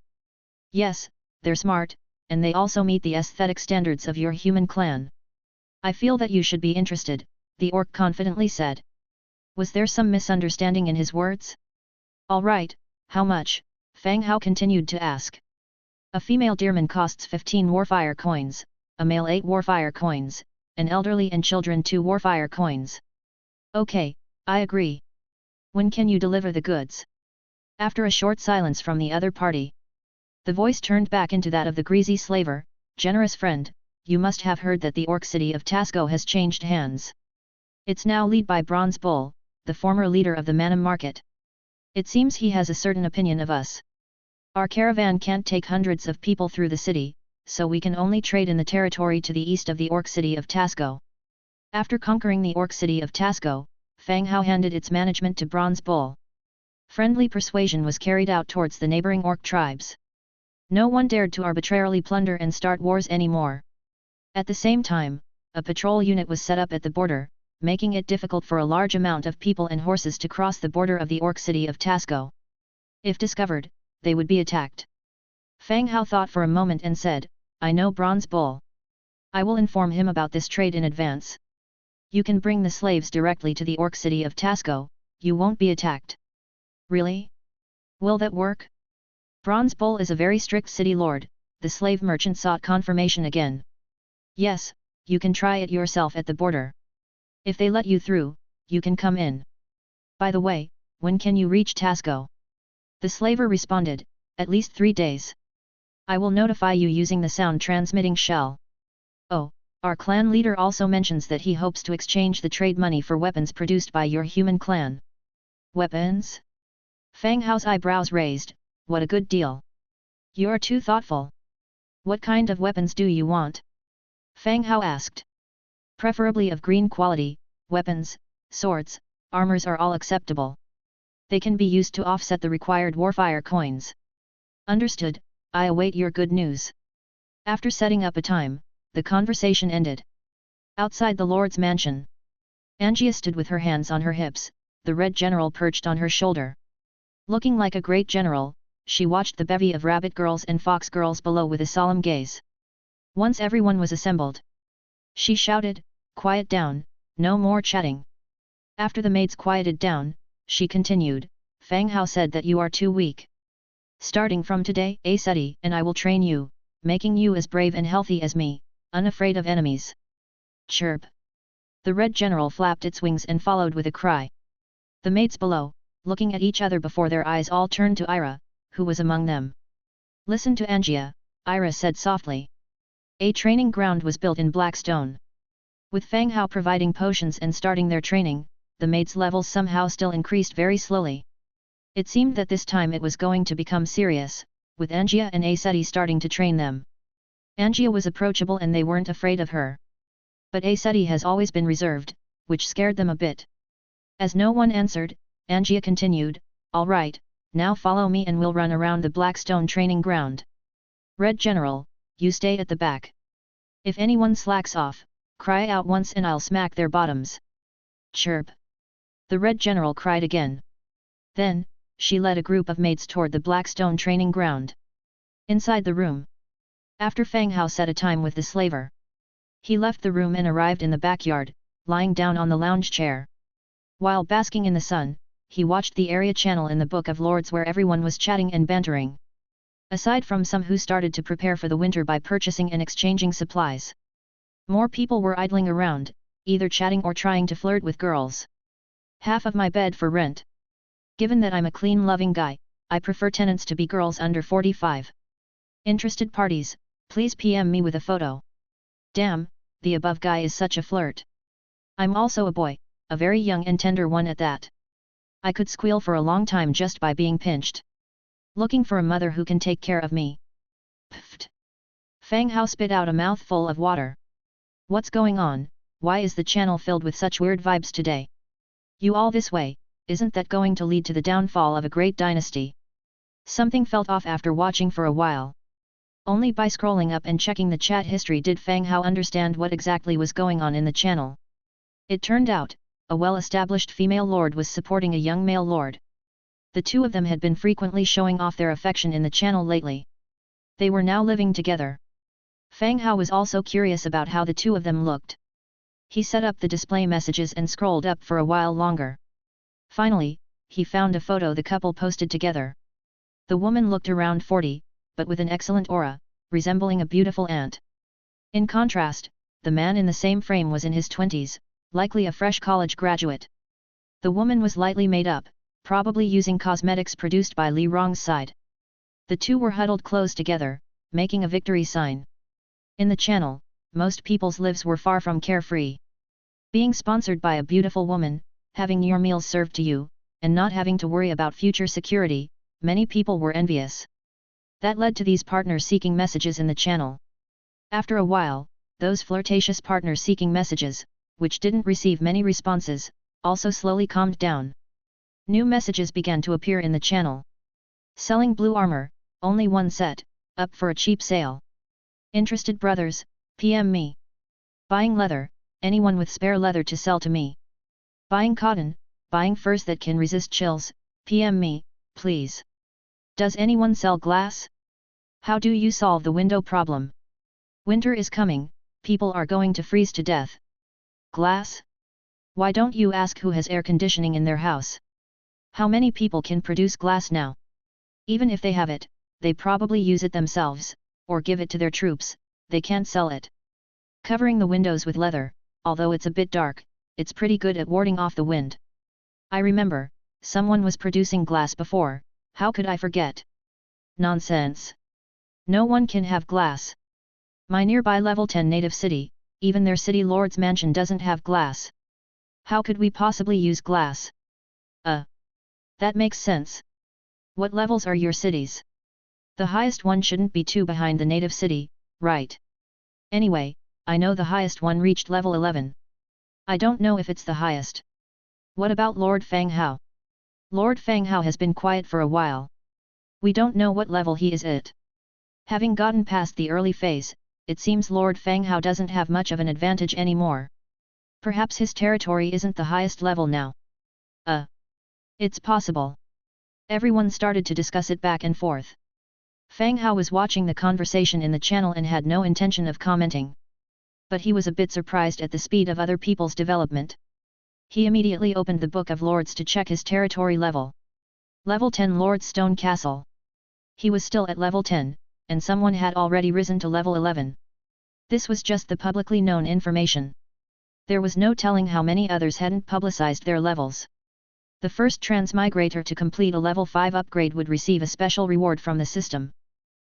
"Yes, they're smart, and they also meet the aesthetic standards of your human clan." "I feel that you should be interested," the orc confidently said. Was there some misunderstanding in his words? "All right, how much?" Fang Hao continued to ask. "A female Deerman costs 15 warfire coins, a male 8 warfire coins, an elderly and children 2 warfire coins." "Okay, I agree. When can you deliver the goods?" After a short silence from the other party, the voice turned back into that of the greasy slaver, "Generous friend, you must have heard that the orc city of Tasco has changed hands. It's now led by Bronze Bull, the former leader of the Manam market. It seems he has a certain opinion of us. Our caravan can't take hundreds of people through the city, so we can only trade in the territory to the east of the orc city of Tasco." After conquering the orc city of Tasco, Fang Hao handed its management to Bronze Bull. Friendly persuasion was carried out towards the neighboring orc tribes. No one dared to arbitrarily plunder and start wars anymore. At the same time, a patrol unit was set up at the border, making it difficult for a large amount of people and horses to cross the border of the orc city of Tasco. If discovered, they would be attacked. Fang Hao thought for a moment and said, "I know Bronze Bull. I will inform him about this trade in advance. You can bring the slaves directly to the orc city of Tasco, you won't be attacked." "Really? Will that work?" Bronze Bull is a very strict city lord, the slave merchant sought confirmation again. "Yes, you can try it yourself at the border. If they let you through, you can come in. By the way, When can you reach Tasco? The slaver responded, at least 3 days. I will notify you using the sound transmitting shell. Oh, our clan leader also mentions that he hopes to exchange the trade money for weapons produced by your human clan. Weapons? Fang Hao's eyebrows raised, what a good deal. You're too thoughtful. What kind of weapons do you want? Fang Hao asked. Preferably of green quality, weapons, swords, armors are all acceptable. They can be used to offset the required warfire coins. Understood, I await your good news. After setting up a time, the conversation ended. Outside the Lord's mansion, Angia stood with her hands on her hips, the Red General perched on her shoulder. Looking like a great general, she watched the bevy of rabbit girls and fox girls below with a solemn gaze. Once everyone was assembled, she shouted, "Quiet down, no more chatting." After the maids quieted down, she continued, "Fang Hao said that you are too weak. Starting from today, Aseti and I will train you, making you as brave and healthy as me, unafraid of enemies." Chirp! The Red General flapped its wings and followed with a cry. The maids below, looking at each other before their eyes all turned to Ira, who was among them. "Listen to Angia," Ira said softly. A training ground was built in black stone. With Fang Hao providing potions and starting their training, the maids' levels somehow still increased very slowly. It seemed that this time it was going to become serious, with Angia and Aseti starting to train them. Angia was approachable and they weren't afraid of her. But Aseti has always been reserved, which scared them a bit. As no one answered, Angia continued, "All right, now follow me and we'll run around the Blackstone training ground. Red General, you stay at the back. If anyone slacks off, cry out once and I'll smack their bottoms." Chirp! The Red General cried again. Then, she led a group of maids toward the Blackstone training ground. Inside the room, after Fang Hao set a time with the slaver, he left the room and arrived in the backyard, lying down on the lounge chair. While basking in the sun, he watched the area channel in the Book of Lords where everyone was chatting and bantering. Aside from some who started to prepare for the winter by purchasing and exchanging supplies, more people were idling around, either chatting or trying to flirt with girls. "Half of my bed for rent. Given that I'm a clean-loving guy, I prefer tenants to be girls under 45. Interested parties, please PM me with a photo. Damn, the above guy is such a flirt. I'm also a boy, a very young and tender one at that. I could squeal for a long time just by being pinched. Looking for a mother who can take care of me." Pfft! Fang Hao spit out a mouthful of water. "What's going on? Why is the channel filled with such weird vibes today? You all this way, isn't that going to lead to the downfall of a great dynasty?" Something felt off after watching for a while. Only by scrolling up and checking the chat history did Fang Hao understand what exactly was going on in the channel. It turned out, a well-established female lord was supporting a young male lord. The two of them had been frequently showing off their affection in the channel lately. They were now living together. Fang Hao was also curious about how the two of them looked. He set up the display messages and scrolled up for a while longer. Finally, he found a photo the couple posted together. The woman looked around 40, but with an excellent aura, resembling a beautiful ant. In contrast, the man in the same frame was in his 20s, likely a fresh college graduate. The woman was lightly made up, probably using cosmetics produced by Li Rong's side. The two were huddled close together, making a victory sign. In the channel, most people's lives were far from carefree. Being sponsored by a beautiful woman, having your meals served to you, and not having to worry about future security, many people were envious. That led to these partners seeking messages in the channel. After a while, those flirtatious partners seeking messages, which didn't receive many responses, also slowly calmed down. New messages began to appear in the channel. Selling blue armor, only one set, up for a cheap sale. Interested brothers, PM me. Buying leather, anyone with spare leather to sell to me. Buying cotton, buying furs that can resist chills, PM me, please. Does anyone sell glass? How do you solve the window problem? Winter is coming, people are going to freeze to death. Glass? Why don't you ask who has air conditioning in their house? How many people can produce glass now? Even if they have it, they probably use it themselves, or give it to their troops, they can't sell it. Covering the windows with leather, although it's a bit dark, it's pretty good at warding off the wind. I remember, someone was producing glass before, how could I forget? Nonsense. No one can have glass. My nearby level 10 native city, even their city lord's mansion doesn't have glass. How could we possibly use glass? That makes sense. What levels are your cities? The highest one shouldn't be too behind the native city, right? Anyway, I know the highest one reached level 11. I don't know if it's the highest. What about Lord Fang Hao? Lord Fang Hao has been quiet for a while. We don't know what level he is at. Having gotten past the early phase, it seems Lord Fang Hao doesn't have much of an advantage anymore. Perhaps his territory isn't the highest level now. It's possible. Everyone started to discuss it back and forth. Fang Hao was watching the conversation in the channel and had no intention of commenting. But he was a bit surprised at the speed of other people's development. He immediately opened the Book of Lords to check his territory level. Level 10 Lord's Stone Castle. He was still at level 10, and someone had already risen to level 11. This was just the publicly known information. There was no telling how many others hadn't publicized their levels. The first transmigrator to complete a level 5 upgrade would receive a special reward from the system.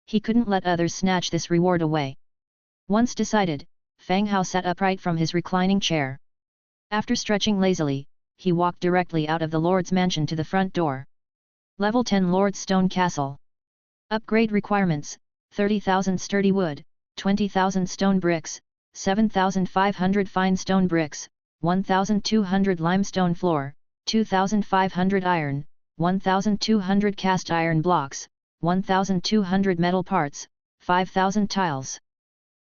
He couldn't let others snatch this reward away. Once decided, Fang Hao sat upright from his reclining chair. After stretching lazily, he walked directly out of the Lord's mansion to the front door. Level 10 Lord's Stone Castle. Upgrade requirements: 30,000 sturdy wood, 20,000 stone bricks, 7,500 fine stone bricks, 1,200 limestone floor, 2,500 iron, 1,200 cast iron blocks, 1,200 metal parts, 5,000 tiles.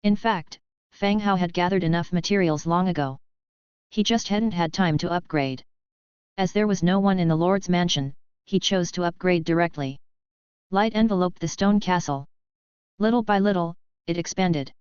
In fact, Fang Hao had gathered enough materials long ago. He just hadn't had time to upgrade. As there was no one in the Lord's mansion, he chose to upgrade directly. Light enveloped the stone castle. Little by little, it expanded.